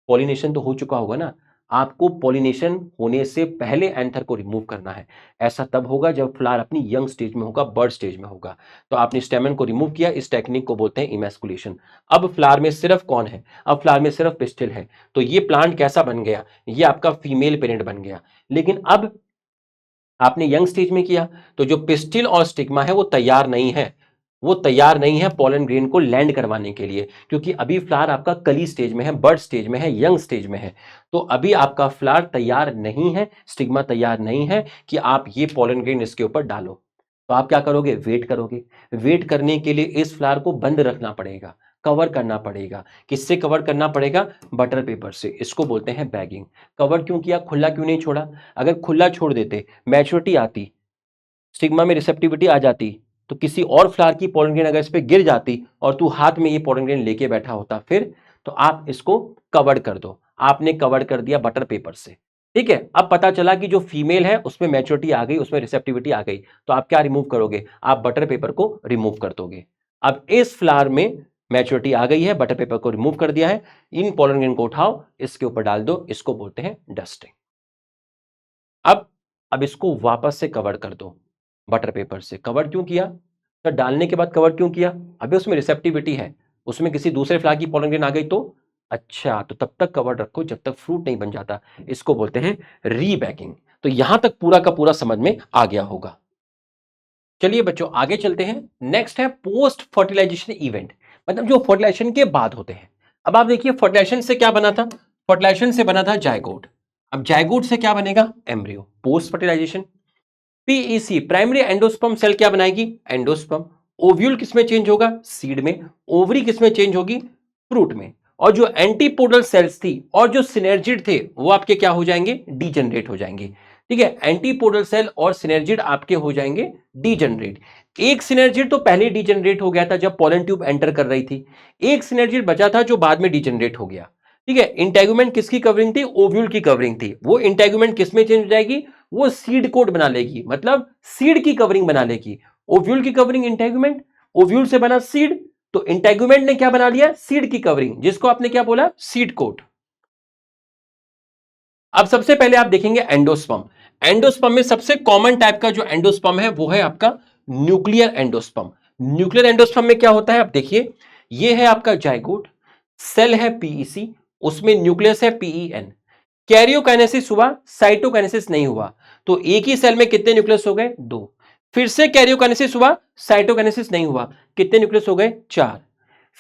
पॉलिनेशन तो हो चुका होगा ना। आपको पॉलिनेशन होने से पहले एंथर को रिमूव करना है। ऐसा तब होगा जब फ्लावर अपनी यंग स्टेज में होगा, बर्ड स्टेज में होगा। तो आपने स्टेमन को रिमूव किया, इस टेक्निक को बोलते हैं इमैस्कुलेशन। अब फ्लावर में सिर्फ कौन है? अब फ्लावर में सिर्फ पिस्टिल है। तो ये प्लांट कैसा बन गया? ये आपका फीमेल पेरेंट बन गया। लेकिन अब आपने यंग स्टेज में किया, तो जो पिस्टिल और स्टिग्मा है वो तैयार नहीं है। वो तैयार नहीं है पोलन ग्रेन को लैंड करवाने के लिए, क्योंकि अभी फ्लावर आपका कली स्टेज में है, बर्ड स्टेज में है, यंग स्टेज में है। तो अभी आपका फ्लावर तैयार नहीं है, स्टिग्मा तैयार नहीं है कि आप ये पोलन ग्रेन इसके ऊपर डालो। तो आप क्या करोगे? वेट करोगे। वेट करने के लिए इस फ्लावर को बंद रखना पड़ेगा, कवर करना पड़ेगा। किससे कवर करना पड़ेगा? बटर पेपर से। इसको बोलते हैं बैगिंग। कवर क्यों किया? खुला क्यों नहीं छोड़ा? अगर खुला छोड़ देते, मैच्योरिटी आती, स्टिग्मा में रिसेप्टिविटी आ जाती, तो किसी और फ्लावर की पोलन ग्रेन अगर इस पे गिर जाती और तू हाथ में ये पोलन ग्रेन लेके बैठा होता, फिर तो आप इसको कवर कर दो। आपने कवर कर दिया बटर पेपर से। ठीक है, अब पता चला कि जो फीमेल है उसमें मैच्योरिटी आ गई, उसमें रिसेप्टिविटी आ गई, तो आप क्या रिमूव करोगे? आप बटर पेपर को रिमूव कर दोगे। अब इस फ्लावर में मैच्योरिटी आ गई है, बटर पेपर को रिमूव कर दिया है, इन पोलन ग्रेन को उठाओ, इसके ऊपर डाल दो, इसको बोलते हैं डस्टिंग। अब इसको वापस से कवर कर दो बटर पेपर से। कवर क्यों किया? तो डालने के बाद कवर क्यों किया? अभी उसमें रिसेप्टिविटी है, उसमें किसी दूसरे फ्लावर की पोलन ग्रेन आ गई तो अच्छा, तो तब तक कवर रखो जब तक फ्रूट नहीं बन जाता। इसको बोलते हैं रीबैगिंग। तो यहां तक पूरा का पूरा समझ में आ गया होगा। चलिए बच्चों आगे चलते हैं। नेक्स्ट है पोस्ट फर्टिलाइजेशन इवेंट, मतलब जो फर्टिलाइजेशन के बाद होते हैं। अब आप देखिए फर्टिलाइजेशन से क्या बना था, फर्टिलाइजेशन से बना था जायगोट। अब जायगोट से क्या बनेगा, embryo. Post fertilization PEC primary endosperm cell क्या बनाएगी, एंडोस्पर्म। ओव्यूल किसमें चेंज होगा, सीड में। ओवरी किसमें चेंज होगी, फ्रूट में। और जो एंटीपोडल सेल्स थी और जो सिनर्जिड थे वो आपके क्या हो जाएंगे, डीजनरेट हो जाएंगे। ठीक है, एंटीपोडल सेल और सिनर्जिड आपके हो जाएंगे डीजनरेट। एक सिनर्जिड तो पहले डीजनरेट हो गया था जब पोलन ट्यूब एंटर कर रही थी, एक सिनर्जिड बचा था जो बाद में डीजनरेट हो गया। ठीक है, इंटेगुमेंट किसकी कवरिंग थी, ओव्यूल की कवरिंग थी। वो इंटेगुमेंट किसमें चेंज हो जाएगी, वो सीड कोट बना लेगी, मतलब सीड की कवरिंग बना लेगी। ओव्यूल की कवरिंग इंटेगुमेंट, ओव्यूल से बना सीड, तो इंटेगुमेंट ने क्या बना लिया, सीड की कवरिंग, जिसको आपने क्या बोला, सीड कोट। अब सबसे पहले आप देखेंगे एंडोस्पर्म। एंडोस्पर्म में सबसे कॉमन टाइप का जो एंडोस्पर्म है वो है आपका न्यूक्लियर एंडोस्पर्म। न्यूक्लियर एंडोस्पर्म में क्या होता है, आप देखिए ये है आपका जाइगोट, सेल है पीईसी, उसमें न्यूक्लियस है पीईएन। कैरियोकाइनेसिस हुआ, साइटोकाइनेसिस नहीं हुआ, तो एक ही सेल में कितने न्यूक्लियस हो गए, दो। फिर से कैरियोकाइनेसिस हुआ, साइटोकाइनेसिस नहीं हुआ, कितने न्यूक्लियस हो गए, चार।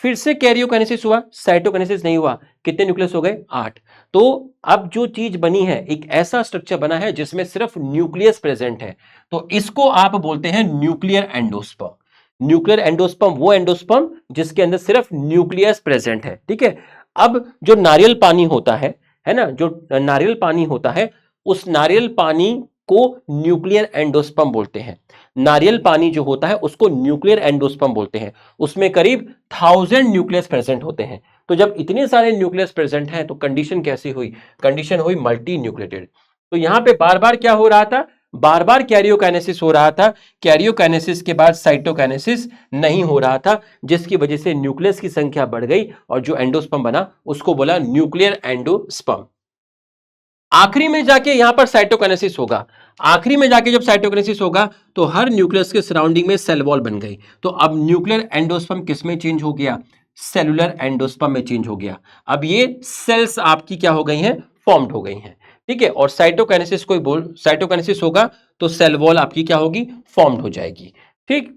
फिर से कैरियोकाइनेसिस हुआ, साइटोकाइनेसिस नहीं हुआ, कितने न्यूक्लियस हो गए, आठ। तो अब जो चीज बनी है, एक ऐसा स्ट्रक्चर बना है जिसमें सिर्फ न्यूक्लियस प्रेजेंट है, तो इसको आप बोलते हैं न्यूक्लियर एंडोस्पर्म। न्यूक्लियर एंडोस्पर्म वो एंडोस्पर्म जिसके अंदर सिर्फ न्यूक्लियस प्रेजेंट है। ठीक है, अब जो नारियल पानी होता है ना, जो नारियल पानी होता है, उस नारियल पानी को न्यूक्लियर एंडोस्पर्म बोलते हैं। नारियल पानी जो होता है उसको न्यूक्लियर एंडोस्पर्म बोलते हैं। उसमें करीब 1000 न्यूक्लियस प्रेजेंट होते हैं। तो जब इतने सारे न्यूक्लियस प्रेजेंट हैं तो कंडीशन कैसी हुई, कंडीशन हुई मल्टी न्यूक्लिएटेड। तो यहां पे बार बार क्या हो रहा था, बार बार कैरियोकाइनेसिस हो रहा था। कैरियोकाइनेसिस के बाद साइटोकाइनेसिस नहीं हो रहा था, जिसकी वजह से न्यूक्लियस की संख्या बढ़ गई और जो एंडोस्पर्म बना उसको बोला न्यूक्लियर एंडोस्पर्म। आखिरी में जाके यहां पर साइटोकाइनेसिस होगा। आखिरी में जाके जब साइटोकाइनेसिस होगा तो हर न्यूक्लियस के सराउंडिंग में सेल वॉल बन गई। तो अब न्यूक्लियर एंडोस्पर्म किस में चेंज हो गया, सेलुलर एंडोस्पर्म में चेंज हो गया। अब ये सेल्स आपकी क्या हो गई हैं, फॉर्म्ड हो गई हैं। ठीक है, और साइटोकाइनेसिस कोई बोल, साइटोकाइनेसिस होगा तो सेल वॉल आपकी क्या होगी, फॉर्म्ड हो जाएगी। ठीक,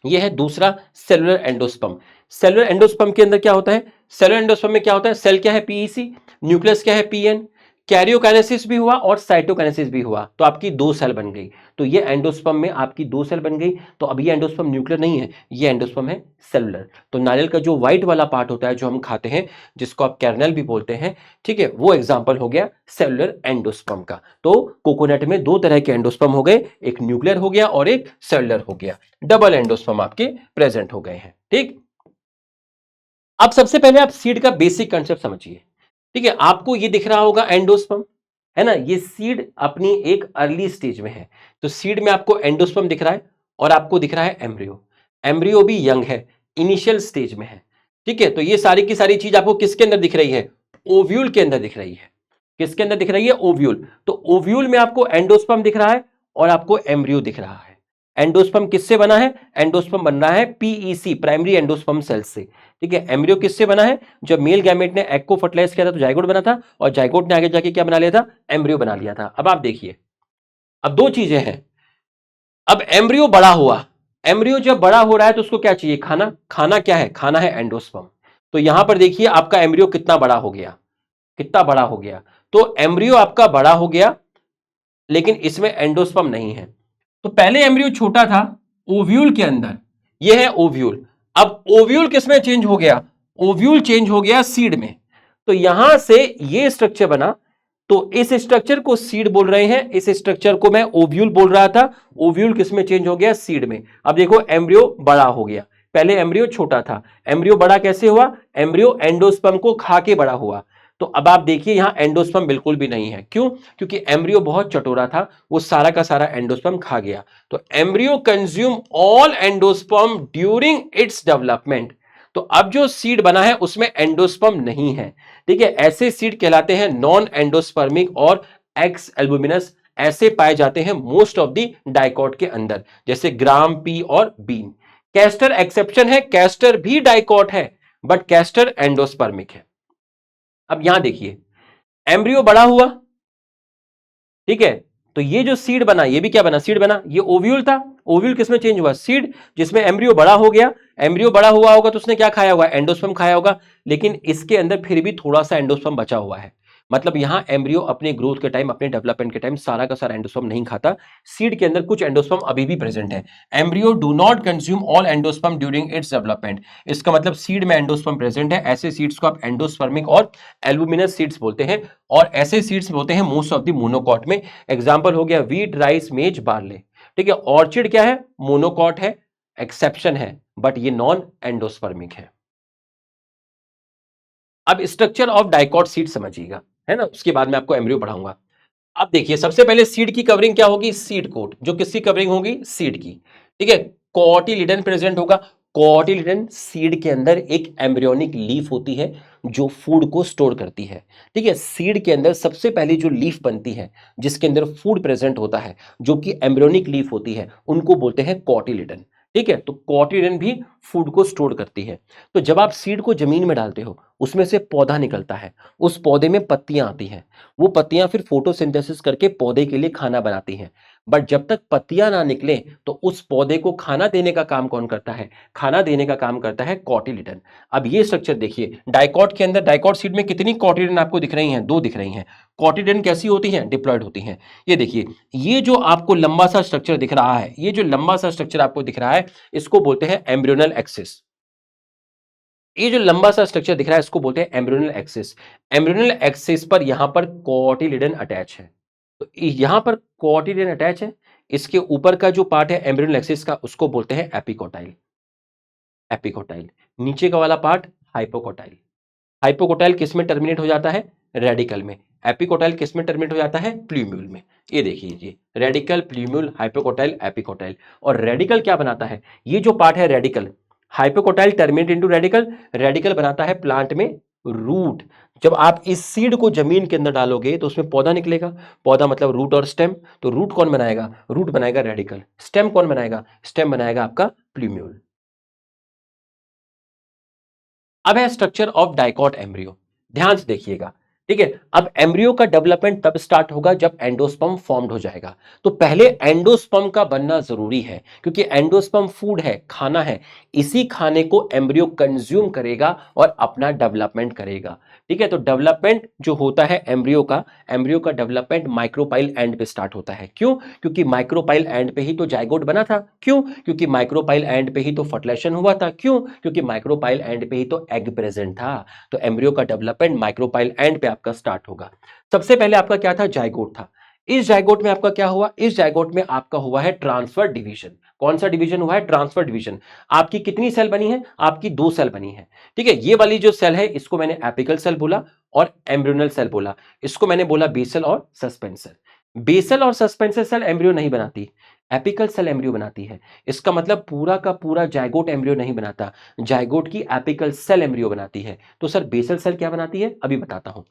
ये है दूसरा सेलुलर एंडोस्पर्म। सेलुलर एंडोस्पर्म के अंदर क्या होता है, सेलुलर एंडोस्पर्म में क्या होता है, सेल क्या है पीईसी, न्यूक्लियस क्या है पीएन, कैरियोकाइनेसिस भी हुआ और साइटोकाइनेसिस भी हुआ, तो आपकी दो सेल बन गई। तो ये एंडोस्पर्म में आपकी दो सेल बन गई। तो अब ये एंडोस्पर्म न्यूक्लियर नहीं है, ये एंडोस्पर्म है सेलुलर। तो नारियल का जो व्हाइट वाला पार्ट होता है जो हम खाते हैं, जिसको आप कैरनेल भी बोलते हैं, ठीक है, वो एग्जांपल हो गया सेलुलर एंडोस्पर्म का। तो कोकोनट में दो तरह के एंडोस्पर्म हो गए, एक न्यूक्लियर हो गया और एक सेलुलर हो गया। डबल एंडोस्पर्म आपके प्रेजेंट हो गए हैं। ठीक, अब सबसे पहले आप सीड का बेसिक कंसेप्ट समझिए। ठीक है, आपको ये दिख रहा होगा एंडोस्पर्म, है ना, ये सीड अपनी एक अर्ली स्टेज में है। तो सीड में आपको एंडोस्पर्म दिख रहा है और आपको दिख रहा है एम्ब्रियो। एम्ब्रियो भी यंग है, इनिशियल स्टेज में है। ठीक है, तो ये सारी की सारी चीज आपको किसके अंदर दिख रही है, ओव्यूल के अंदर दिख रही है। किसके अंदर दिख रही है, ओव्यूल। तो ओव्यूल में आपको एंडोस्पर्म दिख रहा है और आपको एम्ब्रियो दिख रहा है। एंडोस्पर्म किससे बना है, एंडोस्पर्म बन रहा है पीईसी प्राइमरी एंडोस्पर्म सेल से। ठीक है, एम्ब्रियो किससे बना है, जब मेल गैमेट ने एग को फर्टिलाइज किया था तो जाइगोट बना था, और जाइगोट ने आगे जाके क्या बना लिया था, एम्ब्रियो बना लिया था। अब आप देखिए, अब दो चीजें हैं। अब एम्ब्रियो बड़ा हुआ, एम्ब्रियो जब बड़ा हो रहा है तो उसको क्या चाहिए, खाना। खाना क्या है, खाना है एंडोस्पर्म। तो यहां पर देखिए आपका एम्ब्रियो कितना बड़ा हो गया, कितना बड़ा हो गया। तो एम्ब्रियो आपका बड़ा हो गया, लेकिन इसमें एंडोस्पर्म नहीं है। तो पहले एम्ब्रियो छोटा था ओव्यूल के अंदर, यह है ओव्यूल। अब ओव्यूल किसमें चेंज हो गया, ओव्यूल चेंज हो गया सीड में। तो यहां से ये स्ट्रक्चर बना, तो इस स्ट्रक्चर को सीड बोल रहे हैं, इस स्ट्रक्चर को मैं ओव्यूल बोल रहा था। ओव्यूल किसमें चेंज हो गया, सीड में। अब देखो एम्ब्रियो बड़ा हो गया, पहले एम्ब्रियो छोटा था। एम्ब्रियो बड़ा कैसे हुआ, एम्ब्रियो एंडोस्पर्म को खा के बड़ा हुआ। तो अब आप देखिए यहां एंडोस्पर्म बिल्कुल भी नहीं है, क्यों, क्योंकि एम्ब्रियो बहुत चटोरा था, वो सारा का सारा एंडोस्पर्म खा गया। तो embryo consume all endosperm during its development. तो अब जो सीड बना है उसमें एंडोस्पर्म नहीं है। ठीक है, ऐसे सीड कहलाते हैं नॉन एंडोस्पर्मिक और एक्स एल्बुमिनस। ऐसे पाए जाते हैं मोस्ट ऑफ द डाइकॉट के अंदर, जैसे ग्राम, पी और बीन। कैस्टर एक्सेप्शन है, कैस्टर भी डाइकॉट है बट कैस्टर एंडोस्पर्मिक है। अब यहां देखिए, एम्ब्रियो बड़ा हुआ, ठीक है, तो ये जो सीड बना, ये भी क्या बना, सीड बना। ये ओव्यूल था, ओव्यूल किसमें चेंज हुआ, सीड, जिसमें एम्ब्रियो बड़ा हो गया। एम्ब्रियो बड़ा हुआ होगा तो उसने क्या खाया होगा, एंडोस्पर्म खाया होगा, लेकिन इसके अंदर फिर भी थोड़ा सा एंडोस्पर्म बचा हुआ है। मतलब यहां एम्ब्रियो अपने ग्रोथ के टाइम, अपने डेवलपमेंट के टाइम सारा का सारा एंडोस्पर्म नहीं खाता, सीड के अंदर कुछ एंडोस्पर्म अभी भी प्रेजेंट है। Embryo do not consume all endosperm during its development. इसका मतलब सीड में एंडोस्पर्म प्रेजेंट है। ऐसे सीड्स को आप एंडोस्पर्मिक और एल्बुमिनस सीड्स बोलते हैं, और ऐसे सीड्स बोलते हैं मोस्ट ऑफ द मोनोकॉट में। एग्जांपल हो गया वीट, राइस, मेज, बार्ले। ठीक है, ऑर्चिड क्या है, मोनोकॉट है, एक्सेप्शन है, बट ये नॉन एंडोस्पर्मिक है। अब स्ट्रक्चर ऑफ डाइकॉट सीड समझिएगा, है ना, उसके बाद मैं आपको एम्ब्रियो पढ़ाऊंगा। अब देखिए, सबसे पहले सीड की कवरिंग क्या होगी, सीड कोट, जो किसकी कवरिंग होगी, सीड की। ठीक है, कोटिलिडन प्रेजेंट होगा। कोटिलिडन सीड के अंदर एक एम्ब्रियोनिक लीफ होती है जो फूड को स्टोर करती है। ठीक है, सीड के अंदर सबसे पहली जो लीफ बनती है जिसके अंदर फूड प्रेजेंट होता है, जो कि एम्ब्रियोनिक लीफ होती है, उनको बोलते हैं कोटिलिडन। ठीक है, तो कोटिलिडन भी फूड को स्टोर करती है। तो जब आप सीड को जमीन में डालते हो, उसमें से पौधा निकलता है, उस पौधे में पत्तियां आती हैं, वो पत्तियां फिर फोटोसिंथेसिस करके पौधे के लिए खाना बनाती हैं। बट जब तक पत्तियां ना निकले, तो उस पौधे को खाना देने का काम कौन करता है, खाना देने का काम करता है कोटिलिडन। अब ये स्ट्रक्चर देखिए, डाइकॉट के अंदर, डाइकॉट सीड में कितनी कोटिलिडन आपको दिख रही हैं, दो दिख रही हैं। कोटिलिडन कैसी होती हैं, डिप्लॉयड होती हैं। ये देखिए, ये जो आपको लंबा सा स्ट्रक्चर दिख रहा है, ये जो लंबा सा स्ट्रक्चर आपको दिख रहा है, इसको बोलते हैं एम्ब्रियोनल एक्सिस। ये जो लंबा सा स्ट्रक्चर दिख रहा है, इसको बोलते हैं एम्ब्रियोनल एक्सिस। एम्ब्रियोनल एक्सिस पर यहां पर कोटिलिडन अटैच है। तो यहां पर कोटिलिडन अटैच है। इसके ऊपर का जो पार्ट है एम्ब्रियोनल एक्सिस का, उसको बोलते हैं एपिकोटाइल। एपिकोटाइल। नीचे का वाला पार्ट हाइपोकोटाइल। हाइपोकोटाइल किस में टर्मिनेट हो जाता है, रेडिकल में। एपिकोटाइल किस में टर्मिनेट हो जाता है, प्ल्यूम्यूल में। ये देखिए, ये रेडिकल, प्ल्यूम्यूल, हाइपोकोटाइल, एपिकोटाइल। और रेडिकल क्या बनाता है, ये जो पार्ट है radical, hypocotyl terminate into radical, radical बनाता है प्लांट में रूट। जब आप इस सीड को जमीन के अंदर डालोगे तो उसमें पौधा निकलेगा। पौधा मतलब रूट और स्टेम। तो रूट कौन बनाएगा, रूट बनाएगा रेडिकल। स्टेम कौन बनाएगा, स्टेम बनाएगा आपका प्ल्यूम्यूल। अब है स्ट्रक्चर ऑफ डाइकॉट एम्ब्रियो। ध्यान से देखिएगा। ठीक है, अब एम्ब्रियो का डेवलपमेंट तब स्टार्ट होगा जब एंडोस्पर्म फॉर्म्ड हो जाएगा। तो पहले एंडोस्पर्म का बनना जरूरी है, क्योंकि एंडोस्पर्म फूड है, खाना है। इसी खाने को एम्ब्रियो कंज्यूम करेगा और अपना डेवलपमेंट करेगा। ठीक है, तो डेवलपमेंट जो होता है एम्ब्रियो का डेवलपमेंट माइक्रोपाइल एंड पे स्टार्ट होता है। क्यों, क्योंकि माइक्रोपाइल एंड पे ही तो जाइगोट बना था। क्यों, क्योंकि माइक्रोपाइल एंड पे ही तो फर्टिलाइजेशन हुआ था। क्यों, क्योंकि माइक्रोपाइल एंड पे ही तो एग प्रेजेंट था। तो एम्ब्रियो का डेवलपमेंट माइक्रोपाइल एंड पे आपका स्टार्ट होगा। सबसे पहले आपका क्या था, जाइगोट था। इस जाइगोट में आपका क्या हुआ, इस जाइगोट में आपका हुआ है ट्रांसफर डिवीजन। कौन सा डिवीजन हुआ है, ट्रांसफर डिवीजन। आपकी कितनी सेल बनी है, आपकी दो सेल बनी है। ठीक है, ये वाली जो सेल है, इसको मैंने एपिकल सेल बोला और एम्ब्रियोनल सेल बोला। इसको मैंने बोला बेसल और सस्पेंसर। बेसल और सस्पेंसर सेल एम्ब्रियो नहीं बनाती, एपिकल सेल एम्ब्रियो बनाती है। इसका मतलब पूरा का पूरा जाइगोट एम्ब्रियो नहीं बनाता, जाइगोट की एपिकल सेल एम्ब्रियो बनाती है। तो सर बेसल सेल क्या बनाती है, अभी बताता हूं।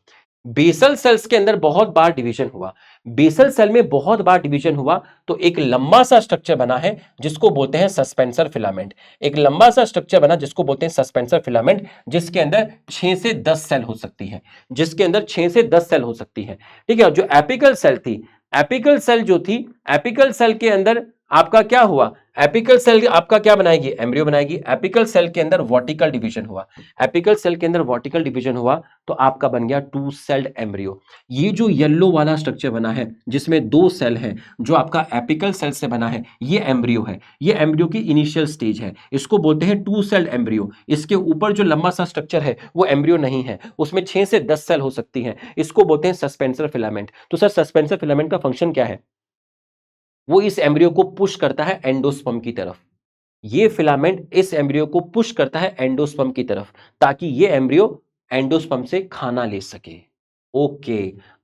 बेसल सेल्स के अंदर बहुत बार डिवीजन हुआ। बेसल सेल में बहुत बार डिवीजन हुआ, तो एक लंबा सा स्ट्रक्चर बना है जिसको बोलते हैं सस्पेंसर फिलामेंट। एक लंबा सा स्ट्रक्चर बना जिसको बोलते हैं सस्पेंसर फिलामेंट, जिसके अंदर 6 से 10 सेल हो सकती है, जिसके अंदर 6 से 10 सेल हो सकती है। ठीक है, जो एपिकल सेल थी, एपिकल सेल जो थी, एपिकल सेल के अंदर आपका क्या हुआ, एपिकल सेल आपका क्या बनाएगी, एम्ब्रियो बनाएगी। एपिकल सेल के अंदर वर्टिकल डिवीजन हुआ, एपिकल सेल के अंदर वर्टिकल डिवीजन हुआ, तो आपका बन गया टू सेल्ड एम्ब्रियो। ये जो येलो वाला स्ट्रक्चर बना है जिसमें दो सेल है, जो आपका एपिकल सेल से बना है, ये एम्ब्रियो है। ये एम्ब्रियो की इनिशियल स्टेज है, इसको बोलते हैं टू सेल्ड एम्ब्रियो। इसके ऊपर जो लंबा सा स्ट्रक्चर है वो एम्ब्रियो नहीं है, उसमें 6 से 10 सेल हो सकती हैं। इसको बोलते हैं सस्पेंसर फिलामेंट। तो सर सस्पेंसर फिलामेंट का फंक्शन क्या है, वो इस एम्ब्रियो को पुश करता है एंडोस्पर्म की तरफ। ये फिलामेंट इस एम्ब्रियो को पुश करता है एंडोस्पर्म की तरफ, ताकि ये एम्ब्रियो एंडोस्पर्म से खाना ले सके। ओके,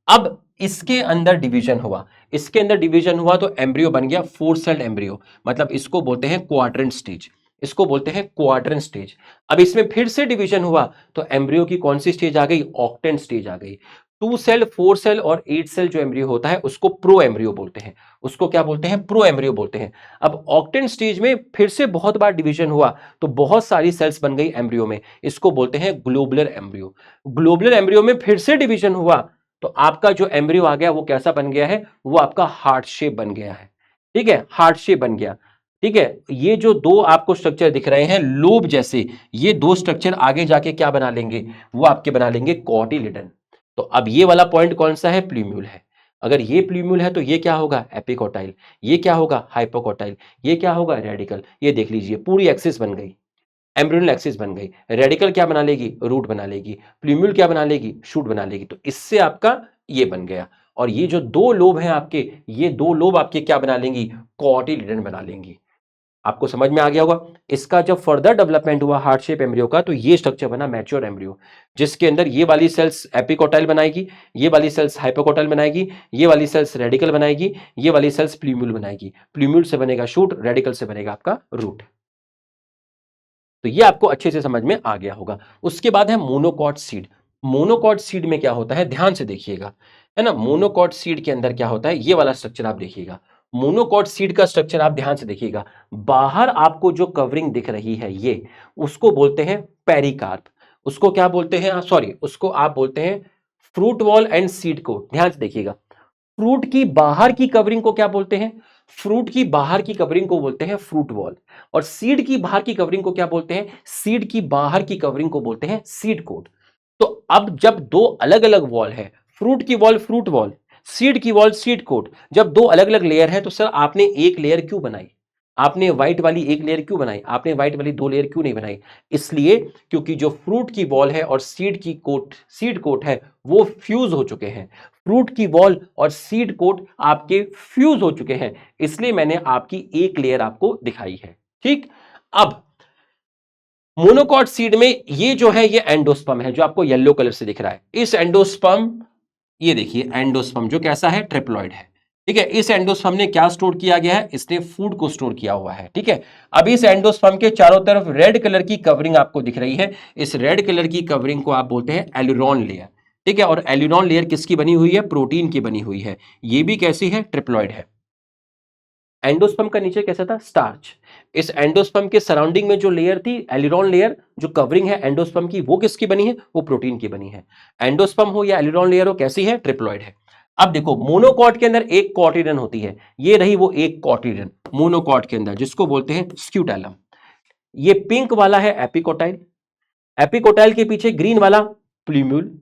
अब इसके अंदर डिवीजन हुआ, इसके अंदर डिवीजन हुआ तो एम्ब्रियो बन गया फोर सेल्ड एम्ब्रियो। मतलब इसको बोलते हैं क्वाड्रेंट स्टेज, इसको बोलते हैं क्वाड्रेंट स्टेज। अब इसमें फिर से डिवीजन हुआ तो एम्ब्रियो की कौन सी स्टेज आ गई, ऑक्टेंट स्टेज आ गई। टू सेल, फोर सेल और एट सेल जो एम्ब्रियो होता है उसको प्रो एम्ब्रियो बोलते हैं, उसको क्या बोलते हैं, प्रो एम्ब्रियो बोलते हैं। अब ऑक्टेंट स्टेज में फिर से बहुत बार डिवीजन हुआ तो बहुत सारी सेल्स बन गई एम्ब्रियो में, इसको बोलते हैं ग्लोबुलर एम्ब्रियो। ग्लोबुलर एम्ब्रियो में फिर से डिवीजन हुआ तो आपका जो एम्ब्रियो आ गया वो कैसा बन गया है, वो आपका हार्ट शेप बन गया है। ठीक है, हार्ट शेप बन गया। ठीक है, ये जो दो आपको स्ट्रक्चर दिख रहे हैं लोब जैसे, ये दो स्ट्रक्चर आगे जाके क्या बना लेंगे, वो आपके बना लेंगे कॉटिलिडन। तो अब ये वाला पॉइंट कौन सा है, प्ल्यूम्यूल है। अगर ये प्ल्यूम्यूल है तो ये क्या होगा, एपिकोटाइल। ये क्या होगा, हाइपोकोटाइल। ये क्या होगा, रेडिकल। ये देख लीजिए पूरी एक्सिस बन गई, एम्ब्रियोनल एक्सिस बन गई। रेडिकल क्या बना लेगी, रूट बना लेगी। प्ल्यूम्यूल क्या बना लेगी, शूट बना लेगी। तो इससे आपका ये बन गया। और ये जो दो लोब हैं आपके, ये दो लोब आपके क्या बना लेंगी, कॉटिलिडन बना लेंगी। आपको समझ में आ गया होगा। इसका जब फर्दर डेवलपमेंट हुआ हार्ट शेप एम्ब्रियो का, तो ये स्ट्रक्चर बना मैच्योर एम्ब्रियो, जिसके अंदर ये वाली सेल्स एपिकोटाइल बनाएगी, ये वाली सेल्स हाइपोकोटाइल बनाएगी, ये वाली सेल्स रेडिकल बनाएगी, ये वाली सेल्स प्ल्यूम्यूल बनाएगी। प्ल्यूम्यूल से बनेगा शूट, रेडिकल से बनेगा आपका रूट। तो ये आपको अच्छे से समझ में आ गया होगा। उसके बाद है मोनोकॉट सीड। मोनोकॉट सीड में क्या होता है, ध्यान से देखिएगा, है ना। मोनोकॉट सीड के अंदर क्या होता है, ये वाला स्ट्रक्चर आप देखिएगा। मोनोकॉट सीड का स्ट्रक्चर आप ध्यान से देखिएगा। बाहर आपको जो कवरिंग दिख रही है ये, उसको बोलते हैं पेरिकार्प। उसको क्या बोलते हैं, सॉरी, उसको आप बोलते हैं fruit wall and seed coat. ध्यान से देखिएगा, फ्रूट की बाहर की कवरिंग को क्या बोलते हैं, फ्रूट की बाहर की कवरिंग को बोलते हैं फ्रूट वॉल। और सीड की बाहर की कवरिंग को क्या बोलते हैं, सीड की बाहर की कवरिंग को बोलते हैं सीड कोट। तो अब जब दो अलग अलग वॉल है, फ्रूट की वॉल फ्रूट वॉल, सीड की वॉल सीड कोट, जब दो अलग अलग लेयर है, तो सर आपने एक लेयर क्यों बनाई, आपने व्हाइट वाली एक लेयर क्यों बनाई, आपने व्हाइट वाली दो लेयर क्यों नहीं बनाई। इसलिए क्योंकि जो फ्रूट की वॉल है और सीड की कोट, सीड कोट है, वो फ्यूज हो चुके हैं। फ्रूट की वॉल और सीड कोट आपके फ्यूज हो चुके हैं, इसलिए मैंने आपकी एक लेयर आपको दिखाई है। ठीक, अब मोनोकॉट सीड में ये जो है, ये एंडोस्पर्म है जो आपको येलो कलर से दिख रहा है। इस एंडोस्पर्म, ये देखिए एंडोस्पर्म जो कैसा है, ट्रिप्लॉइड है। ठीक है, इस एंडोस्पर्म ने क्या स्टोर किया गया है, इसने फूड को स्टोर किया हुआ है। ठीक है, अब इस एंडोस्पर्म के चारों तरफ रेड कलर की कवरिंग आपको दिख रही है। इस रेड कलर की कवरिंग को आप बोलते हैं एल्यूरोन लेयर। ठीक है, और एल्यूरोन लेयर किसकी बनी हुई है, प्रोटीन की बनी हुई है। ये भी कैसी है, ट्रिप्लॉइड है। एंडोस्पर्म का नीचे कैसा था, स्टार्च। इस एंडोस्पर्म के सराउंडिंग में जो लेयर थी, एलिरॉन लेयर, जो कवरिंग है एंडोस्पर्म की, वो किसकी बनी है, वो प्रोटीन की बनी है। एंडोस्पर्म हो या एलिरॉन लेयर हो, कैसी है, ट्रिप्लॉइड है। अब देखो, मोनोकॉट के अंदर एक कॉटिलिडन होती है, ये रही वो एक कॉटिलिडन मोनोकॉट के अंदर, जिसको बोलते हैं स्क्यूटेलम। ये पिंक वाला है एपिकोटाइल, एपिकोटाइल के पीछे ग्रीन वाला प्ल्यूम्यूल,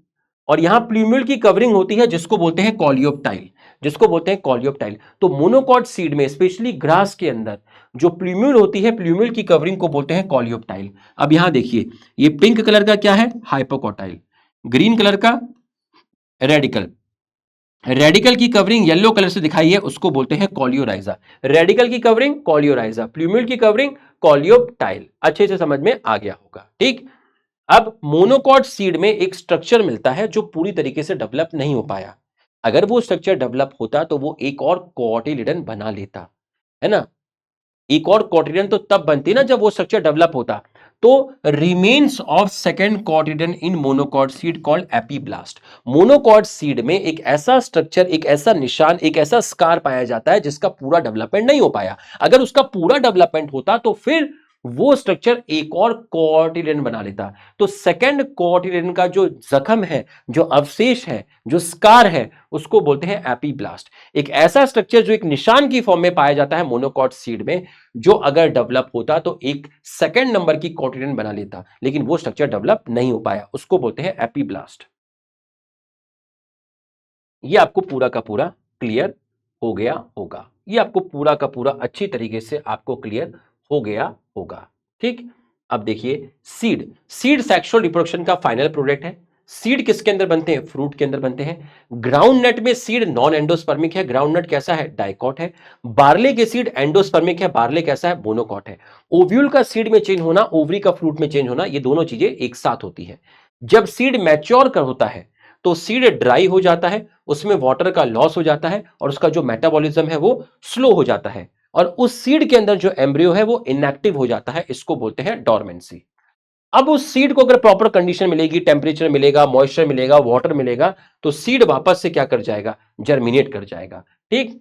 और यहां प्ल्यूम्यूल की कवरिंग होती है जिसको बोलते हैं कॉलियोप्टाइल, जिसको बोलते हैं कॉलियोप्टाइल। तो मोनोकॉट सीड में, स्पेशली ग्रास के अंदर, जो प्ल्यूम्यूल होती है, प्ल्यूम्यूल की कवरिंग को बोलते हैं कॉलियोप्टाइल। अब यहां देखिए, ये पिंक कलर का क्या है, हाइपोकोटाइल, ग्रीन कलर का रेडिकल। रेडिकल की कवरिंग येलो कलर से दिखाई है, उसको बोलते हैं कॉलियोराइजा। रेडिकल की कवरिंग कॉलियोराइजा, प्ल्यूम्यूल की कवरिंग कॉलियोप्टाइल। अच्छे से समझ में आ गया होगा। ठीक, अब मोनोकॉट सीड में एक स्ट्रक्चर मिलता है जो पूरी तरीके से डेवलप नहीं हो पाया। अगर वो स्ट्रक्चर डेवलप होता तो वो एक और कॉटिलिडन बना लेता, है ना। एक और कॉटिलिडन तो तब बनती ना जब वो स्ट्रक्चर डेवलप होता। तो remains of second cotyledon in monocot seed called epiblast. Monocot seed में एक ऐसा स्ट्रक्चर, एक ऐसा निशान, एक ऐसा स्कार पाया जाता है जिसका पूरा डेवलपमेंट नहीं हो पाया। अगर उसका पूरा डेवलपमेंट होता तो फिर वो स्ट्रक्चर एक और कॉटिलिडन बना लेता। तो सेकंड कॉटिलिडन का जो जख्म है, जो अवशेष है, जो स्कार है, उसको बोलते हैं एपीब्लास्ट। एक ऐसा स्ट्रक्चर जो एक निशान की फॉर्म में पाया जाता है मोनोकॉट सीड में, जो अगर डेवलप होता तो एक सेकंड नंबर की कॉटिलिडन बना लेता, लेकिन वो स्ट्रक्चर डेवलप नहीं हो पाया, उसको बोलते हैं एपीब्लास्ट। ये आपको पूरा का पूरा क्लियर हो गया होगा, ये आपको पूरा का पूरा अच्छी तरीके से आपको क्लियर हो गया होगा। ठीक, अब देखिए, सीड, सीड सेक्सुअल रिप्रोडक्शन का फाइनल प्रोडक्ट है। सीड किसके अंदर बनते हैं, फ्रूट के अंदर बनते हैं। ग्राउंड नट में सीड नॉन एंडोस्पर्मिक है, ग्राउंड नट कैसा है, डाइकॉट है। बार्ले के सीड एंडोस्पर्मिक है, बार्ले कैसा है, मोनोकॉट है। ओव्यूल का सीड में चेंज होना, ओवरी का फ्रूट में चेंज होना, ये दोनों चीजें एक साथ होती है। जब सीड मैच्योर कर होता है तो सीड ड्राई हो जाता है, उसमें वाटर का लॉस हो जाता है, और उसका जो मेटाबॉलिज्म है वो स्लो हो जाता है, और उस सीड के अंदर जो एम्ब्रियो है वो इनएक्टिव हो जाता है, इसको बोलते हैं डोरमेंसी। अब उस सीड को अगर प्रॉपर कंडीशन मिलेगी, टेम्परेचर मिलेगा, मॉइस्चर मिलेगा, वाटर मिलेगा, तो सीड वापस से क्या कर जाएगा, जर्मिनेट कर जाएगा। ठीक,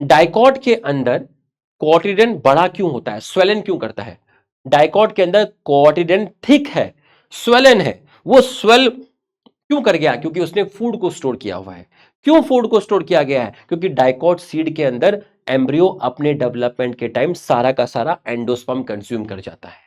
डाइकॉट के अंदर कॉटिलिडन बड़ा क्यों होता है, स्वेलन क्यों करता है, डाइकॉट के अंदर कॉटिलिडन थिक है, स्वेलन है, वो स्वेल क्यों कर गया? क्योंकि उसने फूड को स्टोर किया हुआ है। क्यों फूड को स्टोर किया गया है? क्योंकि डाइकॉट सीड के अंदर एम्ब्रियो अपने डेवलपमेंट के टाइम सारा का सारा एंडोस्पर्म कंज्यूम कर जाता है।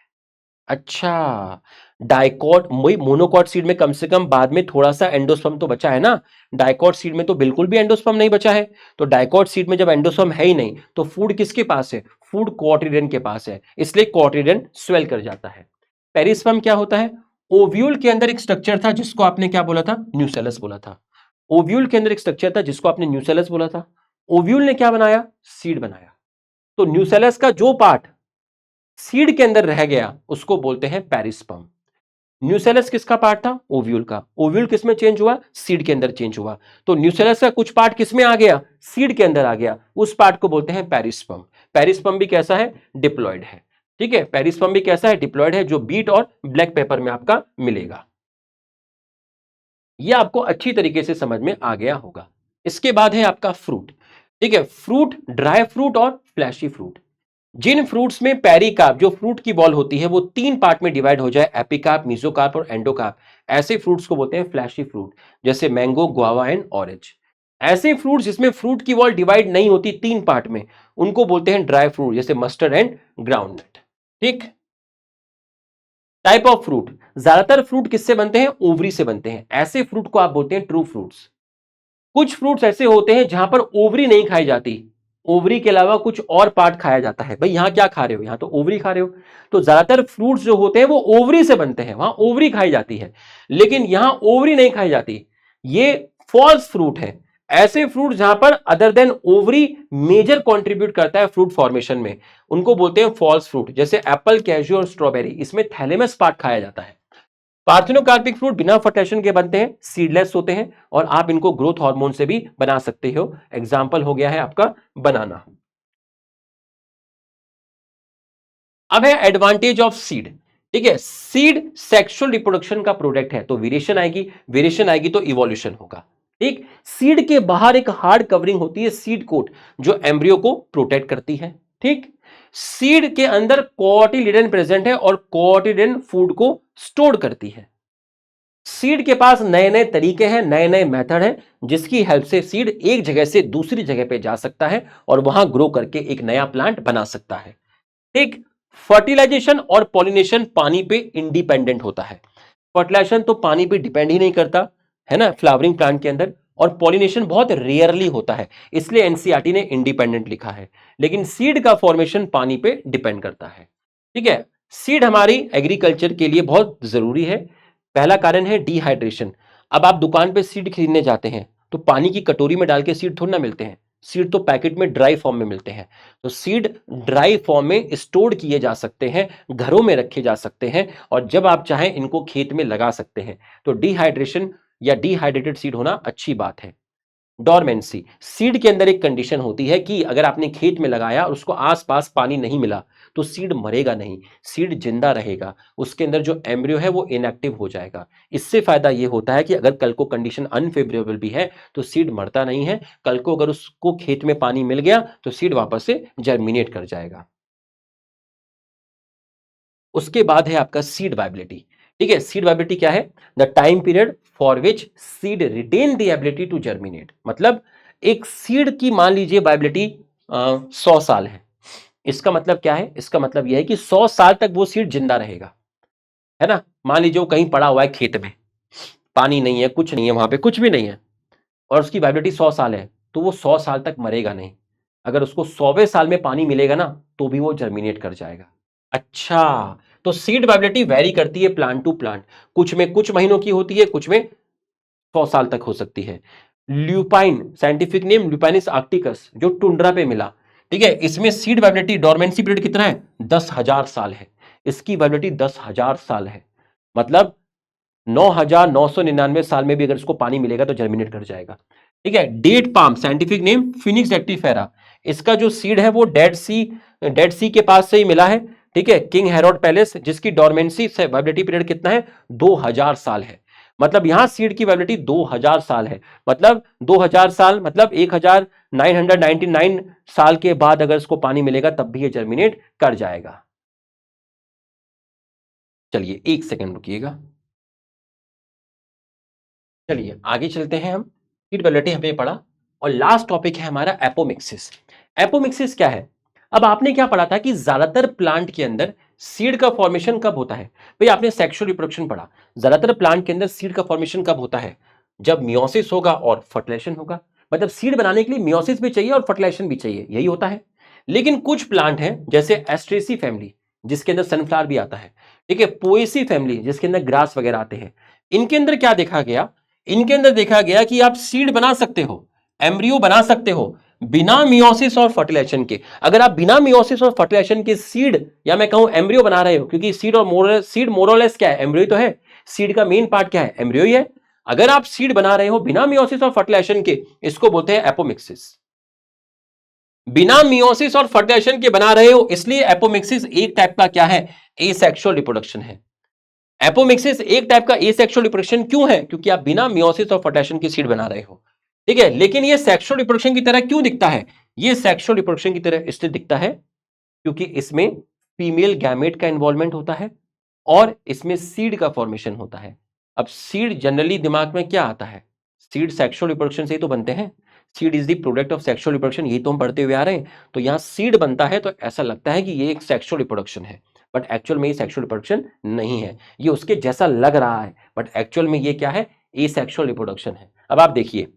अच्छा, डाइकॉट वही मोनोकॉट सीड में कम से कम बाद में थोड़ा-सा एंडोस्पर्म तो बचा है ना? डाइकॉट सीड में तो बिल्कुल भी एंडोस्पर्म नहीं बचा है। तो डाइकॉट सीड में जब एंडोस्पर्म है ही नहीं, तो फूड किसके पास है? फूड क्वाड्रिडेन के पास है। इसलिए क्वाड्रिडेन स्वेल कर जाता है। पेरिस्पर्म क्या होता है? ओव्यूल के अंदर एक स्ट्रक्चर था जिसको आपने क्या बोला था? न्यूसेलस बोला था। ओव्यूल के अंदर एक स्ट्रक्चर था जिसको आपने न्यूसेलस बोला था। ओव्यूल ने क्या बनाया? सीड बनाया। तो न्यूसेलस का जो पार्ट सीड के अंदर रह गया उसको बोलते हैं पेरिस्पर्म। न्यूसेलस किसका पार्ट था? ओव्यूल का। ओव्यूल किसमें चेंज हुआ? सीड के अंदर चेंज हुआ। तो न्यूसेलस का कुछ पार्ट किसमें आ गया? सीड के अंदर आ गया। उस पार्ट को बोलते हैं पेरिस्पर्म। पेरिस्पर्म भी कैसा है? डिप्लॉयड है। ठीक है, पेरिस्पर्म भी कैसा है? डिप्लॉयड है, जो बीट और ब्लैक पेपर में आपका मिलेगा। यह आपको अच्छी तरीके से समझ में आ गया होगा। इसके बाद है आपका फ्रूट। ठीक है, फ्रूट, ड्राई फ्रूट और फ्लैशी फ्रूट। जिन फ्रूट्स में पेरिकार्प जो फ्रूट की बॉल होती है वो तीन पार्ट में डिवाइड हो जाए, एपिकार्प, मीजोकार्प और एंडोकार्प, ऐसे फ्रूट्स को बोलते हैं फ्लैशी फ्रूट। जैसे मैंगो, गुआवा एंड ऑरेंज। ऐसे फ्रूट्स जिसमें फ्रूट की बॉल डिवाइड नहीं होती तीन पार्ट में, उनको बोलते हैं ड्राई फ्रूट, जैसे मस्टर्ड एंड ग्राउंडनट। ठीक। टाइप ऑफ फ्रूट, ज्यादातर फ्रूट किससे बनते हैं? ओवरी से बनते हैं। ऐसे फ्रूट को आप बोलते हैं ट्रू फ्रूट्स। कुछ फ्रूट्स ऐसे होते हैं जहां पर ओवरी नहीं खाई जाती, ओवरी के अलावा कुछ और पार्ट खाया जाता है। भाई यहां क्या खा रहे हो? यहां तो ओवरी खा रहे हो। तो ज्यादातर फ्रूट्स जो होते हैं वो ओवरी से बनते हैं, वहां ओवरी खाई जाती है, लेकिन यहां ओवरी नहीं खाई जाती। ये फॉल्स फ्रूट है। ऐसे फ्रूट जहां पर other than ovary major contribute करता है फ्रूट फॉर्मेशन में, उनको बोलते हैं फॉल्स फ्रूट। जैसे एप्पल, कैज्यू और स्ट्रॉबेरी, इसमें थैलेमस पार्ट खाया जाता है। पार्थिनोकार्पिक फ्रूट बिना फर्टेशन के बनते हैं, सीडलेस होते हैं, और आप इनको ग्रोथ हार्मोन से भी बना सकते हो। एग्जाम्पल हो गया है आपका बनाना। अब है एडवांटेज ऑफ सीड। ठीक है, सीड सेक्सुअल रिप्रोडक्शन का प्रोडक्ट है, तो वेरिएशन आएगी, वेरिएशन आएगी तो इवोल्यूशन होगा। ठीक। सीड के बाहर एक हार्ड कवरिंग होती है, सीड कोट, जो एम्ब्रियो को प्रोटेक्ट करती है। ठीक। सीड के अंदर कोटिलिडन प्रेजेंट है और कोटिलिडन फूड को स्टोर करती है। सीड के पास नए नए तरीके हैं, नए नए मेथड हैं, जिसकी हेल्प से सीड एक जगह से दूसरी जगह पे जा सकता है और वहां ग्रो करके एक नया प्लांट बना सकता है। ठीक। फर्टिलाइजेशन और पॉलिनेशन पानी पे इंडिपेंडेंट होता है। फर्टिलाइजेशन तो पानी पे डिपेंड ही नहीं करता, है ना, फ्लावरिंग प्लांट के अंदर। और पॉलिनेशन बहुत रेयरली होता है, इसलिए एनसीईआरटी ने इंडिपेंडेंट लिखा है। लेकिन सीड का फॉर्मेशन पानी पे डिपेंड करता है। ठीक है। सीड हमारी एग्रीकल्चर के लिए बहुत जरूरी है। पहला कारण है डिहाइड्रेशन। अब आप दुकान पे सीड खरीदने जाते हैं तो पानी की कटोरी में डाल के सीड थोड़ा ना मिलते हैं। सीड तो पैकेट में ड्राई फॉर्म में मिलते हैं। तो सीड ड्राई फॉर्म में स्टोर किए जा सकते हैं, घरों में रखे जा सकते हैं, और जब आप चाहें इनको खेत में लगा सकते हैं। तो डिहाइड्रेशन या डिहाइड्रेटेड सीड होना अच्छी बात है। डोरमेंसी, सीड के अंदर एक कंडीशन होती है कि अगर आपने खेत में लगाया और उसको आसपास पानी नहीं मिला तो सीड मरेगा नहीं, सीड जिंदा रहेगा। उसके अंदर जो एम्ब्रियो है वो इनएक्टिव हो जाएगा। इससे फायदा ये होता है कि अगर कल को कंडीशन अनफेवरेबल भी है तो सीड मरता नहीं है। कल को अगर उसको खेत में पानी मिल गया तो सीड वापस से जर्मिनेट कर जाएगा। उसके बाद है आपका सीड वाइबिलिटी। ठीक है, सीड वाइबिलिटी क्या है? The time period for which seed retain the ability to germinate. मतलब एक सीड की मान लीजिए वाइबिलिटी 100 साल है। इसका मतलब क्या है? इसका मतलब यह है कि 100 साल तक वो सीड जिंदा रहेगा, है ना। मान लीजिए वो कहीं पड़ा हुआ है खेत में, पानी नहीं है, कुछ नहीं है, वहां पे कुछ भी नहीं है, और उसकी वैलिडिटी 100 साल है, तो वो 100 साल तक मरेगा नहीं। अगर उसको 100वें साल में पानी मिलेगा ना, तो भी वो जर्मिनेट कर जाएगा। अच्छा, तो सीड वाइबिलिटी वेरी करती है प्लांट टू प्लांट। कुछ में कुछ महीनों की होती है, कुछ में 100 साल तक हो सकती है। ल्यूपाइन, साइंटिफिक नेम ल्यूपाइनिस आर्क्टिकस, जो टुंड्रा पे मिला। ठीक है, इसमें सीड वाइबिलिटी डोरमेंसी पीरियड कितना है? 10,000 साल है। इसकी वाइबिलिटी 10,000 साल है। मतलब 9,999 साल में भी अगर इसको पानी मिलेगा तो जर्मिनेट कर जाएगा। ठीक है। Date palm, scientific name Phoenix dactylifera. इसका जो सीड है वो डेड सी के पास से ही मिला है। ठीक है, किंग हेरोड पैलेस, जिसकी डोरमेंसी से वाइबिलिटी पीरियड कितना है? 2,000 साल है। मतलब यहां सीड की वाइबिलिटी 2,000 साल है। मतलब 2,000 साल मतलब 1,999 साल के बाद अगर इसको पानी मिलेगा तब भी ये जर्मिनेट कर जाएगा। चलिए एक सेकेंड रुकिएगा। चलिए आगे चलते हैं हम। हीट हमने पढ़ा और लास्ट टॉपिक है हमारा एपोमिक्सिस। एपोमिक्सिस क्या है? अब आपने क्या पढ़ा था कि ज्यादातर प्लांट के अंदर सीड का फॉर्मेशन कब होता है? भाई आपने सेक्सुअल रिप्रोडक्शन पढ़ा। ज्यादातर प्लांट के अंदर सीड का फॉर्मेशन कब होता है? जब मियोसिस होगा और फर्टिलाइजेशन होगा। मतलब सीड बनाने के लिए मियोसिस भी चाहिए और फर्टिलाइजेशन भी चाहिए, यही होता है। लेकिन कुछ प्लांट हैं जैसे एस्ट्रेसी फैमिली, जिसके अंदर सनफ्लावर भी आता है, ठीक है, पोएसी फैमिली जिसके अंदर ग्रास वगैरह आते हैं, इनके अंदर क्या देखा गया? इनके अंदर देखा गया कि आप सीड बना सकते हो, एम्ब्रियो बना सकते हो बिना मियोसिस और फर्टिलाइजेशन के। अगर आप बिना मियोसिस और फर्टिलाइजेशन के सीड या मैं कहूं एम्ब्रियो बना रहे हो, क्योंकि सीड मोरलेस क्या है? एम्ब्रियो तो है। सीड का मेन पार्ट क्या है? एम्ब्रियो ही है। अगर आप सीड बना रहे हो बिना मियोसिस और फर्टिलाइजेशन के, इसको बोलते हैं एपोमिक्सिस। बिना मियोसिस और फर्टिलाइजेशन के बना रहे हो, इसलिए एपोमिक्सिस एक टाइप का क्या है? एसेक्सुअल रिप्रोडक्शन है। एपोमिक्सिस एक टाइप का एसेक्सुअल रिप्रोडक्शन क्यों है? क्योंकि आप बिना मियोसिस और फर्टिलाइजेशन की सीड बना रहे हो, ठीक है। लेकिन ये सेक्सुअल रिप्रोडक्शन की तरह क्यों दिखता है? ये सेक्सुअल रिप्रोडक्शन की तरह इसलिए दिखता है क्योंकि इसमें फीमेल गैमेट का इन्वॉल्वमेंट होता है और इसमें सीड का फॉर्मेशन होता है। अब सीड जनरली दिमाग में क्या आता है? सीड सेक्सुअल रिप्रोडक्शन से ही तो बनते हैं। Seed is the product of sexual reproduction, यही तो हम पढ़ते हुए आ रहे हैं। तो यहां सीड बनता है तो ऐसा लगता है कि ये एक सेक्सुअल रिप्रोडक्शन है, बट एक्चुअल में ये सेक्सुअल रिप्रोडक्शन नहीं है। ये उसके जैसा लग रहा है, बट एक्चुअल में ये क्या है? एसेक्सुअल रिप्रोडक्शन है। अब आप देखिए,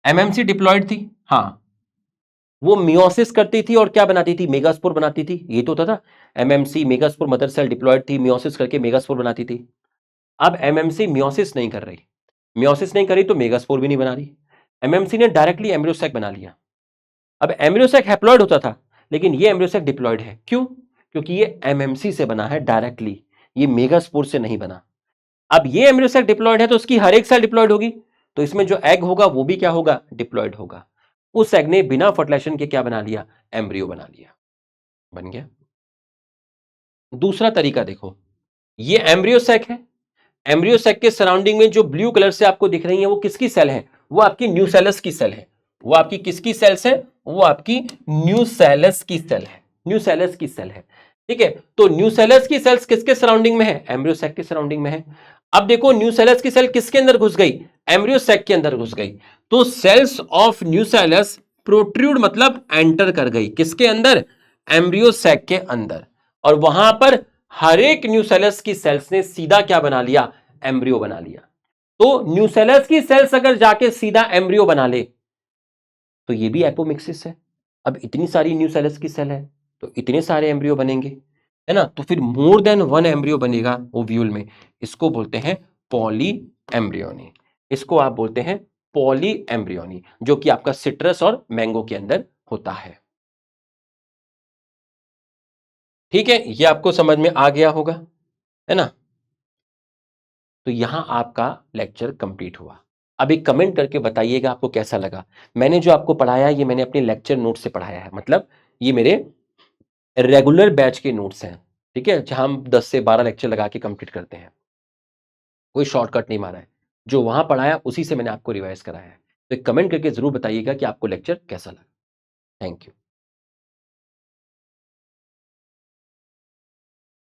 एमएमसी डिप्लॉयड थी, हाँ, वो मियोसिस करती थी और क्या बनाती थी? मेगास्पोर बनाती थी, ये तो होता था। MMC megaspore, mother cell diploid थी, मियोसिस करके मेगास्पोर बनाती थी। अब एमएमसी मियोसिस नहीं कर रही, मियोसिस नहीं करी तो मेगास्पोर भी नहीं बना रही। एमएमसी ने डायरेक्टली एम्ब्रियोसैक बना लिया। अब एम्ब्रियोसैक हैप्लॉयड होता था, लेकिन ये एम्ब्रियोसैक डिप्लॉयड है। क्यों? क्योंकि ये एमएमसी से बना है डायरेक्टली, ये मेगास्पोर से नहीं बना। अब ये एम्ब्रियोसैक डिप्लॉयड है तो उसकी हर एक सेल डिप्लॉयड होगी, तो इसमें जो एग होगा वो भी क्या होगा? डिप्लॉयड होगा। उस एग ने बिना फर्टिलाइजेशन के क्या बना लिया? एम्ब्रियो बना लिया, बन गया। दूसरा तरीका देखो, ये एम्ब्रियो सैक है। एम्ब्रियो सैक के सराउंडिंग में जो ब्लू कलर से आपको दिख रही है वो किसकी सेल है? वो आपकी न्यूसेलस की सेल है। वो आपकी किसकी सेल्स है? वो आपकी न्यूसेलस की सेल है। न्यूसेलस की सेल है, ठीक है। तो न्यूसेलस की सेल्स किसके सराउंडिंग में है? एम्ब्रियो सैक के सराउंडिंग में है। अब देखो, न्यूसेलस की सेल किसके अंदर घुस गई? एम्ब्रियो सैक के अंदर घुस गई। तो सेल्स ऑफ न्यूसेलस प्रोट्रूड मतलब एंटर कर गई किसके अंदर? एम्ब्रियो सैक के अंदर। और वहां पर हर एक न्यूसेलस की सेल्स ने सीधा क्या बना लिया? एम्ब्रियो बना लिया। तो न्यूसेलस की सेल्स अगर जाके सीधा एम्ब्रियो बना ले तो ये भी एपोमिक्सिस है। अब इतनी सारी न्यूसेलस की सेल है तो इतने सारे एम्ब्रियो बनेंगे, है ना। तो फिर मोर देन वन एम्ब्रियो बनेगा ओव्यूल में, इसको बोलते हैं पॉली एम्ब्रियोनी। इसको आप बोलते हैं पॉली एम्ब्रियोनी, जो कि आपका सिट्रस और मैंगो के अंदर होता है। ठीक है, ये आपको समझ में आ गया होगा, है ना। तो यहां आपका लेक्चर कंप्लीट हुआ। अब एक कमेंट करके बताइएगा आपको कैसा लगा। मैंने जो आपको पढ़ाया ये मैंने अपने लेक्चर नोट से पढ़ाया है, मतलब ये मेरे रेगुलर बैच के नोट्स हैं, ठीक है, जहां हम 10 से 12 लेक्चर लगा के कंप्लीट करते हैं। कोई शॉर्टकट नहीं मारा है, जो वहां पढ़ाया उसी से मैंने आपको रिवाइज कराया है। तो एक कमेंट करके जरूर बताइएगा कि आपको लेक्चर कैसा लगा। Thank you.